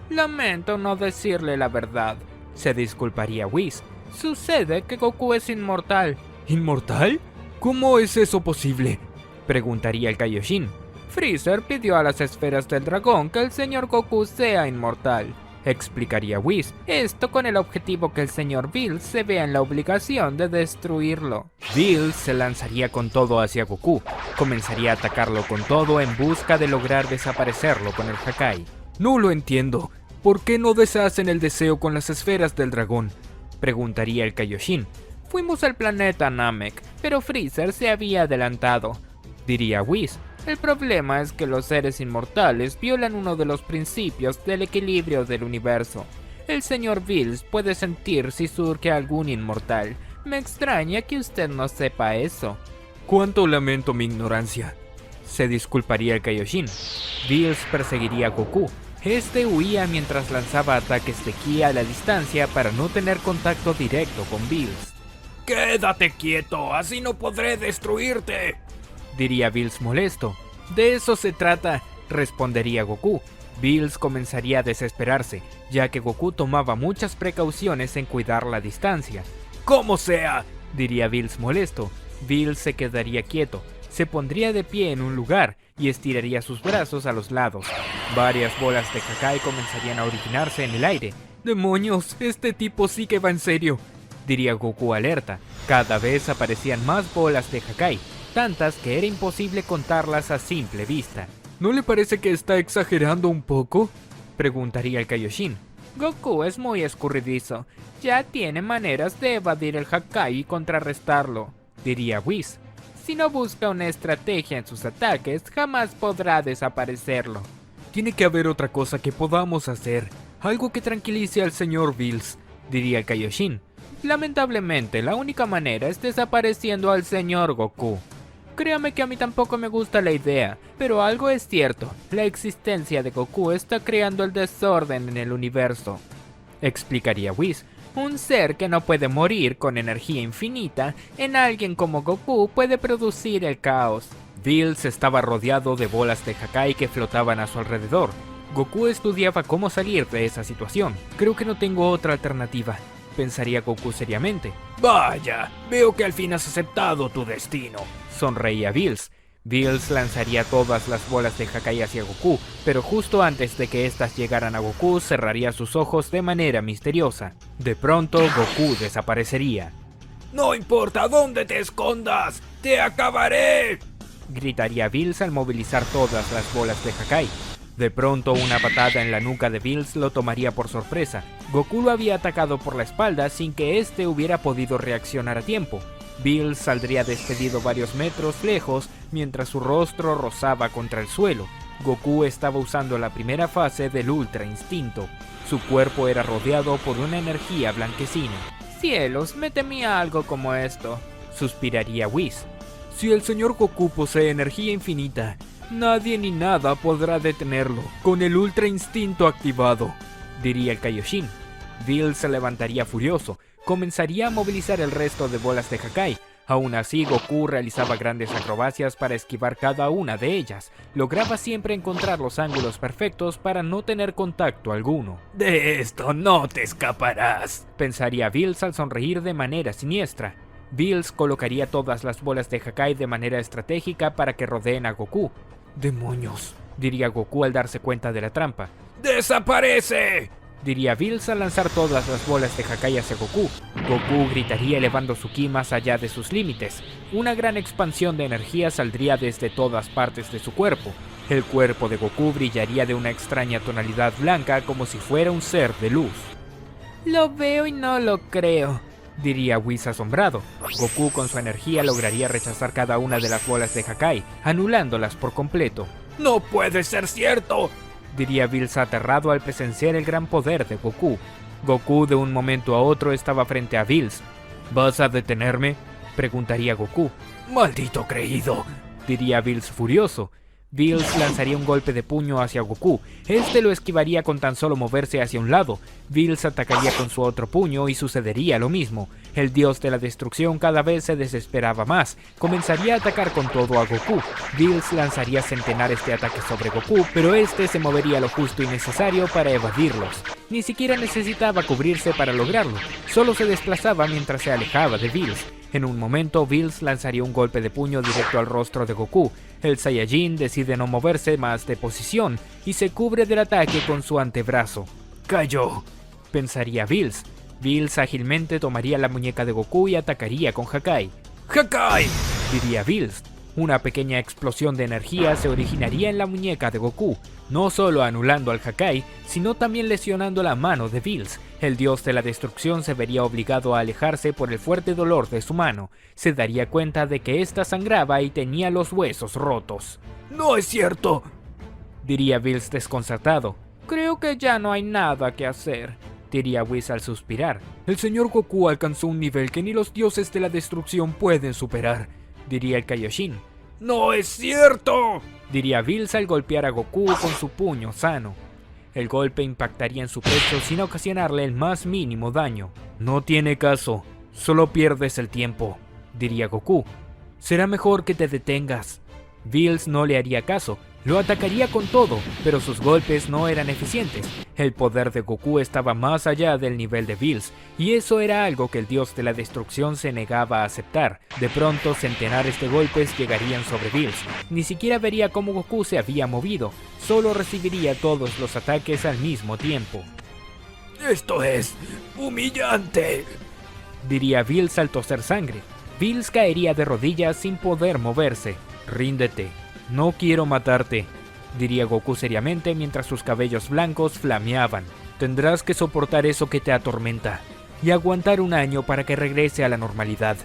Speaker 2: Lamento no decirle la verdad, se disculparía Whis. Sucede que Goku es inmortal.
Speaker 4: ¿Inmortal? ¿Cómo es eso posible?
Speaker 2: Preguntaría el Kaioshin. Freezer pidió a las esferas del dragón que el señor Goku sea inmortal, explicaría Whis, esto con el objetivo que el señor Bills se vea en la obligación de destruirlo. Bills se lanzaría con todo hacia Goku, comenzaría a atacarlo con todo en busca de lograr desaparecerlo con el Hakai.
Speaker 4: No lo entiendo, ¿por qué no deshacen el deseo con las esferas del dragón?
Speaker 2: Preguntaría el Kaioshin. Fuimos al planeta Namek, pero Freezer se había adelantado, diría Whis. El problema es que los seres inmortales violan uno de los principios del equilibrio del universo. El señor Bills puede sentir si surge algún inmortal. Me extraña que usted no sepa eso.
Speaker 4: Cuánto lamento mi ignorancia,
Speaker 2: se disculparía el Kaioshin. Bills perseguiría a Goku. Este huía mientras lanzaba ataques de ki a la distancia para no tener contacto directo con Bills.
Speaker 4: ¡Quédate quieto! ¡Así no podré destruirte!,
Speaker 2: diría Bills molesto. De eso se trata, respondería Goku. Bills comenzaría a desesperarse, ya que Goku tomaba muchas precauciones en cuidar la distancia.
Speaker 4: ¡Como sea!,
Speaker 2: diría Bills molesto. Bills se quedaría quieto, se pondría de pie en un lugar y estiraría sus brazos a los lados. Varias bolas de Hakai comenzarían a originarse en el aire.
Speaker 4: ¡Demonios! Este tipo sí que va en serio,
Speaker 2: diría Goku alerta. Cada vez aparecían más bolas de Hakai, tantas que era imposible contarlas a simple vista.
Speaker 4: ¿No le parece que está exagerando un poco?,
Speaker 2: preguntaría el Kaioshin. Goku es muy escurridizo, ya tiene maneras de evadir el Hakai y contrarrestarlo, diría Whis. Si no busca una estrategia en sus ataques, jamás podrá desaparecerlo.
Speaker 4: Tiene que haber otra cosa que podamos hacer, algo que tranquilice al señor Bills,
Speaker 2: diría el Kaioshin. Lamentablemente, la única manera es desapareciendo al señor Goku,
Speaker 1: Créame que a mí tampoco me gusta la idea, pero algo es cierto, la existencia de Goku está creando el desorden en el universo. Explicaría Whis. Un ser que no puede morir con energía infinita, en alguien como Goku puede producir el caos. Bills estaba rodeado de bolas de Hakai que flotaban a su alrededor. Goku estudiaba cómo salir de esa situación. Creo que no tengo otra alternativa, pensaría Goku seriamente.
Speaker 4: Vaya, veo que al fin has aceptado tu destino.
Speaker 1: Sonreía Bills. Bills lanzaría todas las bolas de Hakai hacia Goku, pero justo antes de que éstas llegaran a Goku, cerraría sus ojos de manera misteriosa. De pronto, Goku desaparecería.
Speaker 4: No importa dónde te escondas, te acabaré,
Speaker 1: gritaría Bills al movilizar todas las bolas de Hakai. De pronto, una patada en la nuca de Bills lo tomaría por sorpresa. Goku lo había atacado por la espalda sin que éste hubiera podido reaccionar a tiempo. Bills saldría despedido varios metros lejos mientras su rostro rozaba contra el suelo. Goku estaba usando la primera fase del Ultra Instinto. Su cuerpo era rodeado por una energía blanquecina. Cielos, me temía algo como esto, suspiraría Whis. Si el señor Goku posee energía infinita, nadie ni nada podrá detenerlo con el Ultra Instinto activado, diría el Kaioshin. Bills se levantaría furioso. Comenzaría a movilizar el resto de bolas de Hakai. Aún así, Goku realizaba grandes acrobacias para esquivar cada una de ellas. Lograba siempre encontrar los ángulos perfectos para no tener contacto alguno.
Speaker 4: De esto no te escaparás,
Speaker 1: pensaría Bills al sonreír de manera siniestra. Bills colocaría todas las bolas de Hakai de manera estratégica para que rodeen a Goku. ¡Demonios!, diría Goku al darse cuenta de la trampa.
Speaker 4: ¡Desaparece!,
Speaker 1: diría Bills al lanzar todas las bolas de Hakai hacia Goku. Goku gritaría elevando su ki más allá de sus límites. Una gran expansión de energía saldría desde todas partes de su cuerpo. El cuerpo de Goku brillaría de una extraña tonalidad blanca como si fuera un ser de luz. Lo veo y no lo creo, diría Whis asombrado. Goku con su energía lograría rechazar cada una de las bolas de Hakai, anulándolas por completo.
Speaker 4: ¡No puede ser cierto!,
Speaker 1: diría Bills aterrado al presenciar el gran poder de Goku. Goku de un momento a otro estaba frente a Bills. ¿Vas a detenerme?, preguntaría Goku.
Speaker 4: ¡Maldito creído!,
Speaker 1: diría Bills furioso. Bills lanzaría un golpe de puño hacia Goku. Este lo esquivaría con tan solo moverse hacia un lado. Bills atacaría con su otro puño y sucedería lo mismo. El dios de la destrucción cada vez se desesperaba más. Comenzaría a atacar con todo a Goku. Bills lanzaría centenares de ataques sobre Goku, pero este se movería lo justo y necesario para evadirlos. Ni siquiera necesitaba cubrirse para lograrlo. Solo se desplazaba mientras se alejaba de Bills. En un momento, Bills lanzaría un golpe de puño directo al rostro de Goku. El Saiyajin decide no moverse más de posición y se cubre del ataque con su antebrazo.
Speaker 4: ¡Cayó!,
Speaker 1: pensaría Bills. Bills ágilmente tomaría la muñeca de Goku y atacaría con Hakai.
Speaker 4: ¡Hakai!,
Speaker 1: diría Bills. Una pequeña explosión de energía se originaría en la muñeca de Goku, no solo anulando al Hakai, sino también lesionando la mano de Bills. El dios de la destrucción se vería obligado a alejarse por el fuerte dolor de su mano. Se daría cuenta de que ésta sangraba y tenía los huesos rotos.
Speaker 4: ¡No es cierto!,
Speaker 1: diría Bills desconcertado. Creo que ya no hay nada que hacer, diría Whis al suspirar. El señor Goku alcanzó un nivel que ni los dioses de la destrucción pueden superar, diría el Kaioshin.
Speaker 4: ¡No es cierto!,
Speaker 1: diría Bills al golpear a Goku con su puño sano. El golpe impactaría en su pecho sin ocasionarle el más mínimo daño. No tiene caso, solo pierdes el tiempo, diría Goku. Será mejor que te detengas. Bills no le haría caso. Lo atacaría con todo, pero sus golpes no eran eficientes. El poder de Goku estaba más allá del nivel de Bills, y eso era algo que el dios de la destrucción se negaba a aceptar. De pronto, centenares de golpes llegarían sobre Bills. Ni siquiera vería cómo Goku se había movido, solo recibiría todos los ataques al mismo tiempo.
Speaker 4: ¡Esto es humillante!,
Speaker 1: diría Bills al toser sangre. Bills caería de rodillas sin poder moverse. Ríndete. No quiero matarte, diría Goku seriamente mientras sus cabellos blancos flameaban. Tendrás que soportar eso que te atormenta y aguantar un año para que regrese a la normalidad.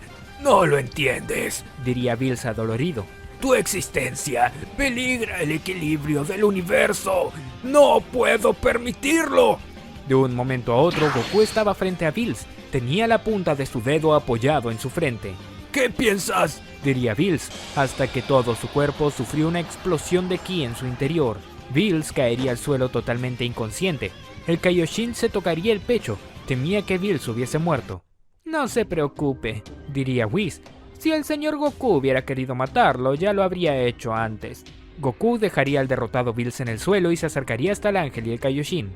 Speaker 4: No lo entiendes,
Speaker 1: diría Bills adolorido.
Speaker 4: Tu existencia peligra el equilibrio del universo. No puedo permitirlo.
Speaker 1: De un momento a otro, Goku estaba frente a Bills. Tenía la punta de su dedo apoyado en su frente.
Speaker 4: ¿Qué piensas
Speaker 1: diría Bills, hasta que todo su cuerpo sufrió una explosión de ki en su interior. Bills caería al suelo totalmente inconsciente. El Kaioshin se tocaría el pecho, temía que Bills hubiese muerto. No se preocupe, diría Whis. Si el señor Goku hubiera querido matarlo, ya lo habría hecho antes. Goku dejaría al derrotado Bills en el suelo y se acercaría hasta el ángel y el Kaioshin.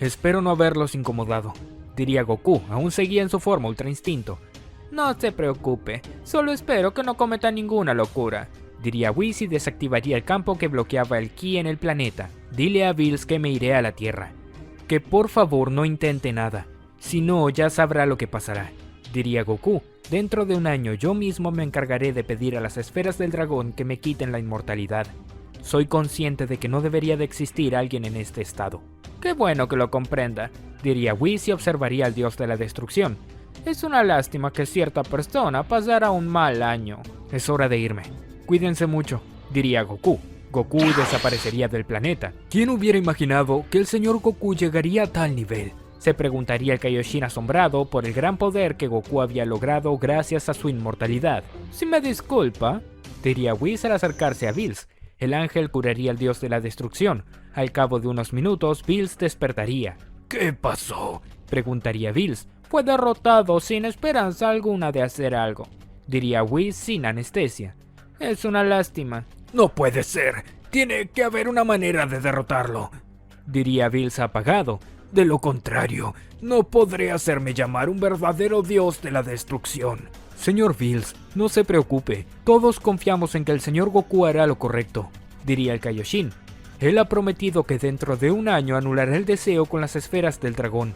Speaker 1: Espero no haberlos incomodado, diría Goku, aún seguía en su forma Ultra Instinto. No se preocupe, solo espero que no cometa ninguna locura, diría Whis y desactivaría el campo que bloqueaba el ki en el planeta. Dile a Bills que me iré a la Tierra. Que por favor no intente nada, si no ya sabrá lo que pasará, diría Goku. Dentro de un año yo mismo me encargaré de pedir a las esferas del dragón que me quiten la inmortalidad. Soy consciente de que no debería de existir alguien en este estado. Qué bueno que lo comprenda, diría Whis y observaría al dios de la destrucción. Es una lástima que cierta persona pasara un mal año. Es hora de irme. Cuídense mucho, diría Goku. Goku desaparecería del planeta. ¿Quién hubiera imaginado que el señor Goku llegaría a tal nivel? Se preguntaría el Kaioshin asombrado por el gran poder que Goku había logrado gracias a su inmortalidad. Si me disculpa, diría Whis al acercarse a Bills. El ángel curaría al dios de la destrucción. Al cabo de unos minutos, Bills despertaría. ¿Qué pasó?, preguntaría Bills. Fue derrotado sin esperanza alguna de hacer algo, diría Whis sin anestesia. Es una lástima.
Speaker 4: No puede ser. Tiene que haber una manera de derrotarlo,
Speaker 1: diría Bills apagado.
Speaker 4: De lo contrario, no podré hacerme llamar un verdadero dios de la destrucción.
Speaker 1: Señor Bills, no se preocupe. Todos confiamos en que el señor Goku hará lo correcto, diría el Kaioshin. Él ha prometido que dentro de un año anulará el deseo con las esferas del dragón.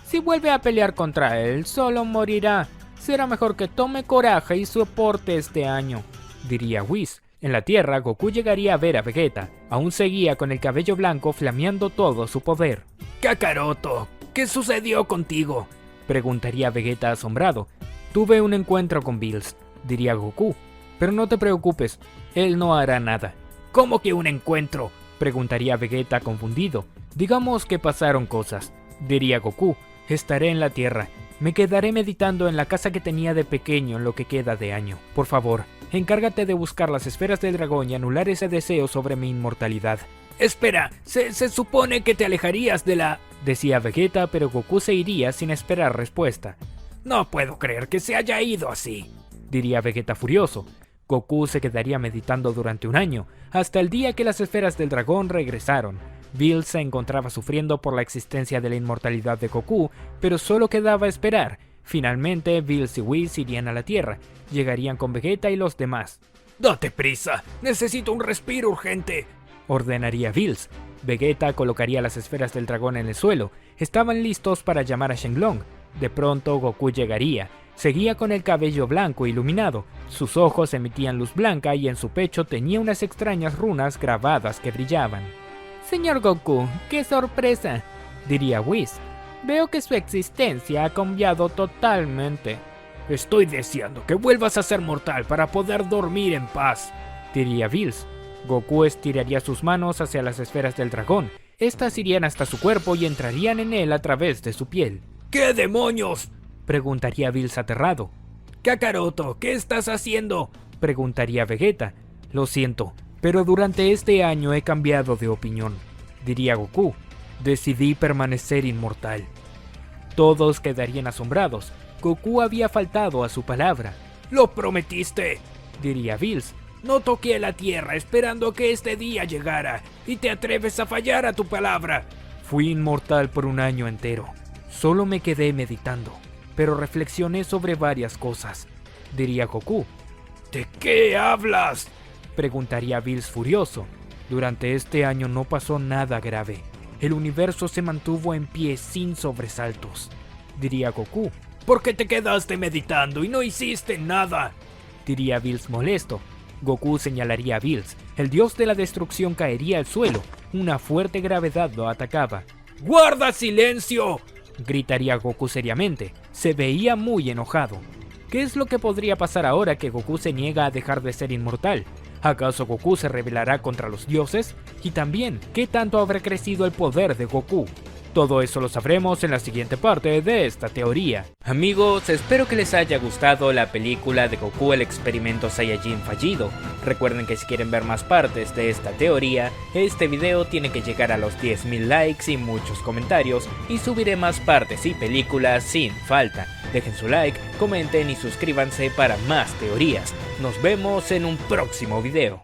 Speaker 1: Si vuelve a pelear contra él, solo morirá. Será mejor que tome coraje y soporte este año, diría Whis. En la Tierra, Goku llegaría a ver a Vegeta. Aún seguía con el cabello blanco flameando todo su poder.
Speaker 4: Kakaroto, ¿qué sucedió contigo?,
Speaker 1: preguntaría Vegeta asombrado. Tuve un encuentro con Bills, diría Goku. Pero no te preocupes, él no hará nada.
Speaker 4: ¿Cómo que un encuentro?,
Speaker 1: preguntaría Vegeta confundido. Digamos que pasaron cosas, diría Goku. Estaré en la Tierra. Me quedaré meditando en la casa que tenía de pequeño en lo que queda de año. Por favor, encárgate de buscar las esferas del dragón y anular ese deseo sobre mi inmortalidad.
Speaker 4: Espera, se supone que te alejarías de la...
Speaker 1: decía Vegeta, pero Goku se iría sin esperar respuesta.
Speaker 4: No puedo creer que se haya ido así,
Speaker 1: diría Vegeta furioso. Goku se quedaría meditando durante un año, hasta el día que las esferas del dragón regresaron. Bills se encontraba sufriendo por la existencia de la inmortalidad de Goku, pero solo quedaba esperar. Finalmente, Bills y Whis irían a la Tierra. Llegarían con Vegeta y los demás.
Speaker 4: ¡Date prisa! ¡Necesito un respiro urgente!,
Speaker 1: ordenaría Bills. Vegeta colocaría las esferas del dragón en el suelo. Estaban listos para llamar a Shenlong. De pronto, Goku llegaría. Seguía con el cabello blanco iluminado. Sus ojos emitían luz blanca y en su pecho tenía unas extrañas runas grabadas que brillaban. Señor Goku, ¡qué sorpresa!, diría Whis. Veo que su existencia ha cambiado totalmente.
Speaker 4: Estoy deseando que vuelvas a ser mortal para poder dormir en paz,
Speaker 1: diría Bills. Goku estiraría sus manos hacia las esferas del dragón. Estas irían hasta su cuerpo y entrarían en él a través de su piel.
Speaker 4: ¿Qué demonios?,
Speaker 1: preguntaría Bills aterrado.
Speaker 4: Kakaroto, ¿qué estás haciendo?,
Speaker 1: preguntaría Vegeta. Lo siento, pero durante este año he cambiado de opinión, diría Goku. Decidí permanecer inmortal. Todos quedarían asombrados. Goku había faltado a su palabra.
Speaker 4: ¡Lo prometiste!,
Speaker 1: diría Bills.
Speaker 4: No toqué la tierra esperando que este día llegara, y te atreves a fallar a tu palabra.
Speaker 1: Fui inmortal por un año entero. Solo me quedé meditando, pero reflexioné sobre varias cosas, diría Goku.
Speaker 4: ¿De qué hablas?,
Speaker 1: preguntaría Bills furioso. Durante este año no pasó nada grave. El universo se mantuvo en pie sin sobresaltos, diría Goku.
Speaker 4: ¿Por qué te quedaste meditando y no hiciste nada?,
Speaker 1: diría Bills molesto. Goku señalaría a Bills. El dios de la destrucción caería al suelo. Una fuerte gravedad lo atacaba.
Speaker 4: ¡Guarda silencio!,
Speaker 1: gritaría Goku seriamente. Se veía muy enojado. ¿Qué es lo que podría pasar ahora que Goku se niega a dejar de ser inmortal? ¿Acaso Goku se rebelará contra los dioses? Y también, ¿qué tanto habrá crecido el poder de Goku?
Speaker 2: Todo eso lo sabremos en la siguiente parte de esta teoría.
Speaker 1: Amigos, espero que les haya gustado la película de Goku el experimento Saiyajin fallido. Recuerden que si quieren ver más partes de esta teoría, este video tiene que llegar a los 10.000 likes y muchos comentarios, y subiré más partes y películas sin falta. Dejen su like, comenten y suscríbanse para más teorías. Nos vemos en un próximo video.